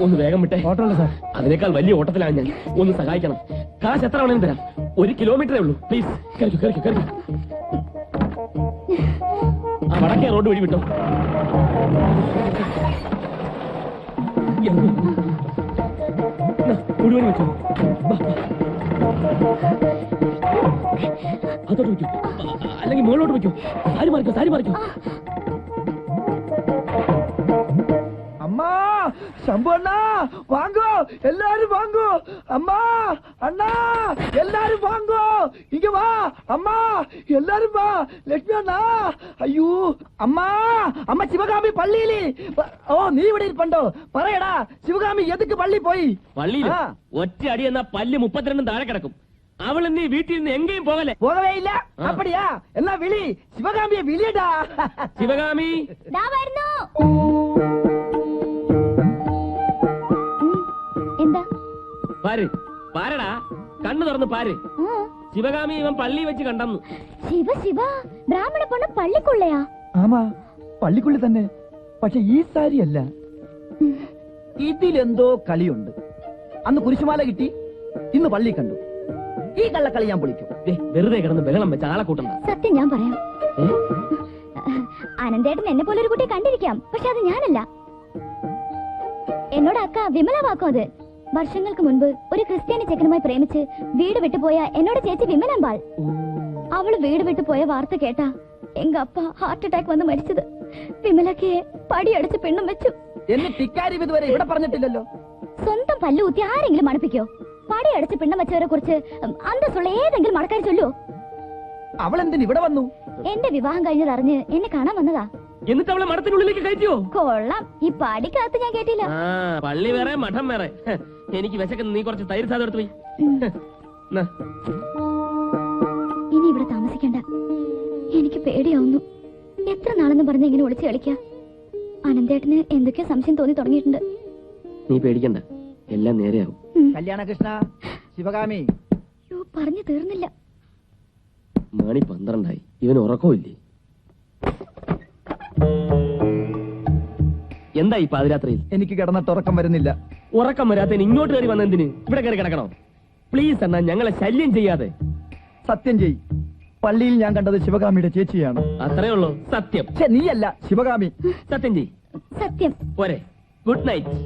ഒന്ന് വേഗം വിട്ടെ. ഓട്ടമുണ്ട് സാർ. അതിനേക്കാൾ വലിയ ഓട്ടത്തിലാണ് ഞാൻ. ഒന്ന് സഹായിക്കണം. കാശ് എത്ര വേണമെങ്കിലും തരാം. 1 കിലോമീറ്ററേ ഉള്ളൂ. പ്ലീസ് കയറിക്കോ. ആ വടക്കേ റോഡ് വഴി വിട്ടോ. മുഴുവൻ വെച്ചോ. അതോട്ട് വെക്കോ, അല്ലെങ്കിൽ മുകളിലോട്ട് വെക്കോ. സാരി മാറിക്കോ. അമ്മാ, ശംഭു അണ്ണാ വാങ്ങോ, എല്ലാരും വാങ്ങോ. അമ്മാ അണ്ണാ എല്ലാരും വാങ്ങോ, ഇങ്ങ വാ. അമ്മാ എല്ലാരും വാ. ലക്ഷ്മി അണ്ണാ, അയ്യോ അമ്മാ, അമ്മ ശിവകാമി പള്ളിയില്. ഓ നീ ഇവിടെ ഇരിപ്പുണ്ടോ? പറയടാ, ശിവകാമി എതുക്ക് പള്ളി പോയി? പള്ളിയിൽ ആ. ഒറ്റ അടി എന്ന പല്ല് 32 താഴെ കിടക്കും. അവൾ നീ വീട്ടിൽ നിന്ന് എങ്കേയും പോകലേ? പോകവേ ഇല്ല. അപ്പടിയാ, എന്നാ വിളി, ശിവകാമിയെ വിളിയടാ. ശിവകാമി ദാ വരുന്നു. എന്താ പാര്, പാരടാ, കണ്ണു തുറന്ന് പാര്. ശിവകാമി ഇവൻ പള്ളി വെച്ച് കണ്ടെന്നു. ശിവ ശിവ, ബ്രാഹ്മണ പൊണ്ണ് പള്ളിക്കുള്ളയാ? ആമാ, പള്ളിക്കുള്ളി തന്നെ. പക്ഷെ ഈ സാരിയല്ല. ഇതിലെന്തോ കളിയുണ്ട്. അന്ന് കുരിശുമാല കിട്ടി, ഇന്ന് പള്ളി കണ്ടു. ഈ കള്ളക്കളി ഞാൻ പൊളിക്കും. വെറുതെ കിടന്ന് ബഹളം വെച്ച് ആളെ കൂട്ടണ്ട. സത്യം ഞാൻ പറയാം. അനന്തേട്ടൻ എന്നെ പോലെ ഒരു കുട്ടിയെ കണ്ടിരിക്കാം, പക്ഷെ അത് ഞാനല്ല. എന്നോട് അക്ക വിമല വാക്കും അത്. വർഷങ്ങൾക്ക് മുൻപ് ഒരു ക്രിസ്ത്യാനി ചെക്കനുമായി പ്രേമിച്ച് വീട് വിട്ടുപോയ എന്നോട് ചേച്ചി വിമലമ്പാൾ. അവള് വീട് വിട്ടുപോയ വാർത്ത കേട്ടാ എങ്ക അപ്പ ഹാർട്ട് അറ്റാക്ക് വന്ന് മരിച്ചത്. വിമലക്ക് പടിയടച്ച് പെണ്ണും വെച്ചു. എന്നിട്ട് ഇക്കാര്യം ഇതുവരെ ഇവിടെ പറഞ്ഞിട്ടില്ലല്ലോ. സ്വന്തം പല്ലൂത്തി ആരെങ്കിലും മണപ്പിക്കോ? പടിയടച്ച് പിണ്ണം വെച്ചവരെ കുറിച്ച് അന്തസ്സുള്ള ഏതെങ്കിലും മടക്കാരി ചൊല്ലോ? അവളെന്തിന് ഇവിടെ വന്നു? എന്റെ വിവാഹം കഴിഞ്ഞതറിഞ്ഞ് എന്നെ കാണാൻ വന്നതാ. എന്നിട്ട് അവളെ മഠത്തിനുള്ളിലേക്ക് കയറ്റിയോ? കൊള്ളാം, ഈ പടിക്കകത്ത് ഞാൻ കേട്ടില്ല. ആ, പള്ളി വേറെ മഠം വേറെ. എനിക്ക് വിശക്കുന്ന, നീ കുറച്ച് തൈര് സാധനം എടുത്തു പോയി. ഇനി ഇവിടെ താമസിക്കണ്ട, എനിക്ക് പേടിയാവുന്നു. എത്ര നാളെന്ന് പറഞ്ഞ ഇങ്ങനെ ഒളിച്ചു കളിക്കാ? അനന്തേട്ടന് എന്തൊക്കെയോ സംശയം തോന്നി തുടങ്ങിയിട്ടുണ്ട്. നീ പേടിക്കണ്ട, എല്ലാം നേരെയാവും. കല്യാണ കൃഷ്ണ, ശിവകാമി. പറഞ്ഞു തീർന്നില്ല. മണി 12 ഇവന് ഉറക്കമില്ലേ? എന്താ ഈ പാതിരാത്രിയിൽ? എനിക്ക് കിടന്നിട്ട് ഉറക്കം വരുന്നില്ല. ഉറക്കം വരാത്തതിന് ഇങ്ങോട്ട് കയറി വന്നെന്തിന്? ഇവിടെ കയറി കിടക്കണോ? പ്ലീസ് അണ്ണാ, ഞങ്ങളെ ശല്യം ചെയ്യാതെ. സത്യം ചെയ്, പള്ളിയിൽ ഞാൻ കണ്ടത് ശിവകാമിയുടെ ചേച്ചിയാണ്. അത്രേ ഉള്ളൂ സത്യം. നീയല്ല, ശിവകാമി. സത്യം ചെയ്. സത്യം. പോരെ. Good night.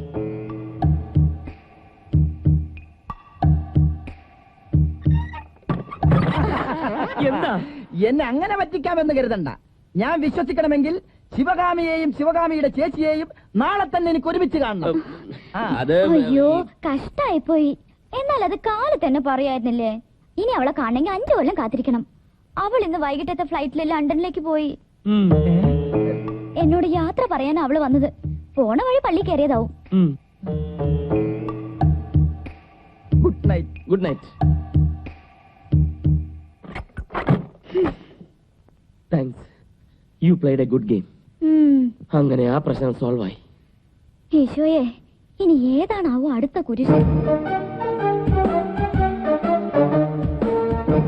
എന്താ എന്നെ അങ്ങനെ പറ്റിക്കാമെന്ന് കരുതണ്ട. ഞാൻ വിശ്വസിക്കണമെങ്കിൽ ശിവകാമിയെയും ശിവകാമിയുടെ ചേച്ചിയെയും നാളെ തന്നെ എനിക്ക് ഒരുമിച്ച് കാണണം. അത് അയ്യോ, കഷ്ടായി പോയി. എന്നാൽ അത് കാലത്ത് തന്നെ പറയായിരുന്നില്ലേ? ഇനി അവളെ കാണണമെങ്കിൽ 5 കൊല്ലം കാത്തിരിക്കണം. അവൾ ഇന്ന് വൈകിട്ടത്തെ ഫ്ലൈറ്റിൽ ലണ്ടനിലേക്ക് പോയി. എന്നോട് യാത്ര പറയാൻ അവള് വന്നത്. പോണ വഴി പള്ളി കയറിയതാവും. Good night. Good night. Thanks, you played a good game. അങ്ങനെ ആ പ്രശ്നം സോൾവ് ആയി. ഈശോയെ, ഇനി ഏതാണാവോ അടുത്ത കുരിശ്?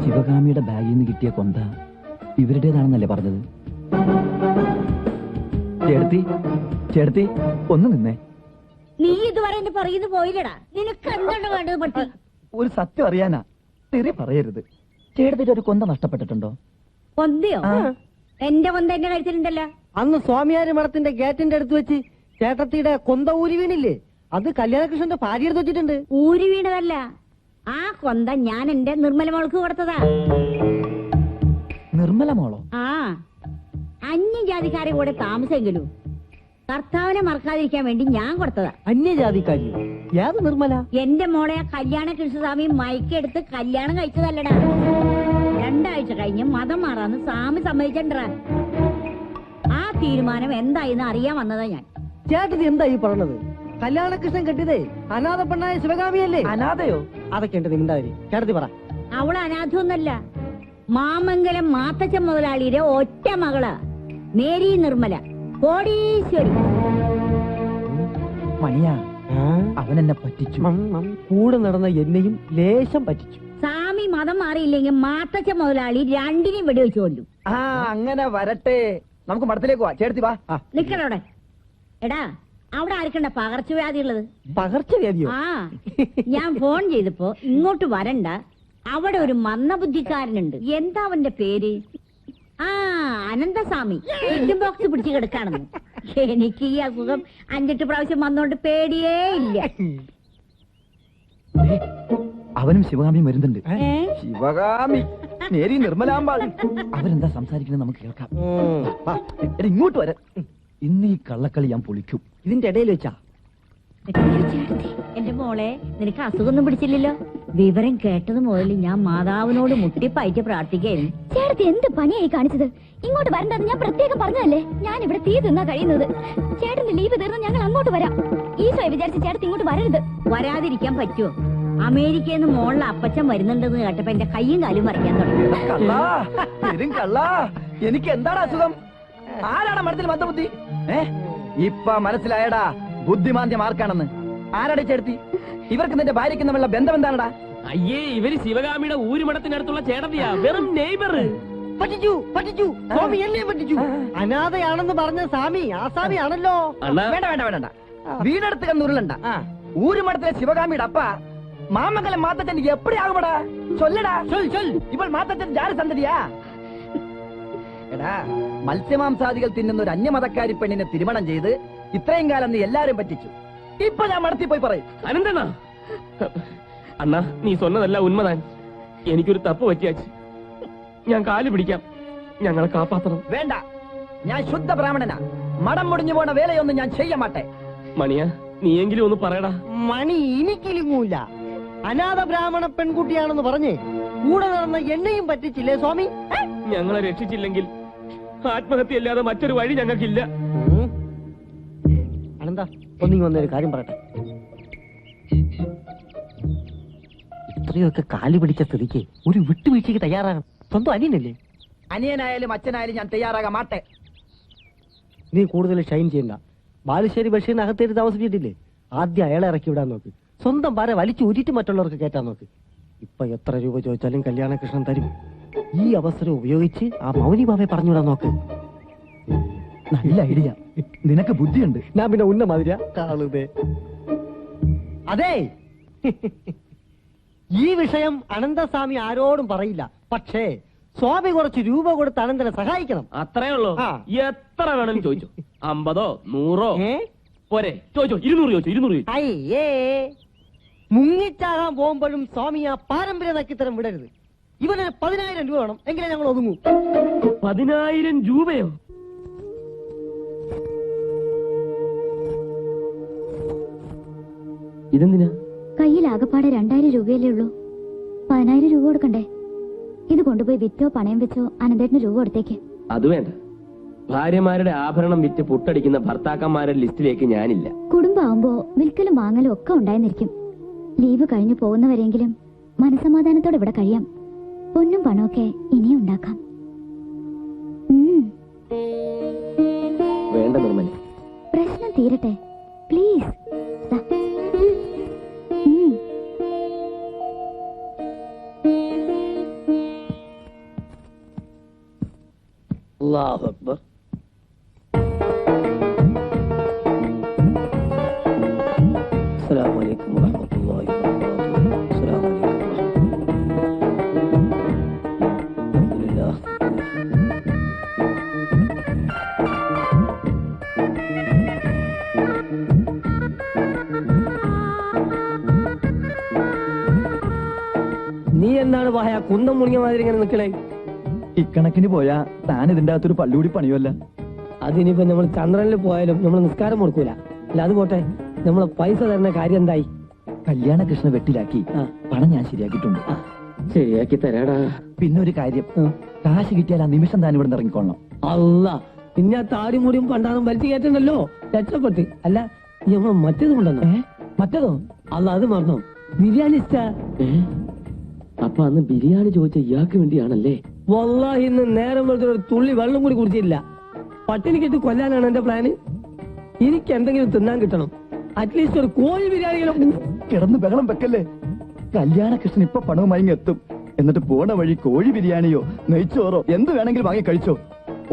ശിവകാമിയുടെ ബാഗിൽ നിന്ന് കിട്ടിയ കൊന്ത ഇവരുടേതാണെന്നല്ലേ പറഞ്ഞത്? ചേർത്തി, ചേർത്തി, ഒന്ന് നിന്നേ. നീ ഇതുവരെ എന്നെ പറയുന്നു പോയില്ലടാ. നിനക്ക് എന്താണ് വേണ്ടത് പട്ടി? ഒരു സത്യം അറിയാനാ. തെറി പറയരുത്. ചേട്ടത്തിട്ട് ഒരു കൊന്ത നഷ്ടപ്പെട്ടിട്ടുണ്ടോ? കൊന്തയോ? എന്റെ കൊന്ത എന്റെ കഴിച്ചിട്ടുണ്ടല്ലോ. അന്ന് സ്വാമിയാര് മഠത്തിന്റെ ഗേറ്റിന്റെ അടുത്ത് വെച്ച് ചേട്ടത്തിയുടെ കൊന്ത ഊരി വീണില്ലേ? അത് കല്യാണകൃഷ്ണന്റെ ഭാര്യ എടുത്ത് വെച്ചിട്ടുണ്ട്. ഊരി വീണതല്ല, ആ കൊന്ത ഞാൻ എന്റെ നിർമ്മല മോൾക്ക് കൊടുത്തതാ. നിർമ്മല മോളോ? ആ, അന്യജാതിക്കാരെ കൂടെ താമസമെങ്കിലും കർത്താവിനെ മറക്കാതിരിക്കാൻ വേണ്ടി ഞാൻ കൊടുത്തതാ. അന്യജാതിക്കാരിയോ? ഏത് നിർമ്മല? എന്റെ മോളെ കല്യാണ കൃഷ്ണസ്വാമി മയക്കെടുത്ത് കല്യാണം കഴിച്ചതല്ലടാ. 2 ആഴ്ച കഴിഞ്ഞ് മതം മാറാന്ന് സ്വാമി സമ്മതിച്ചിട്ടാ. ആ തീരുമാനം എന്തായിന്ന് അറിയാൻ വന്നതാ ഞാൻ. ചേട്ടത്തി എന്താ ഈ പറഞ്ഞത്? കല്യാണകൃഷ്ണൻ കെട്ടിയതേ അനാഥ പെണ്ണായ ശിവകാമിയല്ലേ? അനാഥയോ? അതൊക്കെ ഉണ്ട് നിമിണ്ടാതിരി. ചേട്ടത്തി പറ. അവള് അനാഥൊന്നല്ല, മാമംഗലം മാത്തച്ഛൻ മുതലാളിയുടെ ഒറ്റ മകളാ മേരി നിർമ്മല, കോടീശ്വരി. മണിയാ, അവൻ എന്നെ പറ്റിച്ചു. കൂടെ നടന്ന എന്നെയും ലേശം പറ്റിച്ചു. സ്വാമി മതം മാറിയില്ലെങ്കിൽ മാത്തച്ഛൻ മുതലാളി 2നെയും വെടിവെച്ചു കൊല്ലും. ആ, അങ്ങനെ വരട്ടെ. നമുക്ക് മഠത്തിലേക്ക് പോവാ. ചേർത്തി വാ. നിക്കണോടെ. എടാ, അവിടെ ആർക്കണ്ട പകർച്ചവ്യാധി ഉള്ളത്? പകർച്ചവ്യാധിയോ? ആ, ഞാൻ ഫോൺ ചെയ്തപ്പോ ഇങ്ങോട്ട് വരണ്ട, അവിടെ ഒരു മന്ദബുദ്ധിക്കാരനുണ്ട്. എന്താ അവന്റെ പേര്? ആ, അനന്തസ്വാമി. ചിക്കൻ ബോക്സ് പിടിച്ച് കിടക്കാണെന്ന്. എനിക്ക് ഈ അസുഖം 5-8 പ്രാവശ്യം വന്നോണ്ട് പേടിയേ ഇല്ല. അവനും ശിവകാമിയും വരുന്നുണ്ട്. ശിവകാമി, നേരി നിർമ്മലാമ്പാൾ. അവരെന്താ സംസാരിക്കുന്നത് നമുക്ക് കേൾക്കാം. ഇങ്ങോട്ട് വരാൻ. ഇന്ന് ഈ കള്ളക്കളി ഞാൻ പൊളിക്കും. ഇതിന്റെ ഇടയിൽ വെച്ചാ എന്റെ മോളെ നിനക്ക് അസുഖമൊന്നും പിടിച്ചില്ലല്ലോ? വിവരം കേട്ടത് മുതൽ ഞാൻ മാതാവിനോട് മുട്ടിപ്പായിട്ട് പ്രാർത്ഥിക്കായിരുന്നു. ചേട്ടത്തി എന്ത് പണിയായി കാണിച്ചത്? ഇങ്ങോട്ട് വരണ്ടെന്ന് ഞാൻ പ്രത്യേകം പറഞ്ഞതല്ലേ? ഞാൻ ഇവിടെ തീ തിന്നാ കഴിയുന്നത്. ചേട്ടന്റെ ലീവ് തീർന്ന് ഞങ്ങൾ അങ്ങോട്ട് വരാം. ഈശോയെ വിചാരിച്ച് ചേട്ടത്തി ഇങ്ങോട്ട് വരരുത്. വരാതിരിക്കാൻ പറ്റുമോ? അമേരിക്കയിൽ നിന്ന് മോളിലെ അപ്പച്ചൻ വരുന്നുണ്ടെന്ന് കേട്ടപ്പോ എന്റെ കയ്യും കാലും മറിക്കാൻ തുടങ്ങി. എനിക്ക് എന്താണ് അസുഖം? ആരാണ് മഠത്തിൽ മന്ദബുദ്ധി? ഇപ്പൊ മനസ്സിലായടാ ബുദ്ധിമാന്ദ്യം ആർക്കാണെന്ന്. ആരാടെ ചേർത്തി? ഇവർക്ക് നിന്റെ ഭാര്യയ്ക്ക് തമ്മിലുള്ള ബന്ധം എന്താണടാ? അയ്യേ, ഇവര് ശിവകാമിയുടെ ഊരുമടത്തിനടുത്തുള്ള ചേട്ടത്തിയാ, വെറും നെയ്ബർ. പറ്റിച്ചു പറ്റിച്ചു, സ്വാമി എന്നെ പറ്റിച്ചു. അനാഥയാണെന്ന് പറഞ്ഞ സ്വാമി ആസാമി ആണല്ലോ. വേണ്ട വേണ്ട വേണ്ട, വീടെടുത്ത് കന്നുരുളണ്ട. ഊരുമടത്തിലെ ശിവകാമിയുടെ അപ്പ മാമംഗലം മാത്തച്ഛൻ എപ്പടി ആകുമടാ? ചൊല്ലടാ, ഇവൾ മാത്തച്ഛൻ ജാര സന്തതിയാ. എടാ, മത്സ്യമാംസാദികൾ തിന്നുന്ന ഒരു അന്യമതക്കാരി പെണ്ണിനെ തിരുമണം ചെയ്ത് ഇത്രയും കാലം നീ എല്ലാരും പറ്റിച്ചു. ഇപ്പൊ ഞാൻ മടത്തി പോയി പറയും. അനന്തണ്ണ, അണ്ണാ നീ சொன்னതല്ല ഉന്മതാൻ. എനിക്കൊരു തപ്പ് പറ്റിയാச்சு. ഞാൻ കാല് പിടിക്കാം, ഞങ്ങളെ കാപ്പാത്തണം. വേണ്ട, ഞാൻ ശുദ്ധ ബ്രാഹ്മണനാ. മടം മുടിഞ്ഞു പോണ വേലയൊന്നും ഞാൻ ചെയ്യ മാട്ടെ. മണിയാ, നീയെങ്കിലും ഒന്ന് പറയടാ. മണി എനിക്കിലിങ്ങൂല. അനാഥ ബ്രാഹ്മണ പെൺകുട്ടിയാണെന്ന് പറഞ്ഞ് കൂടെ നടന്ന എന്നെയും പറ്റിച്ചില്ലേ സ്വാമി? ഞങ്ങളെ രക്ഷിച്ചില്ലെങ്കിൽ ആത്മഹത്യയല്ലാതെ മറ്റൊരു വഴി ഞങ്ങൾക്കില്ല. അനന്താ, ഒന്നിങ്ങി വന്നൊരു കാര്യം പറയട്ടെ. ഇത്രയൊക്കെ കാല് പിടിച്ച സ്ഥിതിക്ക് ഒരു വിട്ടുവീഴ്ചയ്ക്ക് തയ്യാറാകണം. സ്വന്തം അനിയനല്ലേ? അനിയനായാലും അച്ഛനായാലും ഞാൻ തയ്യാറാകാൻ മാട്ടെ. നീ കൂടുതൽ ഷൈൻ ചെയ്യണ്ട. ബാലുശ്ശേരി ബഷീറിന് അകത്തേക്ക് താമസിപ്പിച്ചിട്ടില്ലേ? ആദ്യം അയാളെ ഇറക്കി വിടാൻ നോക്ക്. സ്വന്തം ഭാര്യ വലിച്ചു ഊറ്റിട്ട് മറ്റുള്ളവർക്ക് കയറ്റാൻ നോക്ക്. ഇപ്പൊ എത്ര രൂപ ചോദിച്ചാലും കല്യാണകൃഷ്ണൻ തരും. ഈ അവസരം ഉപയോഗിച്ച് ആ മൗനി ബാബയെ പറഞ്ഞുവിടാൻ നോക്ക്. നല്ല ഐഡിയ. നിനക്ക് ബുദ്ധിയുണ്ട്. ഞാൻ പിന്നെ ഉന്ന മാതിരിയാ കാളുതേ. അതെ, ഈ വിഷയം അനന്തസ്വാമി ആരോടും പറയില്ല. പക്ഷേ സ്വാമി കുറച്ച് രൂപ കൊടുത്ത് അനന്തനെ സഹായിക്കണം. അത്രേ ഉള്ളൂ. ആ. എത്ര വേണമെങ്കിലും ചോദിച്ചു. 50ഓ 100ഓ പോരെ? ചോദിച്ചോ, 200 ചോദിച്ചു. 200 ചോദിച്ചു. അയ്യേ, മുങ്ങിച്ചാകാൻ പോകുമ്പോഴും സ്വാമി ആ പാരമ്പര്യ നക്കിത്തരം വിടരുത്. ഇവന് 10,000 രൂപ വേണം, എങ്കിലേ ഞങ്ങൾ ഒതുങ്ങൂ. 10,000 രൂപയോ? ഇതെന്തിനാ? കയ്യിൽ ആകപ്പാടെ 2000 രൂപയല്ലേ ഉള്ളൂ. 10,000 രൂപ കൊടുക്കണ്ടേ? ഇത് കൊണ്ടുപോയി വിറ്റോ പണയം വെച്ചോ അനന്തേട്ടന് രൂപ കൊടുത്തേക്ക്. അത് വേണ്ട. ഭാര്യമാരുടെ ആഭരണം വിറ്റ് പുട്ടടിക്കുന്ന ഭർത്താക്കന്മാരുടെ ലിസ്റ്റിലേക്ക് ഞാനില്ല. കുടുംബമാകുമ്പോ വിൽക്കലും വാങ്ങലും ഒക്കെ ഉണ്ടായിരിക്കും. ലീവ് കഴിഞ്ഞു പോകുന്നവരെങ്കിലും മനസമാധാനത്തോടെ ഇവിടെ കഴിയാം. പൊന്നും പണമൊക്കെ ഇനിയും ഉണ്ടാക്കാം. വേണ്ട നിർമ്മല, പ്രശ്നം തീരട്ടെ പ്ലീസ്. അല്ലാഹു അക്ബർ. അസ്സലാമു അലൈക്കും വറഹ്മത്തുള്ളാഹി വബറകാതുഹു. അസ്സലാമു അലൈക്കും. നീ എന്താണ് വായ കുന്തം മുണിയ മാതിരി ഇങ്ങനെ നിൽക്കണേ? ഇക്കണക്കിന് പോയാ താൻ ഇതിന്റെ അകത്തൊരു പള്ളുകൂടി പണിയുമല്ല. അതിനിപ്പോ നമ്മൾ ചന്ദ്രനിൽ പോയാലും നമ്മൾ നിസ്കാരം കൊടുക്കൂല. അല്ല അത് പോട്ടെ, നമ്മളെ പൈസ തരുന്ന കാര്യം എന്തായി? കല്യാണകൃഷ്ണ വെട്ടിലാക്കി പണം ഞാൻ ശരിയാക്കിയിട്ടുണ്ട്. ശരിയാക്കി തരാടാ. പിന്നെ ഒരു കാര്യം, കാശ് കിട്ടിയാൽ ആ നിമിഷം താൻ ഇവിടെ ഇറങ്ങിക്കൊള്ളണം. അല്ല, പിന്നെ ആ താടിമുടിയും പണ്ടാറും വലിച്ചു കയറ്റണ്ടല്ലോ, രക്ഷപ്പെട്ട്. അല്ല, നമ്മൾ മറ്റേത് കൊണ്ടുവന്നോ? മറ്റേതോ? അല്ല, അത് മറന്നോ? ബിരിയാണി ഇഷ്ടാ? അപ്പൊ അന്ന് ബിരിയാണി ചോദിച്ച ഇയാൾക്ക് വേണ്ടിയാണല്ലേ? വല്ലാഹി ഇന്ന് നേരം വെളുത്ത ഒരു തുള്ളി വെള്ളം കൂടി കുടിച്ചില്ല. പട്ടിണിക്കിട്ട് കൊല്ലാനാണ് എന്റെ പ്ലാന്. എനിക്ക് എന്തെങ്കിലും തിന്നാൻ കിട്ടണം. അറ്റ്ലീസ്റ്റ് ഒരു കോഴി ബിരിയാണിയിലും. കിടന്ന് ബഹളം വെക്കല്ലേ. കല്യാണകൃഷ്ണൻ ഇപ്പൊ പണവുമായി എത്തും. എന്നിട്ട് പോണ വഴി കോഴി ബിരിയാണിയോ നെയ്ച്ചോറോ എന്ത് വേണമെങ്കിലും വാങ്ങി കഴിച്ചോ.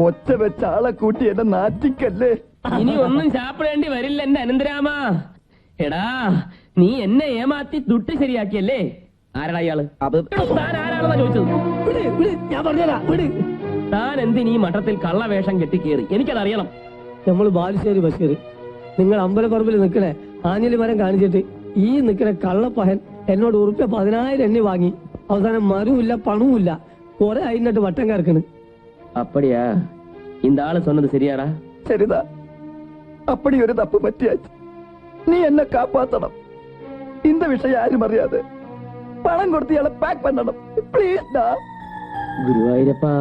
ഒറ്റ വെച്ച ആളെ കൂട്ടി എന്നെ നാറ്റിക്കല്ലേ. ഇനി ഒന്നും ചാപ്പിടേണ്ടി വരില്ല എന്റെ അനന്തരാമ. എടാ, നീ എന്നെ ഏമാത്തി ദുട്ട് ശരിയാക്കിയല്ലേ? ആരാടാ ഇയാള്? താൻ ആരാണെന്നാ ചോദിച്ചത്? ഞാൻ പറഞ്ഞതാ. താൻ എന്തിനീ മഠത്തിൽ കള്ളവേഷം കെട്ടിക്കേറി? എനിക്കതറിയണം. നമ്മൾ ബാലുശ്ശേരി ബഷീർ, നിങ്ങൾ അമ്പലപ്പറമ്പിൽ നിൽക്കണേ ആഞ്ഞലി മരം കാണിച്ചിട്ട് ഈ നിൽക്കണ കള്ളപ്പഹൻ എന്നോട് ഉറുപ്പ്യ 10,000 എണ്ണി വാങ്ങി. അവസാനം മരവുമില്ല പണവുമില്ല. കുറെ അതിനട്ട് വട്ടം കറക്കണ്. அப்படியா? இந்த ஆளு சொன்னது சரியாடா? சரிதா. அப்படி ஒரு தப்பு பற்றியாச்சு. நீ என்ன காப்பாத்தணும். இந்த விஷயம் யாரும் அறியாது. பணம் கொடுத்து இயாளை பேக் பண்ணணும். ப்ளீஸ் டா. ഗുരുവായൂരപ്പാ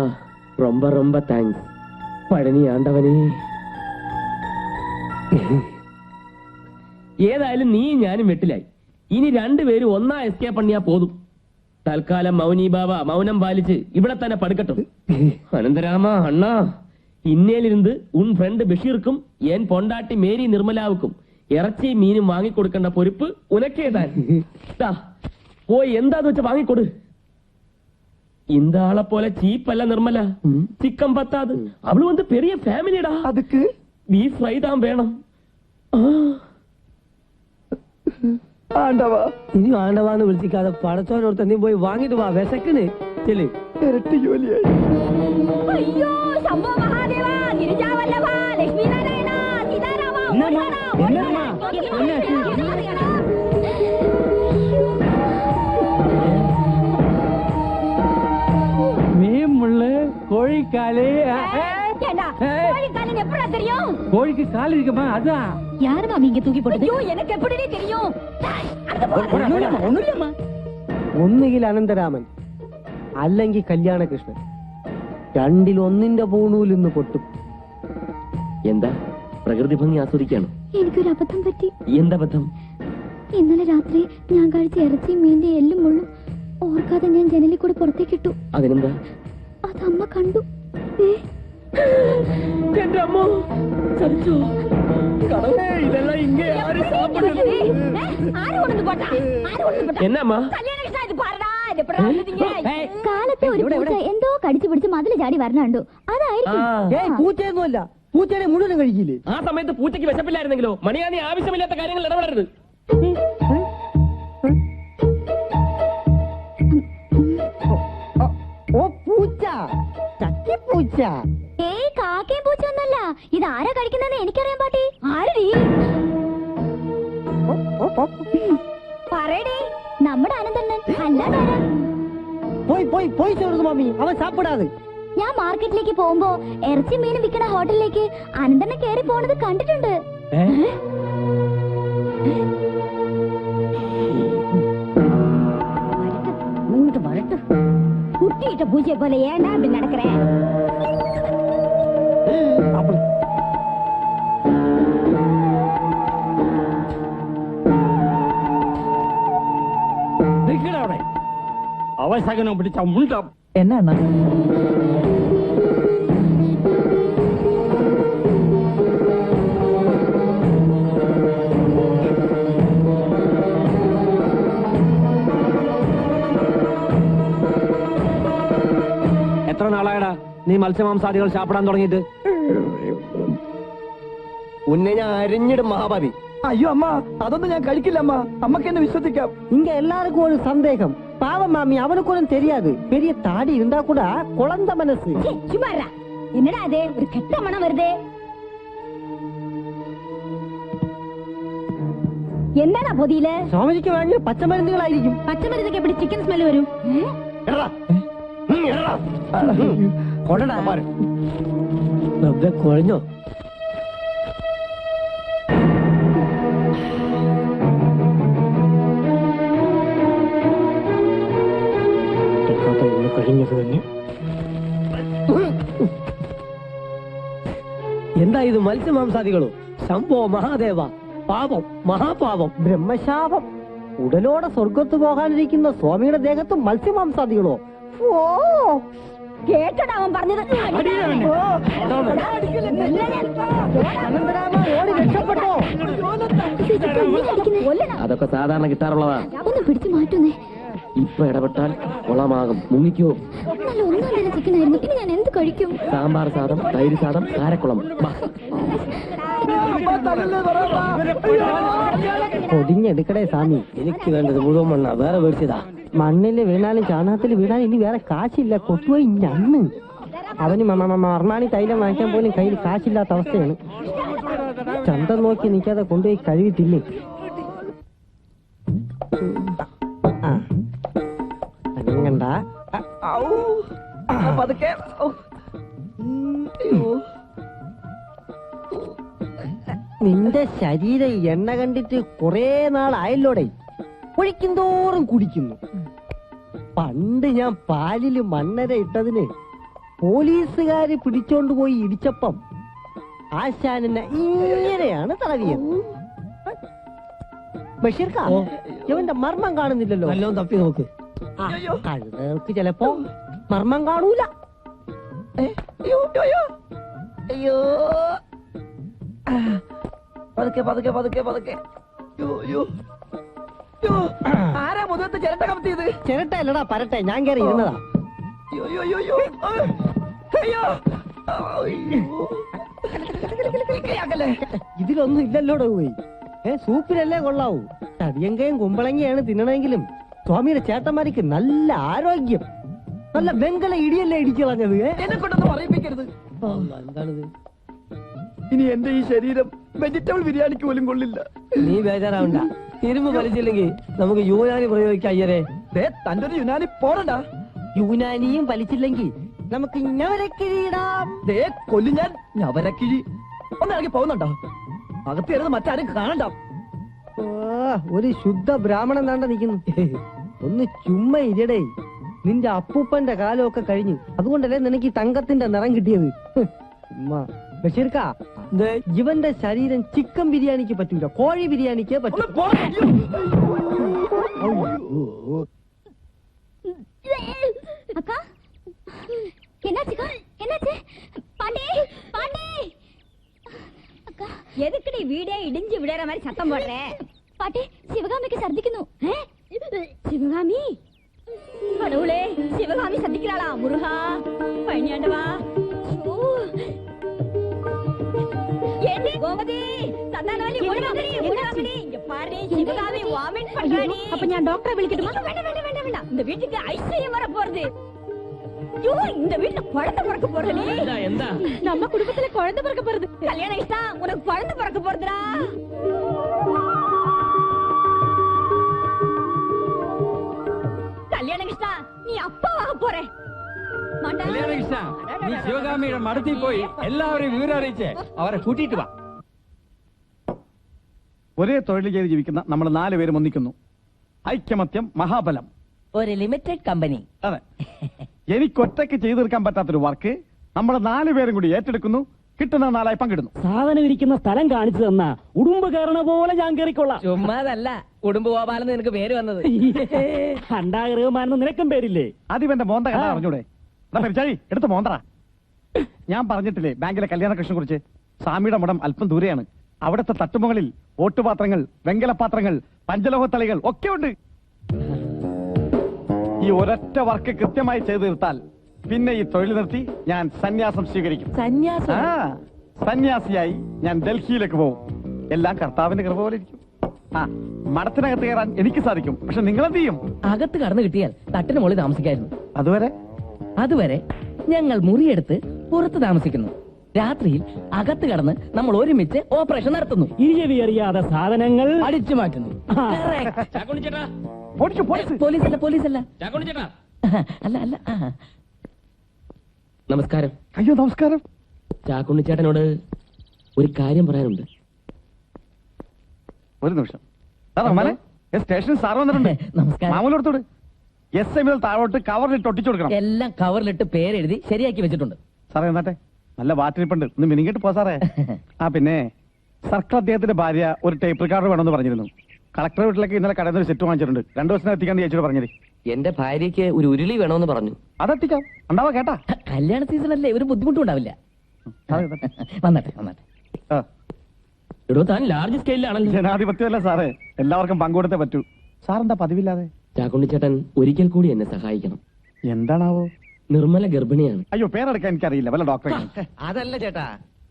ரொம்ப ரொம்ப താങ്ക്സ്. പഴനി ആണ്ടവനെ. ഏതായാലും നീ ഞാനും വെട്ടിലായി. ഇനി രണ്ടുപേരും ഒന്നാ എസ്കേപ്പ് പണിയാ പോതും. തൽക്കാലം മൗനി ബാബ മൗനം പാലിച്ച് ഇവിടെ തന്നെ പടുക്കട്ടും. അനന്തരാമ അണ്ണാ, ഇന്നേലിരുന്ന് ഉൻ ഫ്രണ്ട് ബഷീർക്കും എൻ പൊണ്ടാട്ടി മേരി നിർമ്മലാവുക്കും ഇറച്ചിയും മീനും വാങ്ങിക്കൊടുക്കേണ്ട പൊരുപ്പ് ഉനക്കേതാൻ. പോയി എന്താന്ന് വെച്ചാ വാങ്ങിക്കൊടു. இந்த ஆளை போல சீப் அல்ல நிர்மலா, சிக்கம் பத்தாது. அவளு வந்து பெரிய ஃபேமிலிடா. அதுக்கு பீஃப் ஃப்ரை தான் வேணும். ஆண்டவா, ഇനി ആണ്ടവാന്ന് വിളിച്ചിക്കാതെ പടച്ചോനോർത്ത് നീ പോയി വാങ്ങിട്ട് വാ, വിശക്കണ്. ചെല്. ഇരട്ടി ജോലിയായി. അയ്യോ ശംഭോ മഹാദേവ, ഗിരിജാവല്ലഭ, ലക്ഷ്മീനാരായണ, സീതാരാമ, மீன் முள்ளு, கோழிக்காலு. கோழிக்காலின்னு எப்படா தெரியும்? கோழிக்கு கால் இருக்குமா? அதான். யாருமா நீங்க தூக்கி போட்டது? எனக்கு எப்படி தெரியும்? ഒന്നുകിൽ അനന്തരാമൻ അല്ലെങ്കിൽ കല്യാണകൃഷ്ണൻ. രണ്ടിലൊന്നിന്റെ പൂണൂൽ ഇന്ന് പൊട്ടും. എന്താ പ്രകൃതി ഭംഗി ആസ്വദിക്കാണോ? എനിക്കൊരു അബദ്ധം പറ്റി. എന്തബദ്ധം? ഇന്നലെ രാത്രി ഞാൻ കഴിച്ച ഇറച്ചിയും മീന്റെ എല്ലും മുള്ളും ഓർക്കാതെ ഞാൻ ജനലിൽ കൂടെ പുറത്തേക്കിട്ടു. അതിനെന്താ? അതമ്മ കണ്ടു. എന്റെ അമ്മ ചതിച്ചോ? കടവേ, ഇതെല്ലാം ഇങ്ങ ആര് സാപ്പിടുന്നു? എന്നമ്മ? കാലത്തെ ഒരു പൂച്ച എന്തോ കടിച്ചു പിടിച്ച് മതില് ചാടി വരണുണ്ടു. അതായിരിക്കും. പൂച്ചയൊന്നുമല്ല, പൂച്ചയുടെ മുഴുവനും കഴിക്കില്ലേ? ആ സമയത്ത് പൂച്ചയ്ക്ക് വിശപ്പില്ലായിരുന്നെങ്കിലോ? മണിയാ, ആവശ്യമില്ലാത്ത കാര്യങ്ങൾ ഇടപെടരുത്. ഓ പൂച്ച, ചക്കിപ്പൂച്ച. ഏയ്, കാക്കയും പൂച്ച ഒന്നല്ല. ഇത് ആരാ കഴിക്കുന്നതെന്ന് എനിക്കറിയാൻ പാട്ടി. ആരടി? പറയടേ. നമ്മുടെ അനന്തണ്ണൻ. അല്ലാതാരാ? പോയി പോയി പോയി ചോറുന്നു മാമി, അവൻ സാപ്പിടാതെ. ഞാൻ മാർക്കറ്റിലേക്ക് പോകുമ്പോ ഇറച്ചി മീൻ വിൽക്കണ ഹോട്ടലിലേക്ക് അനന്തണ്ണൻ കയറി പോണത് കണ്ടിട്ടുണ്ട്. குட்டிட்ட பூஜை போல ஏன்டா அப்படி நடக்கிற? அவசகனம் பிடிச்ச முண்டம். എന്നാ അണ്ണാ? എത്ര നാളായടാ നീ മത്സ്യമാംസാദികൾ സാപ്പിടാൻ തുടങ്ങിയിട്ട്? ഉന്നെ ഞാൻ അരിഞ്ഞിടും മഹാഭാവി. അയ്യോ അമ്മ, അതൊന്നും ഞാൻ കഴിക്കില്ല അമ്മ. അമ്മക്ക് എന്നെ വിശ്വസിക്കാം. இங்க எல்லாருக்கும் ஒரு சந்தேகம். பாவம் மாமி, அவனுக்கு ஒன்றும் தெரியாது. பெரிய தாடி இருந்தா கூட குழந்தை மனசு. சும்மாரா, என்னடா அது? ஒரு கெட்ட மனம் வருது. എന്താണ് പൊതിയില്? സ്വാമിജിക്ക് വേണ്ടി പച്ചമരുന്നുകളായിരിക്കും. പച്ചമരുന്നൊക്കെ എവിടെ ചിക്കൻ സ്മെല്ല് വരും? കുഴഞ്ഞോ? കഴിഞ്ഞത് തന്നെ. എന്താ ഇത്? മത്സ്യമാംസാദികളോ? ശംഭോ മഹാദേവ, പാപം, മഹാപാപം, ബ്രഹ്മശാപം. ഉടലോടെ സ്വർഗത്ത് പോകാനിരിക്കുന്ന സ്വാമിയുടെ ദേഹത്ത് മത്സ്യമാംസാദികളോ? ഓ, കേട്ടടാ അവൻ പറഞ്ഞത്. അനന്തരാമ ഓടി രക്ഷപ്പെട്ടോ? അതൊക്കെ സാധാരണ കിട്ടാറുള്ളതാ. ഒന്ന് പിടിച്ചു മാറ്റുന്നേ. ഇപ്പൊ ഇടപെട്ടാൽ കുളമാകും. മുങ്ങിക്കോ. നല്ല ഒന്നും ചിക്കൻ ആയിരുന്നു. ഇനി ഞാൻ എന്ത് കഴിക്കും? സാമ്പാർ സാദം, തൈര് സാദം, കാരക്കുളം. പൊതിഞ്ഞെടുക്കടേ സ്വാമി. എനിക്ക് വേണ്ടത് മുഴുവൻ മണ്ണ. വേറെ മേടിച്ചതാ. മണ്ണില് വീണാലും ചാണകത്തിൽ വീണാലും ഇനി വേറെ കാശില്ല. കൊട്ടുപോയി ഞണ്ണ്. അവന് മർണാണി തൈലം വാങ്ങിക്കാൻ പോലും കയ്യിൽ കാശില്ലാത്ത അവസ്ഥയാണ്. ചന്തം നോക്കി നിൽക്കാതെ കൊണ്ടുപോയി കഴുകി തിന്നു. അനങ്ങണ്ട. പതുക്കെ. നിന്റെ ശരീരം എണ്ണ കണ്ടിട്ട് കൊറേ നാളായല്ലോടെ. ഒഴിക്കും തോറും കുടിക്കുന്നു. പണ്ട് ഞാൻ പാലില് മണ്ണര ഇട്ടതിന് പോലീസുകാര് പിടിച്ചോണ്ട് പോയി ഇടിച്ചപ്പം ആശാനെന്നെ ഇങ്ങനെയാണ് തടവിയത്. ബഷീർക്കാ, ഇവന്റെ മർമ്മം കാണുന്നില്ലല്ലോ. നല്ലോ തപ്പി നോക്ക്. കഴുതകൾക്ക് ചിലപ്പോ മർമ്മം കാണൂല. അയ്യോ പതുക്കെ പതുക്കെ പതുക്കെ പതുക്കെ. ആരാ മുഖത്ത് ചിരട്ട കമത്തിയത്? ചിരട്ട അല്ലടാ പരട്ടെ, ഞാൻ കയറി ഇരുന്നതാ. ഇതിലൊന്നും ഇല്ലല്ലോടെ പോയി. സൂപ്പിനല്ലേ കൊള്ളാവൂ. തടിയങ്കയും കുമ്പളങ്ങയാണ് തിന്നണെങ്കിലും സ്വാമിയുടെ ചേട്ടന്മാർക്ക് നല്ല ആരോഗ്യം. നല്ല വെങ്കല ഇടിയല്ലേ ഇടിച്ചു കളഞ്ഞത്. എന്നെ കൊണ്ടൊന്നും പറയിപ്പിക്കരുത്. എന്താണിത്? ഇനി എന്റെ ഈ ശരീരം വെജിറ്റബിൾ ബിരിയാണിക്ക് പോലും കൊള്ളില്ല. നീ ബേജാറാവണ്ട. തിരുമ്പ് വലിച്ചില്ലെങ്കിൽ നമുക്ക് യൂനാനി പ്രയോഗിക്കാം. അയ്യരെ, തന്റെ ഒരു യുനാനി പോടണ്ട. യൂനാനിയും വലിച്ചില്ലെങ്കിൽ നമുക്ക് ഞവരക്കിഴിയിടാം. കൊല്ലു ഞാൻ ഞവരക്കിഴി. ഒന്നിറങ്ങി പോകുന്നുണ്ടോ? അകത്ത് കയറുന്നത് മറ്റാരും കാണണ്ട. ഒരു ശുദ്ധ ബ്രാഹ്മണൻ താണ്ട നിൽക്കുന്നു. ഒന്ന് ചുമ്മാ ഇരടേ. നിന്റെ അപ്പൂപ്പന്റെ കാലമൊക്കെ കഴിഞ്ഞു. അതുകൊണ്ടല്ലേ നിനക്ക് ഈ തങ്കത്തിന്റെ നിറം കിട്ടിയത്. ബഷീർക്കാ, ഇവന്റെ ശരീരം ചിക്കൻ ബിരിയാണിക്ക് പറ്റൂല, കോഴി ബിരിയാണിക്ക് പറ്റൂ. அக்கா என்னாச்சுக்கா? என்னாச்சு? பாண்டி பாண்டி அக்கா, எதுக்குடி வீடே இடிஞ்சு விடுற மாதிரி சத்தம் போடுற? பாட்டி, சிவகாமிக்கு சர்திக்கணும். சிவகாமி, கடவுளே, சிவகாமி சந்திக்கிறாளா? முருகா, பழனியாண்டவா. ஏண்டி கோமதி, சந்தானவல்லி ஓடுவாங்கடி, ஓடுவாங்கடி. இங்க பாரு, சிவகாமி வாமிட் பண்றாடி. அப்ப நான் டாக்டரை விളിക്കட்டுமா? வேண்டாம் வேண்டாம் வேண்டாம் வேண்டாம். இந்த வீட்டுக்கு ஐஸ்வர்யம் வர போறது. ஐயோ, இந்த வீட்டுல குழந்தை பிறக்க போறதே. എന്താ நம்ம குடும்பத்துல குழந்தை பிறக்க போறது. கல்யாணம் ஆயிட்டா உனக்கு குழந்தை பிறக்க போறதுடா. கல்யாணம் ஆயிட்டா நீ அப்பாவாக போற. കൃഷ്ണ, നീ ശിവകാമിയുടെ മടത്തിൽ പോയി എല്ലാവരെയും വിവരം അറിയിച്ച് അവരെ കൂട്ടിയിട്ട് വാ. ഒരേ തൊഴിൽ ചെയ്ത് ജീവിക്കുന്ന നമ്മൾ 4 പേരും ഒന്നിക്കുന്നു. ഐക്യമത്യം മഹാബലം. ഒരു ലിമിറ്റഡ് കമ്പനി. അതെ, എനിക്കൊറ്റയ്ക്ക് ചെയ്തു തീർക്കാൻ പറ്റാത്തൊരു വർക്ക് നമ്മൾ 4 പേരും കൂടി ഏറ്റെടുക്കുന്നു. കിട്ടുന്ന നാളായി പങ്കിടുന്നു. സാധനം ഇരിക്കുന്ന സ്ഥലം കാണിച്ചു തന്നാ ഉടുമ്പ് കയറണ പോലെ ഞാൻ കയറിക്കൊള്ളാം. ചുമ്മാതല്ല, ഉടുമ്പ് ഗോപാലെന്ന് നിനക്ക് പേര് വന്നത്. കണ്ടാകൃഹമാനെന്ന് നിനക്കും പേരില്ലേ? അതിവന്റെ മോന്ത കഥ അറിഞ്ഞൂടെ? എടുത്ത് മോന്തറ. ഞാൻ പറഞ്ഞിട്ടില്ലേ ബാങ്കിലെ കല്യാണകൃഷ്ണനെ കുറിച്ച്? സ്വാമിയുടെ മുടം അല്പം ദൂരെയാണ്. അവിടുത്തെ തട്ടുമുകളിൽ ഓട്ടുപാത്രങ്ങൾ, വെങ്കലപാത്രങ്ങൾ, പഞ്ചലോഹത്തളികൾ ഒക്കെ ഉണ്ട്. ഈ ഒരൊറ്റ വർക്ക് കൃത്യമായി ചെയ്തു തീർത്താൽ പിന്നെ ഈ തൊഴിൽ നിർത്തി ഞാൻ സന്യാസം സ്വീകരിക്കും. സന്യാസിയായി ഞാൻ ഡൽഹിയിലേക്ക് പോകും. എല്ലാം കർത്താവിന്റെ കൃപ പോലെ ഇരിക്കും. മഠത്തിനകത്ത് കയറാൻ എനിക്ക് സാധിക്കും. പക്ഷെ നിങ്ങൾ എന്ത് ചെയ്യും? അകത്ത് കടന്നു കിട്ടിയാൽ തട്ടിന് മുകളിൽ താമസിക്കായിരുന്നു. അതുവരെ ഞങ്ങൾ മുറിയെടുത്ത് പുറത്ത് താമസിക്കുന്നു. രാത്രിയിൽ അകത്ത് കടന്ന് നമ്മൾ ഒരുമിച്ച് ഓപ്പറേഷൻ നടത്തുന്നു. ഇഴിയവി അറിയാതെ സാധനങ്ങൾ അടിച്ചു മാറ്റുന്നു. പോലീസല്ല അല്ല അല്ല. നമസ്കാരം. അയ്യോ നമസ്കാരം. ചാക്കുണ്ണിച്ചേട്ടനോട് ഒരു കാര്യം പറയാനുണ്ട്. ഒരു നിമിഷം. സ്റ്റേഷനിൽ സാർ വന്നിട്ടുണ്ട്. നമസ്കാരം. മാമൂലോടത്തോട് SI മുതൽ താഴോട്ട് കവറിലിട്ട് ഒട്ടിച്ചു കൊടുക്കണം. എല്ലാം കവറിലിട്ട് പേരെഴുതി ശരിയാക്കി വെച്ചിട്ടുണ്ട്. സാറേ എന്നാട്ടെ, നല്ല വാറ്റിരിപ്പുണ്ട്. ഒന്ന് മിനിങ്ങിട്ട് പോ സാറേ. പിന്നെ സർക്കിൾ അദ്ദേഹത്തിന്റെ ഭാര്യ ഒരു ടേപ്പ് റെക്കോർഡർ വേണമെന്ന് പറഞ്ഞിരുന്നു. കളക്ടർ വീട്ടിലേക്ക് ഇന്നലെ കടയിൽ നിന്ന് ഒരു സെറ്റ് വാങ്ങിച്ചിട്ടുണ്ട്. 2 ദിവസം എത്തിക്കാന്ന് ചേച്ചിയോട് പറഞ്ഞത്. എന്റെ ഭാര്യയ്ക്ക് ഒരു ഉരുളി വേണമെന്ന് പറഞ്ഞു. അതെത്തിക്കാം. ഉണ്ടാവാ കേട്ടാ. കല്യാണ സീസണല്ലേ, ഒരു ബുദ്ധിമുട്ടും ഉണ്ടാവില്ല. വന്നട്ടെ. എടോ, താൻ ലാർജ് സ്കെയിലാണല്ലോ. ജനാധിപത്യമല്ല സാറേ, എല്ലാവർക്കും പങ്കുകൊടുത്തേ പറ്റൂ. സാറെന്താ പതിവില്ലാതെ? ചാക്കുണ്ണിച്ചേട്ടൻ ഒരിക്കൽ കൂടി എന്നെ സഹായിക്കണം. എന്താണാവോ? നിർമ്മല ഗർഭിണിയാണ്. അയ്യോ, പേരെടുക്കാൻ എനിക്കറിയില്ല. വല്ല ഡോക്ടറെ. അതല്ല ചേട്ടാ,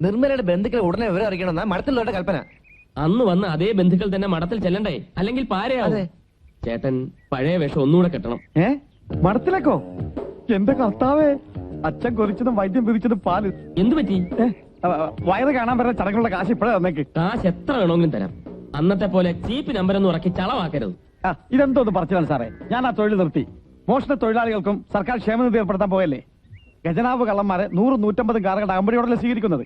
നിർമ്മലയുടെ ബന്ധുക്കളെ ഉടനെ വിവരം അറിയിക്കണമെന്നാ മഠത്തിലുള്ള കൽപ്പന. അന്ന് വന്ന അതേ ബന്ധുക്കൾ തന്നെ മഠത്തിൽ ചെല്ലണ്ടേ? അല്ലെങ്കിൽ പാരയാവും. ചേട്ടൻ പഴയ വേഷം ഒന്നുകൂടെ കെട്ടണം. മഠത്തിലേക്കോ? എന്റെ കർത്താവേ, അച്ഛൻ കൊറിച്ചതും വൈദ്യം പിരിച്ചതും പാല്. എന്തു പറ്റി? വയറ് കാണാൻ വരുന്ന ചടങ്ങുള്ള കാശ് ഇപ്പോഴേ തന്നേക്ക്. കാശ് എത്ര വേണമെങ്കിലും തരാം. അന്നത്തെ പോലെ ചീപ്പ് നമ്പരൊന്നും ഇറക്കി ചളവാക്കരുത്. ഇതെന്തോന്ന് പറച്ചിലാണ് സാറേ. ഞാൻ ആ തൊഴിൽ നിർത്തി. മോഷണ തൊഴിലാളികൾക്കും സർക്കാർ ക്ഷേമനിധി ഏർപ്പെടുത്താൻ പോയല്ലേ. ഖജനാവ് കള്ളന്മാരെ 100-150 കാറുകളുടെ അകമ്പടിയോടല്ലേ സ്വീകരിക്കുന്നത്.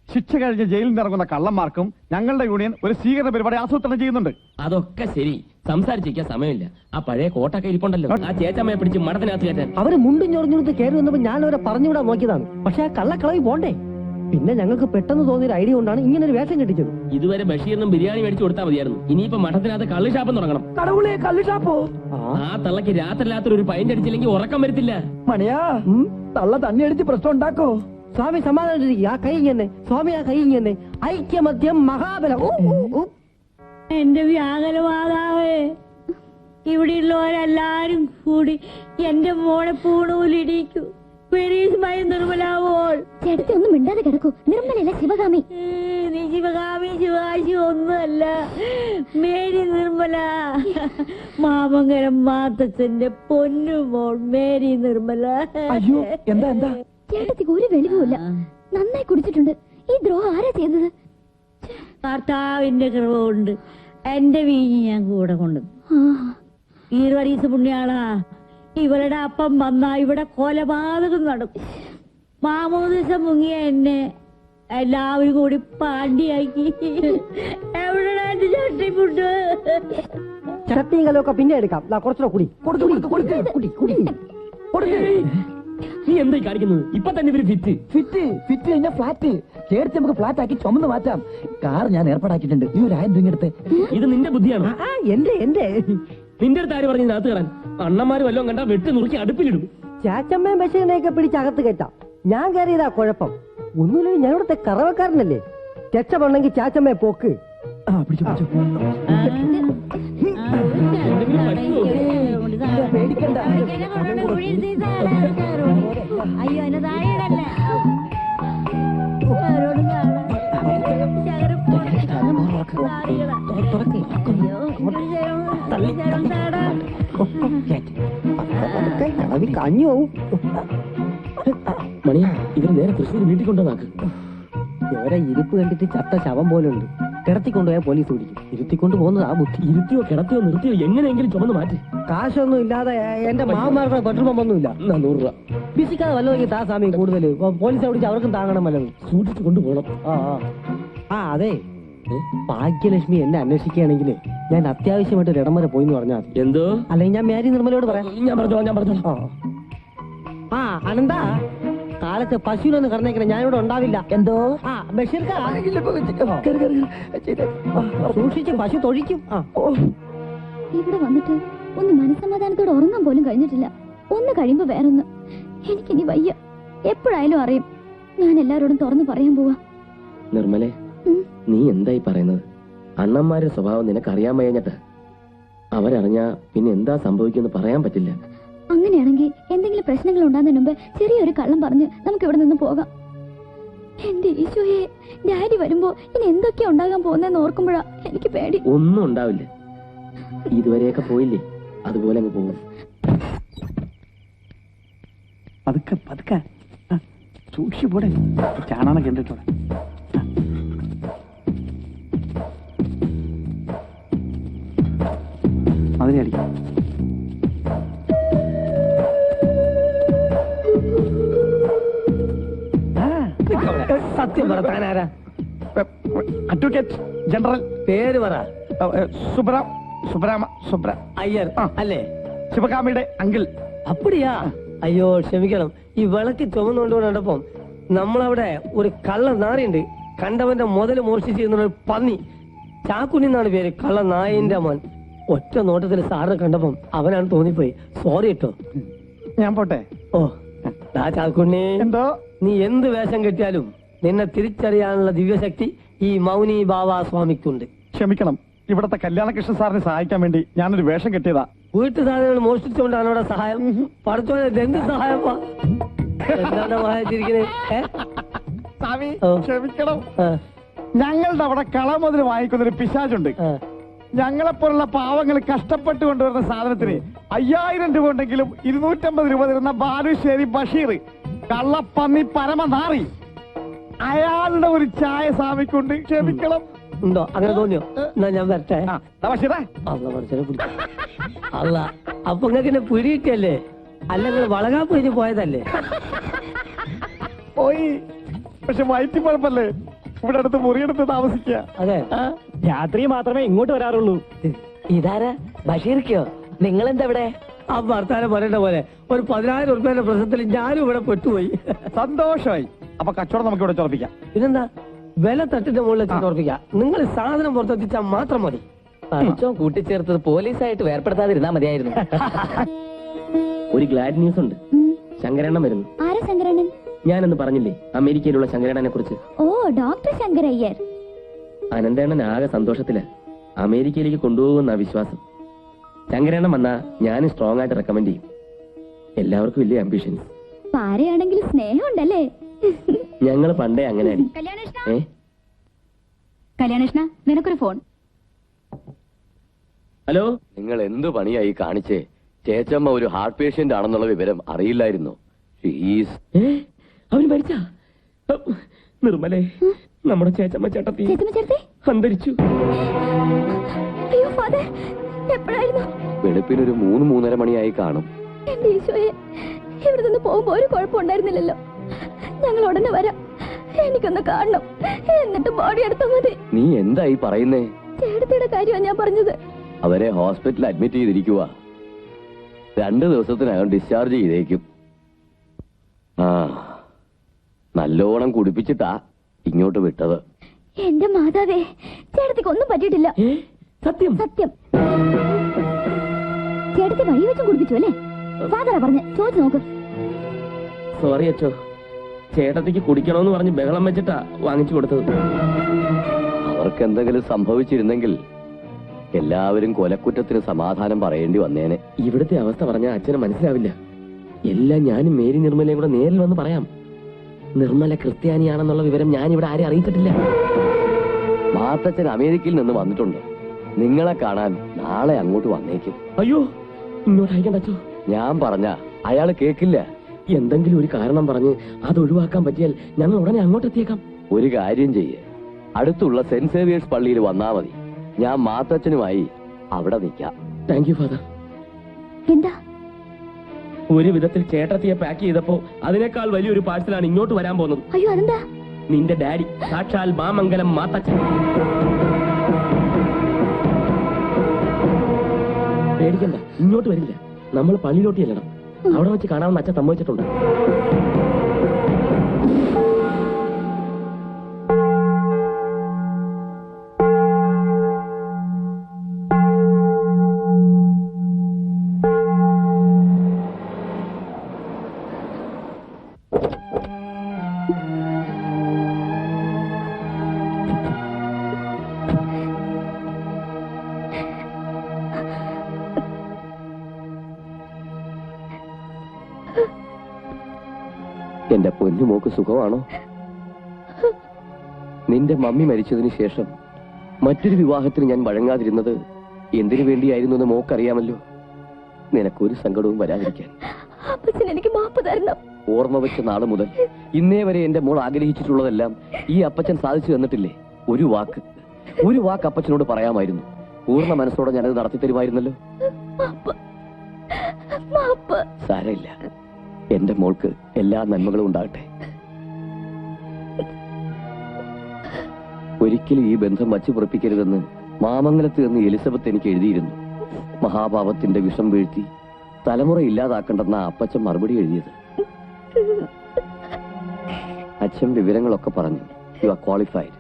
ശിക്ഷ കഴിഞ്ഞ് ജയിലിൽ നിന്ന് ഇറങ്ങുന്ന കള്ളന്മാർക്കും ഞങ്ങളുടെ യൂണിയൻ ഒരു സ്വീകരണ പരിപാടി ആസൂത്രണം ചെയ്യുന്നുണ്ട്. അതൊക്കെ ശരി, സംസാരിച്ചിരിക്കാൻ സമയമില്ല. ആ പഴയ കോട്ടൊക്കെ ഇരിപ്പുണ്ടല്ലോ, ആ ചേച്ചമ്മയെ പിടിച്ച് മഠത്തിനകത്ത് കയറ്റാൻ. അവര് മുണ്ടും ചൊറിഞ്ഞുകൊടുത്ത് കയറി വന്നപ്പോ ഞാൻ അവരെ പറഞ്ഞുവിടാൻ നോക്കിയതാണ്. പക്ഷെ ആ കള്ളക്കളവി പോണ്ടേ. പിന്നെ ഞങ്ങൾക്ക് പെട്ടെന്ന് തോന്നിയൊരു ഐഡിയ കൊണ്ടാണ് ഇങ്ങനെ ഒരു വേഷം കെട്ടിച്ചത്. ഇതുവരെ ബഷീറിനും ബിരിയാണി മേടിച്ചു കൊടുത്താൽ മതിയായിരുന്നു. ഇനിയിപ്പോ മഠത്തിനകത്ത് കള്ളുഷാപ്പം തുടങ്ങണം. കടവുളെ കള്ളുഷാപ്പോ? ആ തള്ളക്ക് രാത്രി ഒരു പൈൻ്റ് അടിച്ചില്ലെങ്കിൽ ഉറക്കം വരത്തില്ല. മണിയാ, തള്ള തണ്ണി അടിച്ച് പ്രശ്നം ഉണ്ടാക്കോ? സ്വാമി സമാധാനം. ആ കൈ ഇങ്ങനെ സ്വാമി, ആ കൈ ഇങ്ങനെ ഐക്യമത്യം മഹാബലം. എന്റെ വ്യാകുലമാതാവേ, ഇവിടെയുള്ളവരെല്ലാരും കൂടി എന്റെ മോളെ പൂണൂലിടിക്കൂ. നിർമ്മലാവോൾ ചേട്ടത്തി ഒന്നും മിണ്ടാതെ കിടക്കൂ. നിർമ്മലല്ല ശിവകാമി. നീ ശിവകാമി ശിവാശി ഒന്നുമല്ല, മേരി നിർമ്മല. മാമംഗലം മാത്തച്ഛന്റെ പൊന്നുമോൾ മേരി നിർമ്മല. അയ്യോ, എന്താ എന്താ? ചേട്ടത്തിക്ക് ഒരു വെളിവുമില്ല. നന്നായി കുടിച്ചിട്ടുണ്ട്. ഈ ദ്രോഹം ആരാ ചെയ്തത്? ഭർത്താവിന്റെ കൃപ കൊണ്ട് എന്റെ വീഞ്ഞ് ഞാൻ കൂടെ കൊണ്ടു. ഈ വരീസ് പുണ്യാളാ, ഇവരുടെ അപ്പം വന്നാ ഇവിടെ കൊലപാതകം നടക്കും. മാമോദിസം മുങ്ങിയ എന്നെ എല്ലാവരും കൂടി പാണ്ടിയാക്കി. എവിടെയാണ് എന്റെ ചട്ടിപ്പുട്ട്? ചട്ടിയും കലൊക്കെ പിന്നെ എടുക്കാം. കുറച്ചുകൂടെ കുടി. നീ എന്തായി കാണിക്കുന്നത്? ഇപ്പൊ തന്നെ ഇവര് ഫിറ്റ് കഴിഞ്ഞാൽ ഫ്ലാറ്റ് ചേർത്ത് നമുക്ക് ഫ്ലാറ്റ് ആക്കി ചുമന്ന് മാറ്റാം. കാർ ഞാൻ ഏർപ്പാടാക്കിയിട്ടുണ്ട്. നീ ഒരു 1000 രൂപ എടുത്ത്. ഇത് നിന്റെ ബുദ്ധിയാണ്. എന്റെ നിന്റെ അടുത്ത് ആര് പറഞ്ഞു അകത്ത് കയറാൻ? അണ്ണന്മാര് വല്ലതും കണ്ടാ വെട്ടി നുറുക്കി അടുപ്പിലിടും. ചാച്ചമ്മയും ബഷീറിനെയൊക്കെ പിടിച്ച് അകത്ത് കയറ്റാം. ഞാൻ കയറിയതാ കുഴപ്പം. ഒന്നുമില്ലെങ്കിൽ ഞാൻ ഇവിടുത്തെ കറവക്കാരനല്ലേ. രക്ഷപ്പെടണമെങ്കിൽ ചാച്ചമ്മയെ പോക്ക്. പേടിക്കണ്ട. അയ്യോ എന്നെ താഴെയിടല്ലേ. കഞ്ഞുവും മണിയാ, ഇവര് നേരെ തൃശ്ശൂർ വീട്ടിൽ കൊണ്ടുവന്നാക്ക്. ഇവരെ ഇരിപ്പ് കണ്ടിട്ട് ചത്ത ശവം പോലുണ്ട്. കിടത്തിക്കൊണ്ടുപോയാൽ പോലീസ് പിടിക്കും. ഇരുത്തിക്കൊണ്ട് പോകുന്നത് ആ ബുദ്ധി. ഇരുത്തിയോ കിടത്തിയോ നിർത്തിയോ എങ്ങനെയെങ്കിലും ചുമന്ന് മാറ്റി. കാശൊന്നും ഇല്ലാതെ എന്റെ മാമാർക്ക് പെട്രോൾ പമ്പൊന്നുമില്ല. 100 രൂപ ഫിസിക്കാതെ വല്ലതെങ്കിൽ താ സ്വാമി കൂടുതൽ. പോലീസ് പിടിച്ച് അവർക്കും താങ്ങണം വല്ലതും. സൂക്ഷിച്ചു കൊണ്ടുപോകണം. അതെ, ഭാഗ്യലക്ഷ്മി എന്നെ അന്വേഷിക്കുകയാണെങ്കിൽ ഞാൻ അത്യാവശ്യമായിട്ട് ഇടം വരെ പോയിന്ന് പറഞ്ഞാൽ എന്തോ? അല്ലെങ്കിൽ ഞാൻ മേരി നിർമ്മലയോട് പറയാം. ഞാൻ പറഞ്ഞോളാം. അനന്താ, കാലത്ത് പശുവിനൊന്ന് കറന്നേക്കണേ, ഞാനിവിടെ ഉണ്ടാവില്ല. എന്തോ? ബഷീർ സൂക്ഷിച്ച്, പശു തൊഴിക്കും. ഇവിടെ വന്നിട്ട് ഒന്ന് മനസ്സമാധാനത്തോടെ ഉറങ്ങാൻ പോലും കഴിഞ്ഞിട്ടില്ല. ഒന്ന് കഴിയുമ്പോ വേറൊന്ന്. എനിക്കിനി വയ്യ. എപ്പോഴായാലും അറിയും. ഞാൻ എല്ലാരോടും തുറന്നു പറയാൻ പോവാ. നിർമ്മലേ, നീ എന്തായി പറയുന്നത്? അണ്ണന്മാരുടെ സ്വഭാവം നിനക്കറിയാൻ വയ്യഞ്ഞിട്ട്. അവരറിഞ്ഞാ പിന്നെ എന്താ സംഭവിക്കുമെന്ന് പറയാൻ പറ്റില്ല. അങ്ങനെയാണെങ്കിൽ എന്തെങ്കിലും പ്രശ്നങ്ങൾ ഉണ്ടാകുന്നതിന് മുമ്പ് ചെറിയൊരു കള്ളം പറഞ്ഞ് നമുക്ക് ഇവിടെ നിന്ന് പോകാം. എന്റെ ഈശോയെ, ഡാഡി വരുമ്പോ ഇനി എന്തൊക്കെയാ ഉണ്ടാകാൻ പോകുന്നതെന്ന് ഓർക്കുമ്പോഴാ എനിക്ക് പേടി. ഒന്നും ഉണ്ടാവില്ല. ഇതുവരെയൊക്കെ പോയില്ലേ, അതുപോലെ അങ്ങ് പോകും. പതുക്കെ സൂക്ഷിച്ചു പോടെ. ചാണാണ് കണ്ടിട്ടോടെ. അതിനടിക്കും. സത്യം പറ, താനാരാ? Advocate general. പേര് പറ. സുബ്രാമ അയ്യർ അല്ലേ? ശിവകാമിയുടെ അങ്കിൾ. അപ്പടിയാ? അയ്യോ ക്ഷമിക്കണം. ഈ വിളക്ക് ചുമന്നുകൊണ്ടുകൊണ്ടപ്പം നമ്മളവിടെ ഒരു കള്ള നാറിയുണ്ട്. കണ്ടവന്റെ മുതല് മോഷ്ടിച്ചിരുന്ന ഒരു പന്നി. ചാക്കുണ്ണി എന്നാണ് പേര്. കള്ള നായന്റെ മോൻ. ഒറ്റ നോട്ടത്തിൽ സാറിനെ കണ്ടപ്പം അവനാണ് തോന്നിപ്പോയി. സോറി കേട്ടോ. ഞാൻ പോട്ടെ. ചാക്കുണ്ണി, എന്തോ? നീ എന്ത് വേഷം കെട്ടിയാലും നിന്നെ തിരിച്ചറിയാനുള്ള ദിവ്യശക്തി ഈ മൗനി ബാബാ സ്വാമിക്കുണ്ട്. ക്ഷമിക്കണം, ഇവിടത്തെ കല്യാണകൃഷ്ണൻ സാറിനെ സഹായിക്കാൻ വേണ്ടി ഞാനൊരു വേഷം കെട്ടിയതാ. വീട്ടു സാധനങ്ങൾ മോഷ്ടിച്ചുകൊണ്ടാണ് അവിടെ സഹായം. പഠിച്ചോനെ എന്ത് സഹായപ്പാ? എന്താണ് ക്ഷമിക്കണം, ഞങ്ങളുടെ അവിടെ കളമുതൽ വാങ്ങിക്കുന്നൊരു പിശാചുണ്ട്. ഞങ്ങളെപ്പോലുള്ള പാവങ്ങൾ കഷ്ടപ്പെട്ട് കൊണ്ടുവരുന്ന സാധനത്തിന് 5000 രൂപ ഉണ്ടെങ്കിലും 250 രൂപ തരുന്ന ബാലുശ്ശേരി ബഷീർ, കള്ളപ്പന്നി പരമനാറി, അയാളുടെ ഒരു ചായ സ്വാമിക്കുണ്ട്. ക്ഷമിക്കണം. ഉണ്ടോ? അങ്ങനെ തോന്നിയോ? എന്നാ ഞാൻ വരട്ടെ. ബഷീറേ, അല്ല അപ്പൊ നിങ്ങൾക്ക് എന്നെ പിടിയിട്ടല്ലേ? അല്ല നിങ്ങൾ വളകാപ്പ് കഴിഞ്ഞ് പോയതല്ലേ? പോയി, പക്ഷെ വയറ്റി കുഴപ്പല്ലേ? ഇവിടെ അടുത്ത് മുറിയെടുത്ത് താമസിക്കുക. അതെ, രാത്രി മാത്രമേ ഇങ്ങോട്ട് വരാറുള്ളൂ. ഇതാരാ ബഷീർക്കോ? നിങ്ങളെന്താ ഇവിടെ? ആ ഭർത്താനം പറയേണ്ട പോലെ ഒരു 10,000 ഉറുപ്പ്യന്റെ പ്രശ്നത്തിൽ ഞാനും ഇവിടെ പെട്ടുപോയി. സന്തോഷമായി. അപ്പൊ കച്ചവടം നമുക്ക് ഇവിടെ ചോദിക്കാം. പിന്നെന്താ, വില തട്ടിന്റെ മുകളിൽ ഓർപ്പിക്കാം. നിങ്ങൾ സാധനം പുറത്തെത്തിച്ചാൽ മാത്രം മതി. പഠിച്ചോ കൂട്ടിച്ചേർത്തത് പോലീസായിട്ട് വേർപ്പെടുത്താതിരുന്നാ മതിയായിരുന്നു. ഒരു ഗ്ലാഡ് ന്യൂസ് ഉണ്ട്. ശങ്കരണ്ണൻ വരുന്നു. ആരാ ശങ്കരണ്ണൻ? ഞാനെന്ന് പറഞ്ഞില്ലേ അമേരിക്കയിലുള്ള ശങ്കരണ്ണനെ കുറിച്ച്. ഓ, ഡോക്ടർ ശങ്കരയ്യർ. അനന്തണ്ണൻ ആകെ സന്തോഷത്തില്. അമേരിക്കയിലേക്ക് കൊണ്ടുപോകുന്ന വിശ്വാസം. ശങ്കരണ്ണൻ വന്നാ ഞാനും സ്ട്രോങ് ആയിട്ട് റെക്കമെൻഡ് ചെയ്യും. എല്ലാവർക്കും വലിയ ആംബിഷൻസ്. പാരയാണെങ്കിൽ സ്നേഹം ഉണ്ടല്ലേ? ഞങ്ങള് പണ്ടേ അങ്ങനെ. കല്യാണകൃഷ്ണ, നിനക്കൊരു ഫോൺ. ഹലോ, നിങ്ങൾ എന്ത് പണിയായി കാണിച്ചേ? ചേച്ചമ്മ ഒരു ഹാർട്ട് പേഷ്യന്റ് ആണെന്നുള്ള വിവരം അറിയില്ലായിരുന്നു. അവന് മരിച്ച നിർമ്മലേ, നമ്മുടെ ചേച്ചമ്മ ചേട്ടത്തി അന്തരിച്ചു. അയ്യോ ഫാദർ, എപ്പോഴായിരുന്നു? വെളുപ്പിനൊരു 3-3:30 മണിയായി കാണും. എന്റെ ഈശോയെ, ഇവിടെ നിന്ന് പോകുമ്പോ ഒരു കുഴപ്പമുണ്ടായിരുന്നില്ലല്ലോ. ഞങ്ങൾ ഉടനെ വരാം. എനിക്കൊന്ന് കാണണം. എന്നിട്ട് ബോഡി എടുത്താൽ മതി. നീ എന്തായി പറയുന്നേ? ചേട്ടത്തിയുടെ കാര്യമാണ് ഞാൻ പറഞ്ഞത്. അവരെ ഹോസ്പിറ്റലിൽ അഡ്മിറ്റ് ചെയ്തിരിക്കുക. 2 ദിവസത്തിനകം ഡിസ്ചാർജ് ചെയ്തേക്കും. ആ, നല്ലോണം കുടിപ്പിച്ചിട്ടാ ഇങ്ങോട്ട് വിട്ടത്. എന്റെ മാതാവേ, ചേട്ടത്തിക്ക് ഒന്നും പറ്റിയിട്ടില്ല. സത്യം സത്യം. ചേട്ടത്തി വഴി വെച്ചും കുടിപ്പിച്ചു അല്ലേ? ഫാദറാ പറഞ്ഞ്, ചോദിച്ചു നോക്ക്. സോറി അച്ചോ, ചേട്ടത്തിക്ക് കുടിക്കണോന്ന് പറഞ്ഞ് ബഹളം വെച്ചിട്ടാ വാങ്ങിച്ചു കൊടുത്തത്. അവർക്ക് എന്തെങ്കിലും സംഭവിച്ചിരുന്നെങ്കിൽ എല്ലാവരും കൊലക്കുറ്റത്തിന് സമാധാനം പറയേണ്ടി വന്നേനെ. ഇവിടുത്തെ അവസ്ഥ പറഞ്ഞാൽ അച്ഛന് മനസ്സിലാവില്ല. എല്ലാം ഞാനും മേരി നിർമ്മലയും കൂടെ നേരിൽ വന്ന് പറയാം. നിർമ്മല ക്രിസ്ത്യാനിയാണെന്നുള്ള വിവരം ഞാൻ ഇവിടെ ആരെയും അറിയിച്ചിട്ടില്ല. മാത്തച്ഛൻ അമേരിക്കയിൽ നിന്ന് വന്നിട്ടുണ്ട്. നിങ്ങളെ കാണാൻ നാളെ അങ്ങോട്ട് വന്നേക്കും. അയ്യോ, ഇങ്ങോട്ട് അയക്കണ്ട അച്ചോ. ഞാൻ പറഞ്ഞ അയാള് കേക്കില്ല. എന്തെങ്കിലും ഒരു കാരണം പറഞ്ഞ് അത് ഒഴിവാക്കാൻ പറ്റിയാൽ ഞങ്ങൾ ഉടനെ അങ്ങോട്ട് എത്തിയേക്കാം. ഒരു കാര്യം ചെയ്യേ, അടുത്തുള്ള സെന്റ് സേവിയേഴ്സ് പള്ളിയിൽ വന്നാ മതി. ഞാൻ മാത്തച്ഛനുമായി അവിടെ നിൽക്കാം. Thank you father. എന്താ? ഒരു വിധത്തിൽ ചേട്ടത്തിയെ പാക്ക് ചെയ്തപ്പോ അതിനേക്കാൾ വലിയൊരു പാഴ്സലാണ് ഇങ്ങോട്ട് വരാൻ പോകുന്നത്. അയ്യോ, അതെന്താ? നിന്റെ ഡാഡി, സാക്ഷാൽ മാമംഗലം മാത്തച്ഛൻ. പേടിക്കണ്ട, ഇങ്ങോട്ട് വരില്ല. നമ്മൾ പള്ളിയിലോട്ട് ചെല്ലണം. അവിടെ വെച്ച് കാണാമെന്ന് അച്ഛൻ സമ്മതിച്ചിട്ടുണ്ട്. എന്റെ പൊന്നുമോക്ക് സുഖമാണോ? നിന്റെ മമ്മി മരിച്ചതിന് ശേഷം മറ്റൊരു വിവാഹത്തിന് ഞാൻ വഴങ്ങാതിരുന്നത് എന്തിനു വേണ്ടിയായിരുന്നു എന്ന് മോക്കറിയാമല്ലോ. നിനക്കൊരു സങ്കടവും വരാതിരിക്കാൻ എനിക്ക് മാപ്പ് തരണം. ഓർമ്മ വെച്ച നാള് മുതൽ ഇന്നേ വരെ എന്റെ മോൾ ആഗ്രഹിച്ചിട്ടുള്ളതെല്ലാം ഈ അപ്പച്ചൻ സാധിച്ചു തന്നിട്ടില്ലേ? ഒരു വാക്ക് അപ്പച്ചനോട് പറയാമായിരുന്നു. പൂർണ്ണ മനസ്സോടെ ഞാനത് നടത്തി തരുമായിരുന്നല്ലോ. സാരമില്ല, എന്റെ മോൾക്ക് എല്ലാ നന്മകളും ഉണ്ടാകട്ടെ. ഒരിക്കലും ഈ ബന്ധം വച്ചു പുറപ്പിക്കരുതെന്ന് മാമംഗലത്ത് നിന്ന് എലിസബത്ത് എനിക്ക് എഴുതിയിരുന്നു. മഹാപാപത്തിന്റെ വിഷം വീഴ്ത്തി തലമുറ ഇല്ലാതാക്കണ്ടെന്ന അപ്പച്ചൻ മറുപടി എഴുതിയത്. അച്ഛൻ വിവരങ്ങളൊക്കെ പറഞ്ഞു. You are qualified,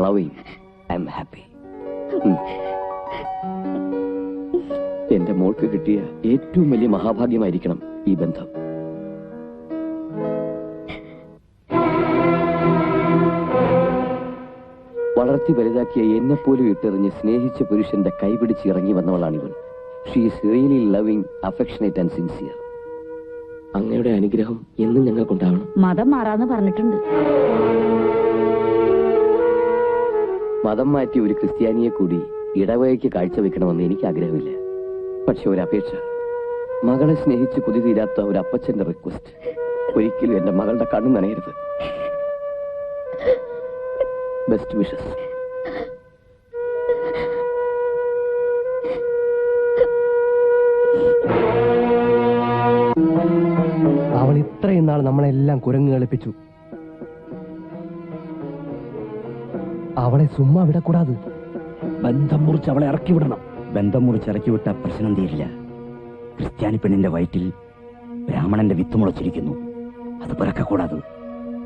loving, I am happy. എന്റെ മോൾക്ക് കിട്ടിയ ഏറ്റവും വലിയ മഹാഭാഗ്യമായിരിക്കണം ഈ ബന്ധം. വളർത്തി വലുതാക്കിയ എന്നെപ്പോലും ഇട്ടെറിഞ്ഞ് സ്നേഹിച്ച പുരുഷന്റെ കൈപിടിച്ച് ഇറങ്ങി വന്നവളാണിവൾ. She is really loving, affectionate and sincere. അങ്ങയുടെ അനുഗ്രഹം എന്നും ഞങ്ങൾക്കുണ്ടാവണം. മതം മാറാന്ന് പറഞ്ഞിട്ടുണ്ട്. മതം മാറ്റി ഒരു ക്രിസ്ത്യാനിയെ കൂടി ഇടവകയ്ക്ക് കാഴ്ചവെക്കണമെന്ന് എനിക്ക് ആഗ്രഹമില്ല. പക്ഷെ ഒരപേക്ഷ, മകളെ സ്നേഹിച്ച് കൊതി തീരാത്ത ഒരു അപ്പച്ചന്റെ റിക്വസ്റ്റ്. ഒരിക്കലും എന്റെ മകളുടെ കണ്ണു നനയരുത്. Best wishes. അവൾ ഇത്രയും നാൾ നമ്മളെല്ലാം കുരങ്ങ് കളിപ്പിച്ചു. അവളെ സുമ്മാ വിടക്കൂടാതെ. ബന്ധം മുറിച്ച് അവളെ ഇറക്കി വിടണം. ബന്ധം മുറിച്ച് ഇറക്കി വിട്ട പ്രശ്നം തീരില്ല. ക്രിസ്ത്യാനി പെണ്ണിന്റെ വയറ്റിൽ ബ്രാഹ്മണന്റെ വിത്ത് മുളച്ചിരിക്കുന്നു. അത് പിറക്കക്കൂടാതെ.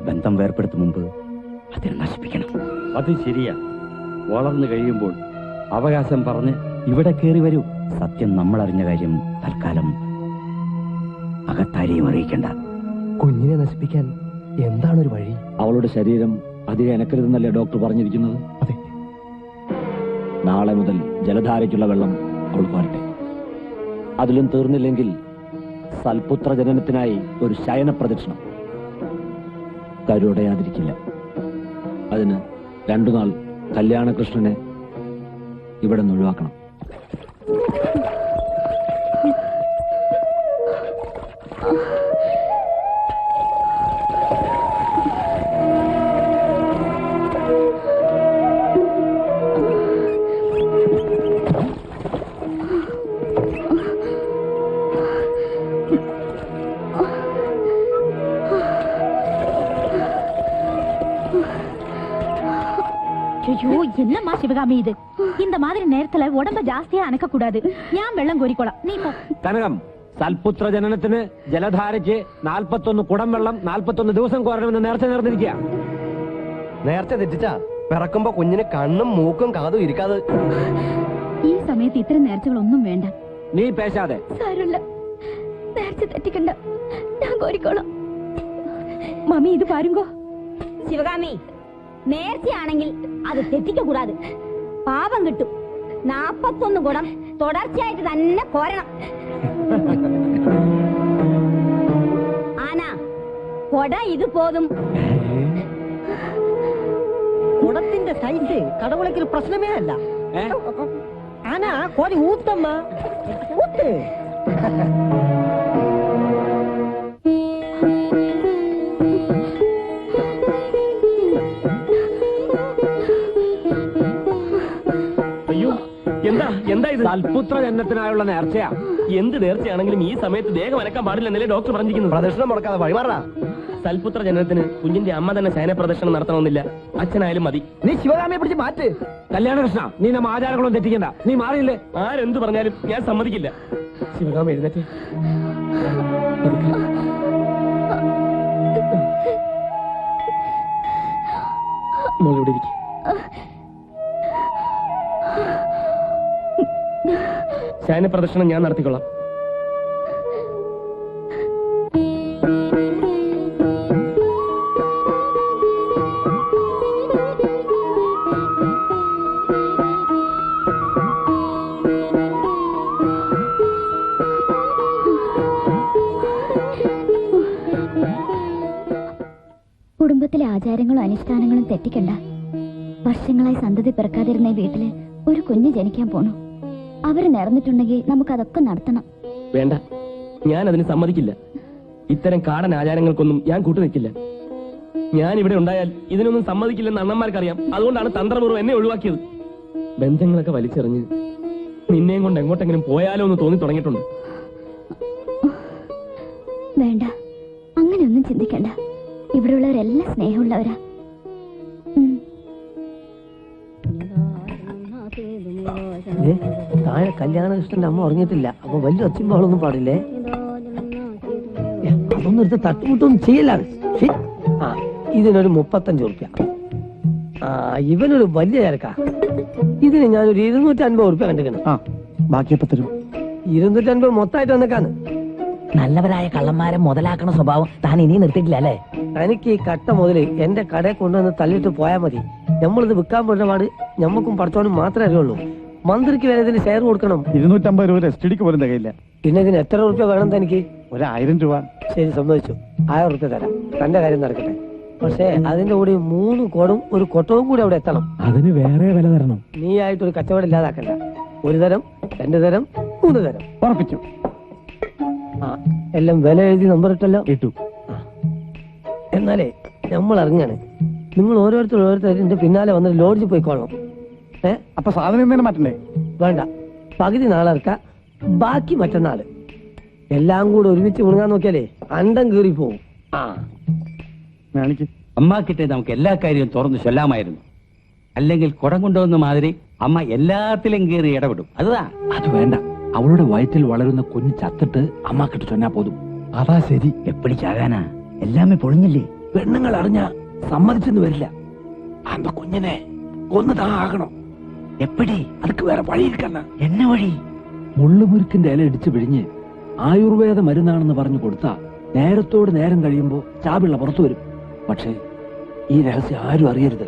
ബന്ധം വേർപ്പെടുത്തും മുമ്പ് അതിനെ നശിപ്പിക്കണം. അത് ശരിയാ. വളർന്നു കഴിയുമ്പോൾ അവകാശം പറഞ്ഞ് ഇവിടെ കയറി വരൂ. സത്യം നമ്മൾ അറിഞ്ഞ കാര്യം തൽക്കാലം അകത്താരെയും അറിയിക്കണ്ട. കുഞ്ഞിനെ നശിപ്പിക്കാൻ എന്താണൊരു വഴി? അവളുടെ ശരീരം അധികം എനക്കരുതെന്നല്ലേ ഡോക്ടർ പറഞ്ഞിരിക്കുന്നത്? അതെ. നാളെ മുതൽ ജലധാരയ്ക്കുള്ള വെള്ളം അവൾ കോരട്ടെ. അതിലും തീർന്നില്ലെങ്കിൽ സൽപുത്ര ജനനത്തിനായി ഒരു ശയന പ്രദക്ഷിണം. കരുടയാതിരിക്കില്ല. അതിന് 2 നാൾ കല്യാണകൃഷ്ണനെ ഇവിടെ നിന്ന് ഒഴിവാക്കണം. ஐயோ, என்னம்மா சிவகாமி இது? இந்த மாதிரி நேரத்துல உடம்ப ஜாஸ்தியா அணக்க கூடாது. ஞான் வெள்ளம் கோரிக்கோளாம். நீ போ. കനകം, സൽപുത്ര ജനനത്തിന് ജലധാരയ്ക്ക് 41 കുടം വെള്ളം 41 ദിവസം കോരണമെന്ന് നേരത്തെ നേർന്നിരിക്കുക. നേരത്തെ തെറ്റിച്ചാ പിറക്കുമ്പോ കുഞ്ഞിന് കണ്ണും മൂക്കും കാതും ഇരിക്കാതെ. ഈ സമയത്ത് ഇത്തരം നേർച്ചകളൊന്നും വേണ്ട. നീ പേശാതെ. സാരമില്ല, നേർച്ച തെറ്റിക്കണ്ട, ഞാൻ കോരിക്കോളാം. മമ്മി ഇത് പാരുങ്കോ. ശിവകാമി, നേർച്ചയാണെങ്കിൽ അത് തെറ്റിക്ക കൂടാതെ. പാപം കിട്ടും. 41 കുടം തുടർച്ചയായിട്ട് തന്നെ കോരണം. ആനാ, കൊട ഇത് പോതും. കുടത്തിന്റെ സൈസ് കടവുളയ്ക്ക് ഒരു പ്രശ്നമേ അല്ല. ആനാ കോരി ഊത്തമ്മ ഊത്ത്. അയ്യോ, എന്താ ഇത്? സൽപുത്ര ജനനത്തിനായുള്ള നേർച്ചയാ. എന്ത് നേർച്ചയാണെങ്കിലും ഈ സമയത്ത് ദേഹം അനക്കാൻ പാടില്ലെന്നല്ലേ ഡോക്ടർ പറഞ്ഞിരിക്കുന്നത്? പ്രദക്ഷിണം മുടക്കാതെ വഴിമാറാ. സൽപുത്ര ജനനത്തിന് കുഞ്ഞിന്റെ അമ്മ തന്നെ ശയന പ്രദർശനം നടത്തണമെന്നില്ല. അച്ഛനായാലും മതി. നീ ശിവകാമിയെ പിടിച്ച് മാറ്റ്. കല്യാണകൃഷ്ണ, നീ നമ്മ ആചാരങ്ങളൊന്നും തെറ്റിക്കണ്ട. നീ മാറിയില്ലേ? ആരെന്ത് പറഞ്ഞാലും ഞാൻ സമ്മതിക്കില്ല. ശിവകാമ എഴുന്നേറ്റ്. മോളിവിടെ ഇരിക്കും. ശയന പ്രദർശനം ഞാൻ നടത്തിക്കൊള്ളാം. കുടുംബത്തിലെ ആചാരങ്ങളും അനുഷ്ഠാനങ്ങളും തെറ്റിക്കണ്ട. വർഷങ്ങളായി സന്തതി പിറക്കാതിരുന്ന ഈ വീട്ടില് ഒരു കുഞ്ഞ് ജനിക്കാൻ പോണു. അവര് നേർന്നിട്ടുണ്ടെങ്കിൽ നമുക്കതൊക്കെ നടത്തണം. വേണ്ട, ഞാൻ അതിന് സമ്മതിക്കില്ല. ഇത്തരം കാടൻ ആചാരങ്ങൾക്കൊന്നും ഞാൻ കൂട്ടുനിൽക്കില്ല. ഞാൻ ഇവിടെ ഉണ്ടായാൽ ഇതിനൊന്നും സമ്മതിക്കില്ലെന്ന് അണ്ണന്മാർക്കറിയാം. അതുകൊണ്ടാണ് തന്ത്രപൂർവ്വം എന്നെ ഒഴിവാക്കിയത്. ബന്ധങ്ങളൊക്കെ വലിച്ചെറിഞ്ഞ് നിന്നെയും കൊണ്ട് എങ്ങോട്ടെങ്കിലും പോയാലോ എന്ന് തോന്നി തുടങ്ങിയിട്ടുണ്ട്. വേണ്ട, അങ്ങനെയൊന്നും ചിന്തിക്കണ്ട. ഇവിടെയുള്ളവരെല്ലാം സ്നേഹമുള്ളവരാ. താഴെ കല്യാണകൃഷ്ണന്റെ അമ്മ ഉറങ്ങിയിട്ടില്ല. അപ്പൊ വലിയ ഒച്ചമ്പാളൊന്നും പാടില്ലേ. അതൊന്നും എടുത്ത് തട്ടുമുട്ടൊന്നും ചെയ്യലാണ്. ഇതിനൊരു 35 ഉറുപ്പ്യ. ഇവനൊരു വലിയ ചരക്കാ. ഇതിന് ഞാനൊരു 250 ഉറുപ്പ്യ കണ്ടിരിക്കണം. ബാക്കിയപ്പോ തരും. 250 മൊത്തമായിട്ട് വന്നേക്കാണ്. നല്ലവരായ കള്ളന്മാരെ മുതലാക്കണ സ്വഭാവം താൻ ഇനി നിർത്തിയിട്ടില്ല അല്ലേ? എനിക്ക് ഈ കട്ട മുതല് എന്റെ കടയിൽ കൊണ്ടുവന്ന് തള്ളിയിട്ട് പോയാൽ മതി. നമ്മളിത് വിൽക്കാൻ പോരുന്ന പാട് ഞമ്മക്കും പഠിച്ചോനും മാത്രമേ അറിയുള്ളൂ. മന്ത്രിക്ക് വരെ ഇതിന് ഷെയർ കൊടുക്കണം. 250 രൂപ എസ്റ്റിഡിക്ക് പോലും തികയില്ല. പിന്നെ ഇതിന് എത്ര ഉറുപ്പ്യ വേണം തനിക്ക്? 1000 രൂപ. ശരി, സമ്മതിച്ചു. 1000 ഉറുപ്പ്യ തരാം. തന്റെ കാര്യം നടക്കട്ടെ. പക്ഷേ അതിന്റെ കൂടി 3 കോടും ഒരു കൊട്ടവും കൂടി അവിടെ എത്തണം. അതിന് വേറെ വില തരണം. നീ ആയിട്ടൊരു കച്ചവടം ഇല്ലാതാക്കണ്ട. 1 തരം, 2 തരം, 3 തരം ഉറപ്പിച്ചു. എല്ലാം വില എഴുതി നമ്പർ ഇട്ടല്ലോ. ഇട്ടു. എന്നാലേ നമ്മൾ അറിഞ്ഞാണ്. നിങ്ങൾ ഓരോരുത്തർ എന്റെ പിന്നാലെ വന്ന് ലോഡ്ജിൽ പോയിക്കോളണം. അപ്പൊ സാധനം തന്നെ മാറ്റണ്ടേ? വേണ്ട, പകുതി നാളെ ഇറക്കാം, ബാക്കി മറ്റന്നാള്. എല്ലാം കൂടെ ഒരുമിച്ച് മുണങ്ങാൻ നോക്കിയാലേ അണ്ടം കീറി പോവും. മേണിക്ക് അമ്മാക്കിട്ടെ നമുക്ക് എല്ലാ കാര്യവും തുറന്നു ചൊല്ലാമായിരുന്നു. അല്ലെങ്കിൽ കുടം കൊണ്ടുവന്ന മാതിരി അമ്മ എല്ലാത്തിലും കയറി ഇടപെടും. അതുതാ. അത് വേണ്ട, അവളുടെ വയറ്റിൽ വളരുന്ന കുഞ്ഞ് ചത്തിട്ട് അമ്മക്കിട്ട് ചൊന്നാ പോതും. അതാ ശരി. എപ്പടി ചാകാനാ? എല്ലാമേ പൊളിഞ്ഞില്ലേ? പെണ്ണുങ്ങൾ അറിഞ്ഞ സമ്മതിച്ചെന്ന് വരില്ല. അമ്മ കുഞ്ഞിനെ കൊന്നതാ ആകണം. എപ്പടി? അതൊക്കെ വേറെ വഴിയിരിക്കണ്ട. എന്നെ വഴി? മുള്ളുമുരുക്കിന്റെ ഇല ഇടിച്ചു പിഴിഞ്ഞ് ആയുർവേദ മരുന്നാണെന്ന് പറഞ്ഞു കൊടുത്താ നേരത്തോട് നേരം കഴിയുമ്പോ ചാപിള്ള പുറത്തു വരും. പക്ഷേ ഈ രഹസ്യം ആരും അറിയരുത്.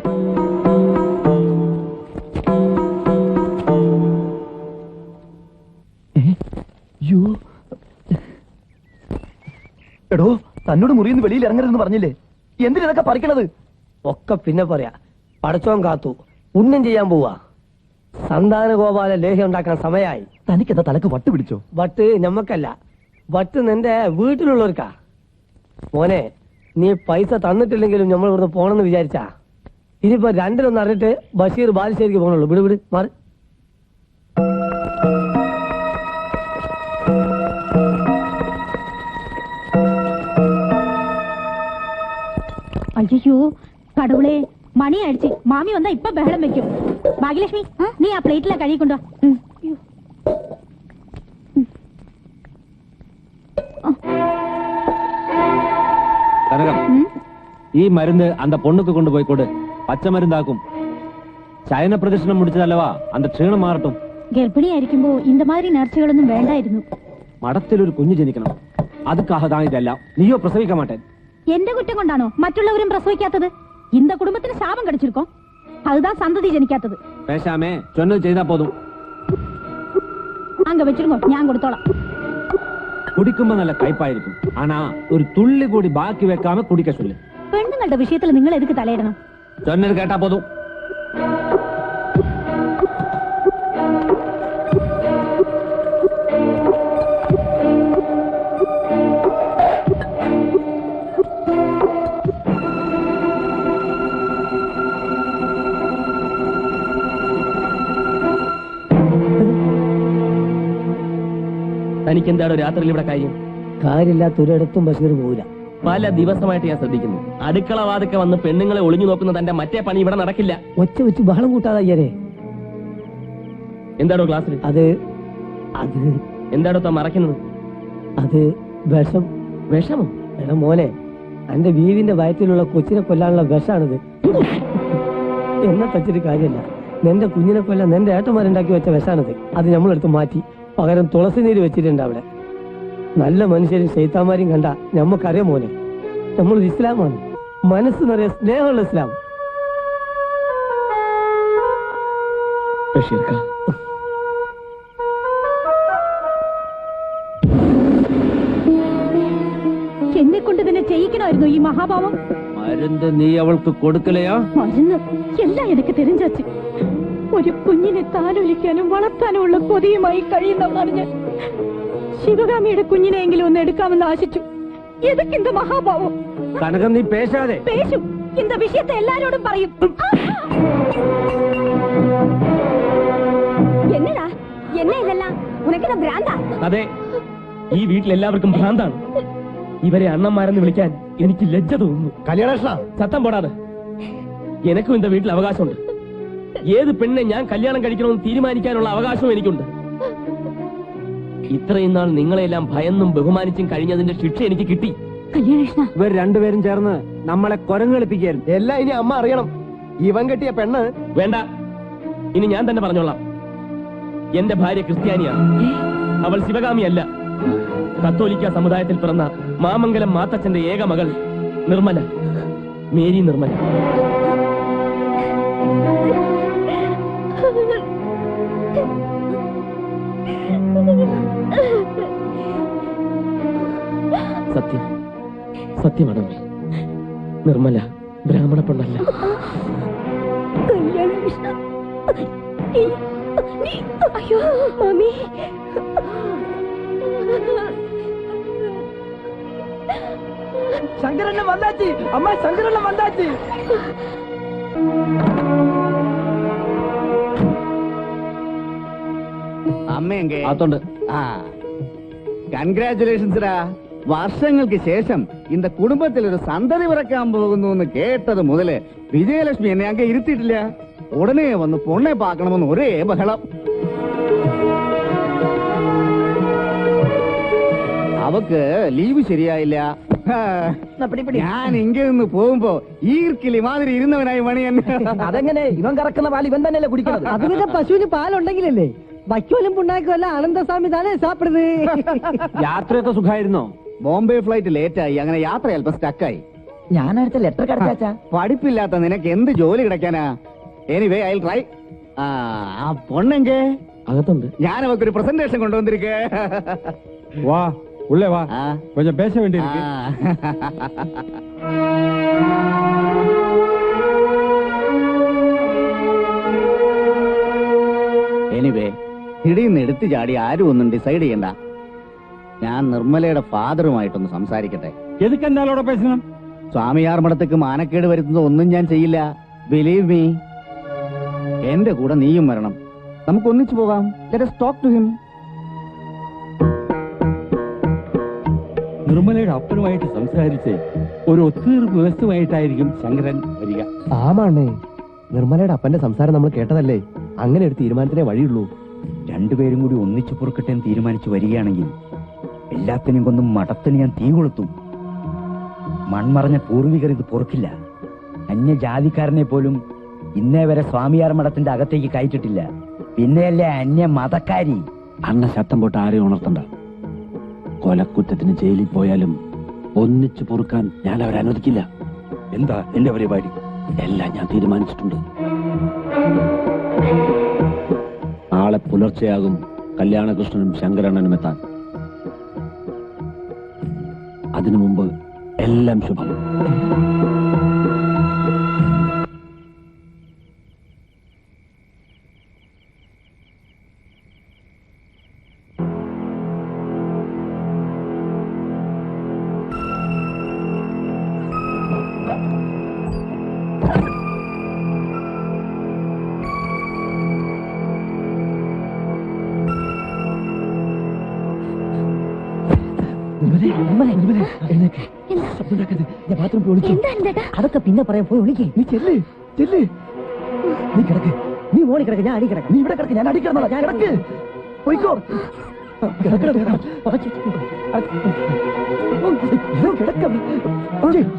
എടോ, തന്നോട് മുറിയിന്ന് വെളിയിൽ ഇറങ്ങരുതെന്ന് പറഞ്ഞില്ലേ? എന്തിനൊക്കെ പറിക്കണത്? ഒക്കെ പിന്നെ പറയാ. പടച്ചോൻ കാത്തു. പുണ്യം ചെയ്യാൻ പോവാ. സന്താന ഗോപാല ലേഹ്യം ഉണ്ടാക്കാൻ സമയായി. തനിക്കെന്താ തലക്ക് വട്ട് പിടിച്ചോ? വട്ട് ഞമ്മക്കല്ല, വട്ട് നിന്റെ വീട്ടിലുള്ളവർക്കാ. മോനെ, നീ പൈസ തന്നിട്ടില്ലെങ്കിലും നമ്മൾ ഇവിടുന്ന് പോണെന്ന് വിചാരിച്ചാ. ഇനിയിപ്പോ രണ്ടിലൊന്ന് അറിഞ്ഞിട്ട് ബഷീർ ബാലുശ്ശേരിക്ക് പോകണുള്ളൂ. വിട് വിട്, മാറി. അയ്യോ കടവുളെ, മണി അടിച്ച്. മാമി വന്നാ ഇപ്പൊ ബഹളം വെക്കും. ഭാഗ്യലക്ഷ്മി, നീ ആ പ്ലേറ്റിലെ കഴുകി കൊണ്ടുവാ. കനകം, ഈ മരുന്ന് അന്ത പൊണ്ണുക്ക് കൊണ്ടുപോയി കൊട്. പച്ചമരുന്നാക്കും. ചൈന പ്രദക്ഷിണം മുടിച്ചതല്ലവാ അന്ത ക്ഷീണം മാറട്ടും. ഗർഭിണിയായിരിക്കുമ്പോ இந்த மாதிரி നേർച്ചകളൊന്നും വേണ്ടായിരുന്നു. മടത്തിലൊരു കുഞ്ഞ് ജനിക്കണം. അതുക്കാഹതാ ഇതെല്ലാം. നീയോ പ്രസവിക്കാൻ മാട്ടേൻ. എന്റെ കുറ്റം കൊണ്ടാണോ മറ്റുള്ളവരും പ്രസവിക്കാത്തത്? இந்த കുടുംബത്തിന് ശാപം കടിച്ചിരിക്കോ. അതുതാ സന്തതി ജനിക്കാത്തത്. പേശാമേ, ചൊന്നത് ചെയ്താ പോതും. അങ്ക വെച്ചിരുന്നോ, ഞാൻ കൊടുത്തോളാം. കുടിക്കുമ്പോ നല്ല കയ്പായിരിക്കും. ആനാ ഒരു തുള്ളി കൂടി ബാക്കി വെക്കാമെ കുടിക്ക ചൊല്ല്. പെണ്ണുങ്ങളുടെ വിഷയത്തിൽ നിങ്ങൾ എതുക്ക് തലയിടണം? ചൊന്നത് കേട്ടാ പോതും. തനിക്ക് എന്താണോ രാത്രിയിൽ ഇവിടെ കാര്യം? കാര്യമില്ലാത്തൊരിടത്തും ബഷീർ പോവില്ല. പല ദിവസമായിട്ട് ഞാൻ ശ്രദ്ധിക്കുന്നു. അടുക്കള വാതൊക്കെ വന്ന് പെണ്ണുങ്ങളെ ഒളിഞ്ഞു നോക്കുന്ന തന്റെ മറ്റേ പണി ഇവിടെ നടക്കില്ല. ഒച്ച വെച്ച് ബഹളം കൂട്ടാതെ അയ്യരെ. എന്താണോ ക്ലാസ്സിൽ? അത് അത് എന്താണോ താൻ മറക്കുന്നത്? അത് വിഷം. വിഷമോ? എടാ മോനെ, എന്റെ ബീവിന്റെ വയറ്റിലുള്ള കൊച്ചിനെ കൊല്ലാനുള്ള വിഷാണിത്. എന്നെ തച്ചിട്ട് കാര്യമില്ല. നിന്റെ കുഞ്ഞിനെ കൊല്ലാൻ നിന്റെ ഏട്ടന്മാരുണ്ടാക്കി വെച്ച വിഷാണിത്. അത് നമ്മളെടുത്ത് മാറ്റി പകരം തുളസി നീര് വെച്ചിട്ടുണ്ട് അവിടെ. നല്ല മനുഷ്യരും ശൈത്താന്മാരും കണ്ട ഞമ്മക്കറിയാം മോനെ, നമ്മൾ ഇസ്ലാമാണ്. മനസ്സ് നിറയെ സ്നേഹമുള്ള ഇസ്ലാം. എന്നെ കൊണ്ട് തന്നെ ചെയ്യിക്കണമായിരുന്നു ഈ മഹാഭാവം. മരുന്ന് നീ അവൾക്ക് കൊടുക്കലയോ? മരുന്ന് എല്ലാം എനിക്ക് തെരഞ്ഞാച്ച്. ഒരു കുഞ്ഞിനെ താലോലിക്കാനും വളർത്താനും ഉള്ള കൊതിയുമായി കഴിയുന്നവനാണ് ഞാൻ. ശിവകാമിയുടെ കുഞ്ഞിനെയെങ്കിലും ഒന്ന് എടുക്കാമെന്ന് ആശിച്ചു. എതൊക്കെ മഹാഭാവം. കനകം, നീ പേശാതെ. പേശും. இந்த விஷயத்தை எல்லாரோடும் പറയും. എന്നടാ എന്നെ ഇതെല്ലാം ഉനക്കെന്താ ഭ്രാന്താ? അതെ, ഈ വീട്ടിലെല്ലാവർക്കും ഭ്രാന്താണ്. ഇവരെ അണ്ണന്മാരെന്ന് വിളിക്കാൻ എനിക്ക് ലജ്ജ തോന്നുന്നു. കല്യാണ സത്തം പോടാതെ. എനക്കും இந்த വീട്ടിൽ അവകാശമുണ്ട്. ഏത് പെണ്ണെ ഞാൻ കല്യാണം കഴിക്കണമെന്ന് തീരുമാനിക്കാനുള്ള അവകാശവും എനിക്കുണ്ട്. ഇത്രയും നാൾ നിങ്ങളെല്ലാം ഭയന്നും ബഹുമാനിച്ചും കഴിഞ്ഞതിന്റെ ശിക്ഷ എനിക്ക് കിട്ടി. ഇവർ രണ്ടുപേരും ചേർന്ന് നമ്മളെ കുരങ്ങളിപ്പിക്കായിരുന്നു. എല്ലാം ഇനി അമ്മ അറിയണം. ഇവൻ കെട്ടിയ പെണ്ണ്. വേണ്ട, ഇനി ഞാൻ തന്നെ പറഞ്ഞോളാം. എന്റെ ഭാര്യ ക്രിസ്ത്യാനിയാണ്. അവൾ ശിവകാമിയല്ല. കത്തോലിക്ക സമുദായത്തിൽ പിറന്ന മാമംഗലം മാത്തച്ഛന്റെ ഏക മകൾ നിർമ്മല, മേരി നിർമ്മല. സത്യം, സത്യമാണ് നിർമ്മല ബ്രാഹ്മണ പെണ്ണല്ല. അയ്യോ മമ്മി, ശങ്കരണ്ണ വന്നാച്ചി. അമ്മ ശങ്കരണ്ണ വന്നാച്ചി. അമ്മയെങ്കേ അതുകൊണ്ട് കൺഗ്രാറ്റുലേഷൻസ്ഡാ. വർഷങ്ങൾക്ക് ശേഷം இந்த കുടുംബത്തിൽ ഒരു സന്തതി പിറക്കാൻ പോകുന്നു എന്ന് കേട്ടത് മുതല് വിജയലക്ഷ്മി എന്നെ അങ്ങ് ഇരുത്തിയിട്ടില്ല. ഉടനെ വന്ന് പൊണ്ണെ പാക്കണമെന്ന് ഒരേ ബഹളം. അവക്ക് ലീവ് ശരിയായില്ല. ഞാൻ ഇങ്ങനെ നിന്ന് പോകുമ്പോ ഈർക്കിലി മാതിരി ഇരുന്നവനായി മണിയൻ. അതെങ്ങനെ? ഇവൻ കറക്കുന്ന പാൽ ഇവൻ തന്നെയല്ലേ കുടിക്കുന്നത്? അത് പിന്നെ പശുവിന് പാലുണ്ടെങ്കിലല്ലേ. വൈക്കോലും പുണ്ണാക്കുമല്ല ആനന്ദസ്വാമി താനേ സാപ്പിടുന്നത്. യാത്രയൊക്കെ സുഖമായിരുന്നോ? ബോംബെ ഫ്ലൈറ്റ് ലേറ്റായി, അങ്ങനെ യാത്ര അല്പം സ്റ്റക്കായി. ഞാനടുത്ത ലെറ്റർ കടച്ചാ. പഠിപ്പില്ലാത്ത നിനക്ക് എന്ത് ജോലി കിടക്കാനാ? Anyway I try. ആ പൊണ്ണെങ്കേ അകത്തുണ്ട്. ഞാൻ അവക്കൊരു പ്രസന്റേഷൻ കൊണ്ടുവന്നിരിക്കേ. വാ ഉള്ളേ വാ, ആ. കൊഞ്ചം പേശ വേണ്ടി ഇருக்கு. എനിവേ ഇടിന്ന് എടുത്തു ചാടി ആരും ഒന്നും ഡിസൈഡ് ചെയ്യണ്ട. ഞാൻ നിർമ്മലയുടെ ഫാദറുമായിട്ടൊന്ന് സംസാരിക്കട്ടെ. എതുക്ക് എന്താളോടെ പേശണം? സ്വാമിയാർ മഠത്തേക്ക് മാനക്കേട് വരുത്തുന്നത് ഒന്നും ഞാൻ ചെയ്യില്ല. Believe me. എന്റെ കൂടെ നീയും വരണം. നമുക്ക് ഒന്നിച്ചു പോകാം. Let us talk to him. നിർമ്മലയുടെ അപ്പനുമായിട്ട് സംസാരിച്ച് ഒരു ഒത്തുതീർപ്പ് വ്യവസ്ഥമായിട്ടായിരിക്കും ശങ്കരൻ വരിക. ആമാണേ, നിർമ്മലയുടെ അപ്പന്റെ സംസാരം നമ്മൾ കേട്ടതല്ലേ. അങ്ങനെ ഒരു തീരുമാനത്തിനേ വഴിയുള്ളൂ. രണ്ടുപേരും കൂടി ഒന്നിച്ചു പൊറുക്കട്ടെ എന്ന് തീരുമാനിച്ചു വരികയാണെങ്കിൽ എല്ലാത്തിനും കൊന്നും മഠത്തിന് ഞാൻ തീ കൊളുത്തും. മൺമറഞ്ഞ പൂർവികർ ഇത് പൊറുക്കില്ല. അന്യജാതിക്കാരനെ പോലും ഇന്നേ വരെ സ്വാമിയാർ മഠത്തിന്റെ അകത്തേക്ക് കയറ്റിട്ടില്ല. പിന്നെയല്ലേ അന്യ മതക്കാരി. അന്ന ശബ്ദം പോട്ട് ആരെയും ഉണർത്തണ്ട. കൊലക്കുറ്റത്തിന് ജയിലിൽ പോയാലും ഒന്നിച്ചു പൊറുക്കാൻ ഞാൻ അവരെ അനുവദിക്കില്ല. എന്താ എന്റെ പരിപാടി? എല്ലാം ഞാൻ തീരുമാനിച്ചിട്ടുണ്ട്. നാളെ പുലർച്ചെയാകും കല്യാണകൃഷ്ണനും ശങ്കരണ്ണനും എത്താൻ. അതിനു മുമ്പ് എല്ലാം ശുഭം. അതൊക്കെ പിന്നെ പറയാൻ പോയി വിളിക്കേ. നീ ചെല്ല് ചെല്ല്. നീ കിടക്ക്. നീ മോളി കിടക്ക, ഞാൻ അടി കിടക്കാം. നീ ഇവിടെ കിടക്ക്, ഞാൻ അടിക്കണം. ഞാൻ കിടക്ക്. പോയിക്കോ.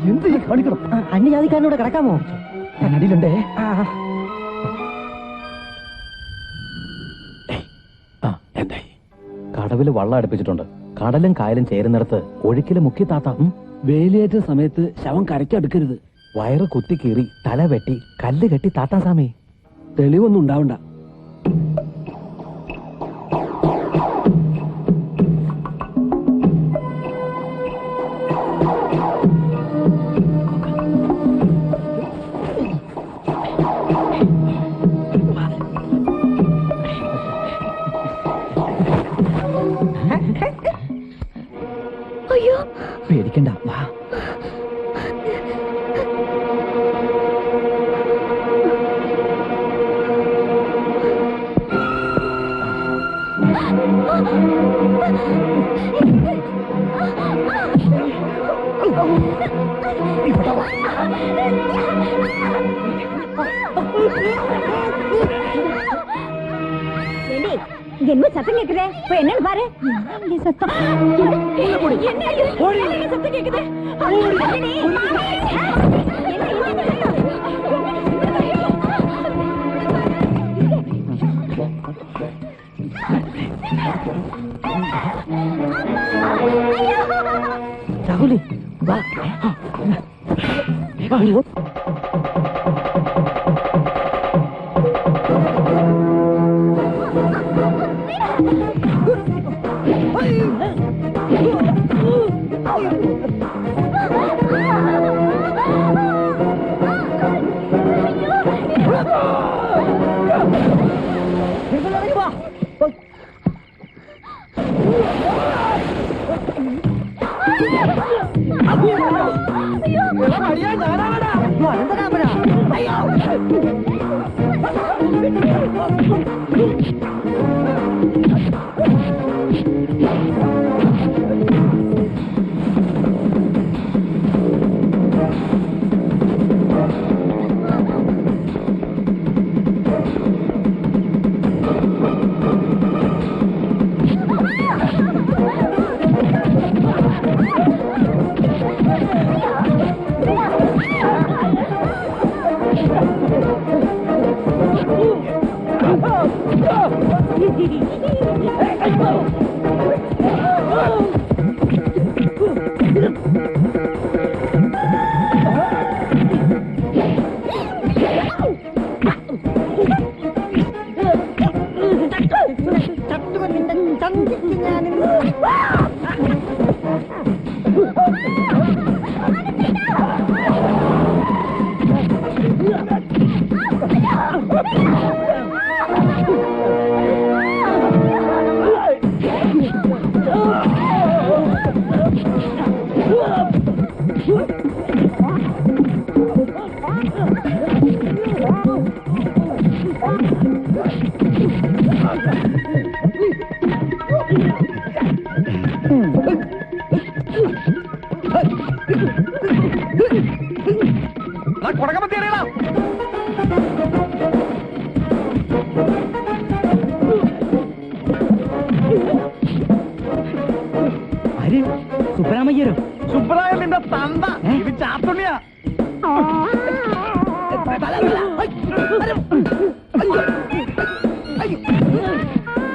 എന്ത് ഈ കാണിക്കണം? അന്യജാതിക്കാരനോട് കിടക്കാമോ? ഞാൻ അടിയിലുണ്ടേ. എന്തായി? കടവില് വള്ളം അടുപ്പിച്ചിട്ടുണ്ട്. കടലും കായലും ചേരുന്നിടത്ത് ഒഴുക്കില് മുക്കി താത്താം. വേലിയേറ്റ സമയത്ത് ശവം കരയ്ക്കടുക്കരുത്. വയറ് കുത്തി കീറി തല വെട്ടി കല്ല് കെട്ടി താത്താൻ സാമി. തെളിവൊന്നും ഉണ്ടാവണ്ട. അയ്യോ, പേടിക്കണ്ട, വാ. என்ன சத்தம் கேக்குதே? போய் என்னன்னு பாரு. சத்தம் சத்தம் கேக்குது. രാഹുലി വാ. സുബ്രഹ്മയ്യരോ? സുബ്രായന്റെ തന്ത ഇത് ചാത്തുണ്ണിയാ.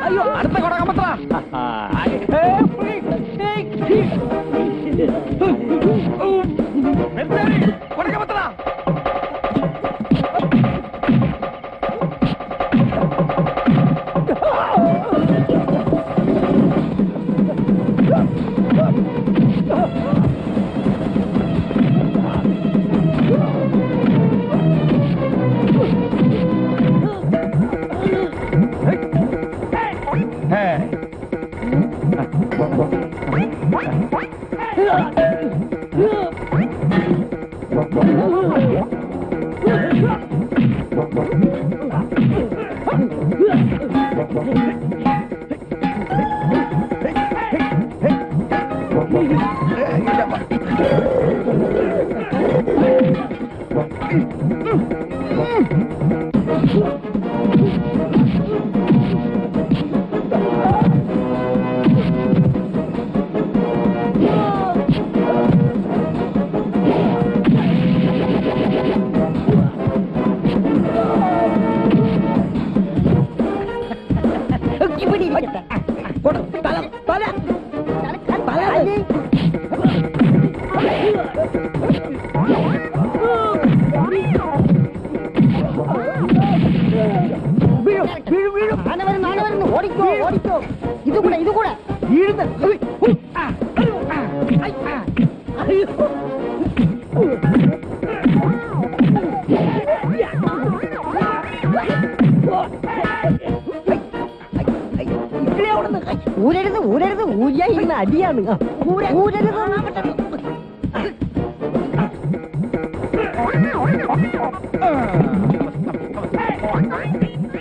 അയ്യോ, അടുത്ത കൊടകമ്പത്ര. കൊടകമ്പത്ര. ഓടിക്കോ ഓടിക്കോ, ഇതുകൂടെ ഇതുകൂടെ ഊരരുത് ഊരരുത്, ഊരിയ ഇന്ന് അടിയാണ്. ഊരരുത്.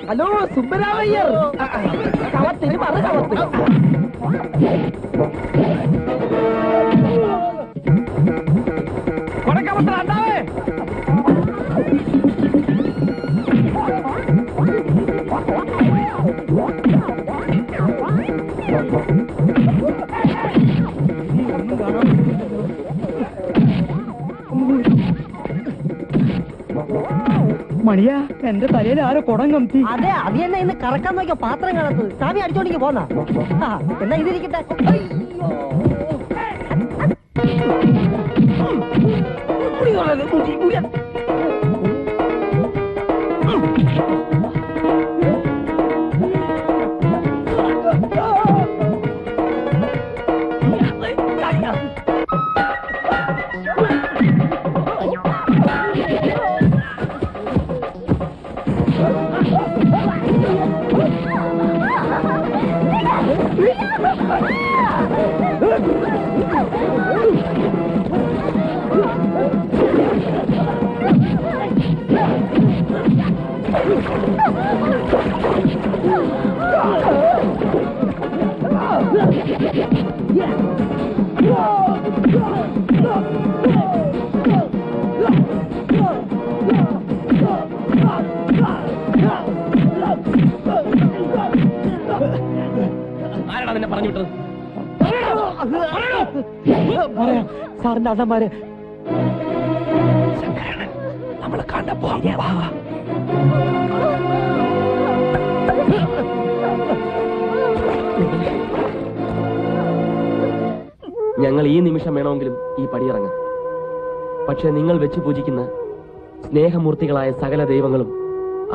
ഹലോ സുബ്ബരാമയ്യർ, കവത്തിന് പറ കവത്ത്. കൊടക്കമ്പത്ര ഉണ്ടാവേ. മണിയാ, എന്റെ തലയിൽ ആരോ കുടം കമത്തി. അതെ, അത് തന്നെ ഇന്ന് കറക്കാൻ നോക്കിയ പാത്രം കാണത്ത്. സ്വാമി അടിച്ചോണ്ടിക്ക് പോന്നാ. എന്നാ ഇതിരിക്കട്ടെ. ആരാടാ നിന്നെ പറഞ്ഞു വിട്ടത്? സാറിന്റെ അണ്ണന്മാര് നമ്മളെ കാണാൻ പോവാ. ഞങ്ങൾ ഈ നിമിഷം വേണമെങ്കിലും ഈ പടിയിറങ്ങാം. പക്ഷെ നിങ്ങൾ വെച്ച് പൂജിക്കുന്ന സ്നേഹമൂർത്തികളായ സകല ദൈവങ്ങളും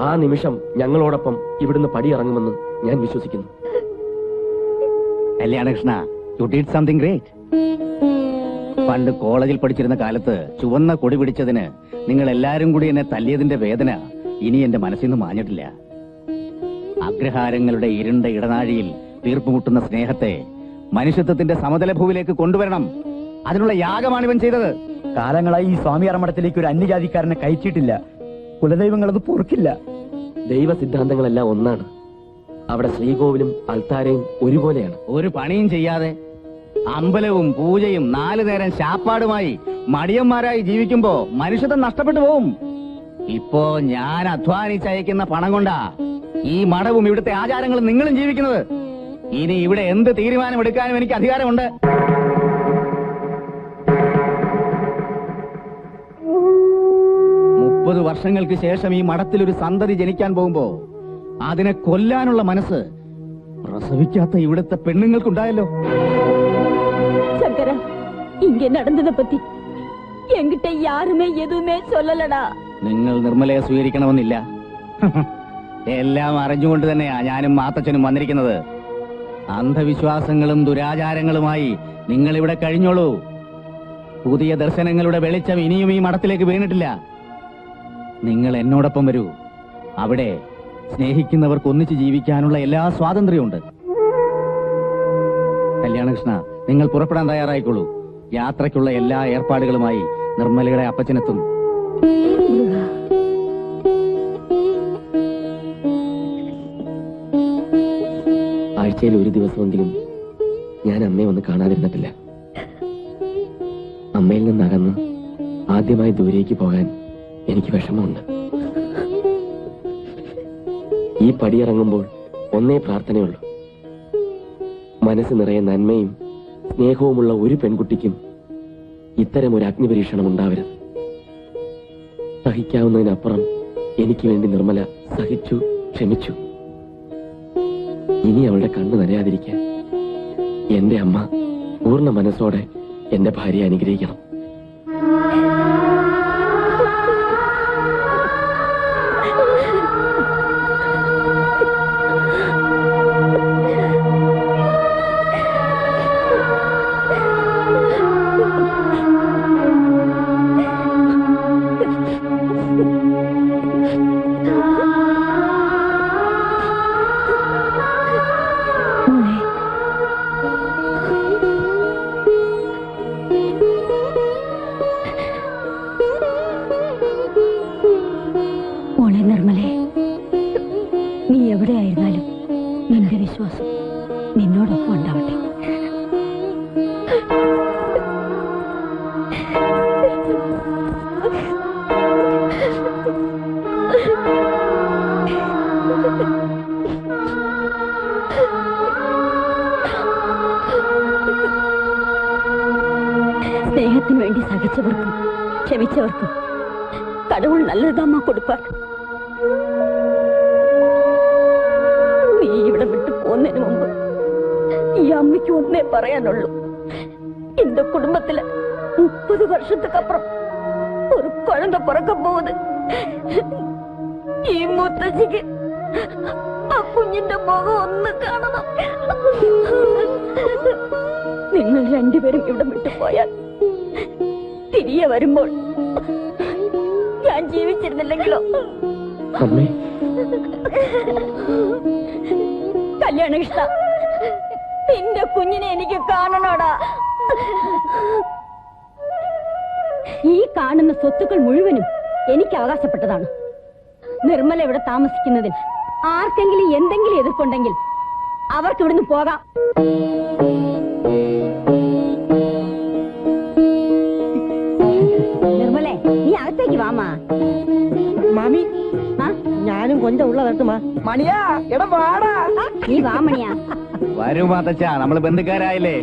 ആ നിമിഷം ഞങ്ങളോടൊപ്പം ഇവിടുന്ന് പടിയിറങ്ങുമെന്ന് ഞാൻ വിശ്വസിക്കുന്നു. Kalyanakrishna, you did something great. പണ്ട് കോളേജിൽ പഠിച്ചിരുന്ന കാലത്ത് ചുവന്ന കൊടി പിടിച്ചതിന് നിങ്ങൾ എല്ലാരും കൂടി എന്നെ തല്ലിയതിന്റെ വേദന ഇനി എന്റെ മനസ്സിൽ നിന്ന് മാഞ്ഞിട്ടില്ല. അഗ്രഹാരങ്ങളുടെ ഇരുണ്ട ഇടനാഴിയിൽ തീർപ്പുമുട്ടുന്ന സ്നേഹത്തെ മനുഷ്യത്വത്തിന്റെ സമതല ഭൂവിലേക്ക് കൊണ്ടുവരണം. അതിനുള്ള യാഗമാണ് ഇവൻ ചെയ്തത്. കാലങ്ങളായി ഈ സ്വാമി അറമടത്തിലേക്ക് ഒരു അന്യജാതിക്കാരനെ കയറ്റിയിട്ടില്ല. കുലദൈവങ്ങളത് പൊറുക്കില്ല. ദൈവ സിദ്ധാന്തങ്ങളെല്ലാം ഒന്നാണ്. അവിടെ ശ്രീകോവിലും അൾത്താരയും ഒരുപോലെയാണ്. ഒരു പണിയും ചെയ്യാതെ അമ്പലവും പൂജയും 4 നേരം ശാപ്പാടുമായി മടിയന്മാരായി ജീവിക്കുമ്പോ മനുഷ്യത്വം നഷ്ടപ്പെട്ടു പോവും. ഇപ്പോ ഞാൻ അധ്വാനിച്ചയക്കുന്ന പണം കൊണ്ടാ ഈ മഠവും ഇവിടുത്തെ ആചാരങ്ങളും നിങ്ങളും ജീവിക്കുന്നത്. ഇനി ഇവിടെ എന്ത് തീരുമാനമെടുക്കാനും എനിക്ക് അധികാരമുണ്ട്. മുപ്പത് വർഷങ്ങൾക്ക് ശേഷം ഈ മഠത്തിൽ ഒരു സന്തതി ജനിക്കാൻ പോകുമ്പോ അതിനെ കൊല്ലാനുള്ള മനസ്സ് പ്രസവിക്കാത്ത ഇവിടുത്തെ പെണ്ണുങ്ങൾക്കുണ്ടായല്ലോ. சங்கரா, இங்க நடந்ததை பத்தி என்கிட்ட யாருமே எதுவுமே சொல்லலடா. നിങ്ങൾ നിർമ്മലയെ സ്വീകരിക്കണമെന്നില്ല. എല്ലാം അറിഞ്ഞുകൊണ്ട് തന്നെയാ ഞാനും മാത്തച്ഛനും വന്നിരിക്കുന്നത്. അന്ധവിശ്വാസങ്ങളും ദുരാചാരങ്ങളുമായി നിങ്ങൾ ഇവിടെ കഴിഞ്ഞോളൂ. പുതിയ ദർശനങ്ങളുടെ വെളിച്ചം ഇനിയും ഈ മഠത്തിലേക്ക് വീണിട്ടില്ല. നിങ്ങൾ എന്നോടൊപ്പം വരൂ. അവിടെ സ്നേഹിക്കുന്നവർക്ക് ഒന്നിച്ച് ജീവിക്കാനുള്ള എല്ലാ സ്വാതന്ത്ര്യമുണ്ട്. കല്യാണകൃഷ്ണ, നിങ്ങൾ പുറപ്പെടാൻ തയ്യാറായിക്കോളൂ. യാത്രയ്ക്കുള്ള എല്ലാ ഏർപ്പാടുകളുമായി നിർമ്മലയുടെ അപ്പച്ചനെത്തും. ആഴ്ചയിൽ ഒരു ദിവസമെങ്കിലും ഞാൻ അമ്മയെ ഒന്ന് കാണാതിരുന്നിട്ടില്ല. അമ്മയിൽ നിന്നകന്ന് ആദ്യമായി ദൂരേക്ക് പോകാൻ എനിക്ക് വിഷമമുണ്ട്. ഈ പടിയിറങ്ങുമ്പോൾ ഒന്നേ പ്രാർത്ഥനയുള്ളൂ. മനസ്സ് നിറയെ നന്മയും സ്നേഹവുമുള്ള ഒരു പെൺകുട്ടിക്കും ഇത്തരം ഒരു അഗ്നിപരീക്ഷണം ഉണ്ടാവരുത്. സഹിക്കാവുന്നതിനപ്പുറം എനിക്ക് വേണ്ടി നിർമ്മല സഹിച്ചു, ക്ഷമിച്ചു. ഇനി അവളുടെ കണ്ണു നനയാതിരിക്കാൻ എന്റെ അമ്മ പൂർണ്ണ മനസ്സോടെ എന്റെ ഭാര്യയെ അനുഗ്രഹിക്കണം. മോളെ നിർമ്മലേ, നീ എവിടെയായിരുന്നാലും നിന്റെ വിശ്വാസം നിന്നോടൊപ്പം ഉണ്ടാവട്ടെ. സ്നേഹത്തിന് വേണ്ടി സഹിച്ചവർക്കും ക്ഷമിച്ചവർക്കും കടവുൾ നല്ലതമ്മ കൊടുപ്പാൻ. നീ ഇവിടെ വിട്ടു പോകുന്നതിന് മുമ്പ് ഈ അമ്മയ്ക്ക് ഒന്നേ പറയാനുള്ളൂ. இந்த குடும்பத்துல 30 வருஷத்துக்கு அப்புறம் ஒரு குழந்தை பிறக்க போகுது. ഈ മുത്തശ്ശിക്ക് ആ കുഞ്ഞിന്റെ മുഖം ഒന്ന് കാണണം. നിങ്ങൾ രണ്ടുപേരും ഇവിടെ വിട്ടു പോയാൽ തിരികെ വരുമ്പോൾ ഞാൻ ജീവിച്ചിരുന്നില്ലെങ്കിലോ? അമ്മേ, കല്യാണകൃഷ്ണ, നിന്റെ കുഞ്ഞിനെ എനിക്ക് കാണണോടാ. ഈ കാണുന്ന സ്വത്തുക്കൾ മുഴുവനും എനിക്ക് അവകാശപ്പെട്ടതാണ്. നിർമ്മല ഇവിടെ താമസിക്കുന്നതിൽ ആർക്കെങ്കിലും എന്തെങ്കിലും എതിർപ്പുണ്ടെങ്കിൽ അവർക്ക് ഇവിടുന്ന് പോകാം. നിർമ്മലേ, നീ അകത്തേക്ക് വാമാ. മാമി, ഞാനും കൊഞ്ചം ഉള്ള തട്ടുമാ. മണിയാ, എടാ വാടാ. നീ വാമണിയാ. വരൂ മാത്തച്ഛ, നമ്മള് ബന്ധുക്കാരായില്ലേ?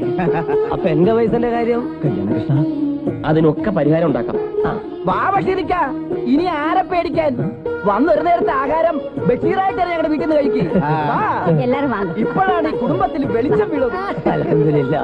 അപ്പൊ എന്റെ വയസ്സിന്റെ കാര്യം? കല്യാണകൃഷ്ണ, അതിനൊക്കെ പരിഹാരം ഉണ്ടാക്കാം. വാ ബഷീറിക്ക, ഇനി ആരെ പേടിക്കാൻ? വന്നൊരു നേരത്തെ ആഹാരം ബഷീറായിട്ട് ഞങ്ങളുടെ വീട്ടിൽ നിന്ന് കഴിക്കും. എല്ലാരും വാങ്ങും. ഇപ്പോഴാണ് ഈ കുടുംബത്തിൽ വെളിച്ചം വീഴുന്നത്. അൽഹംദുലില്ലാ.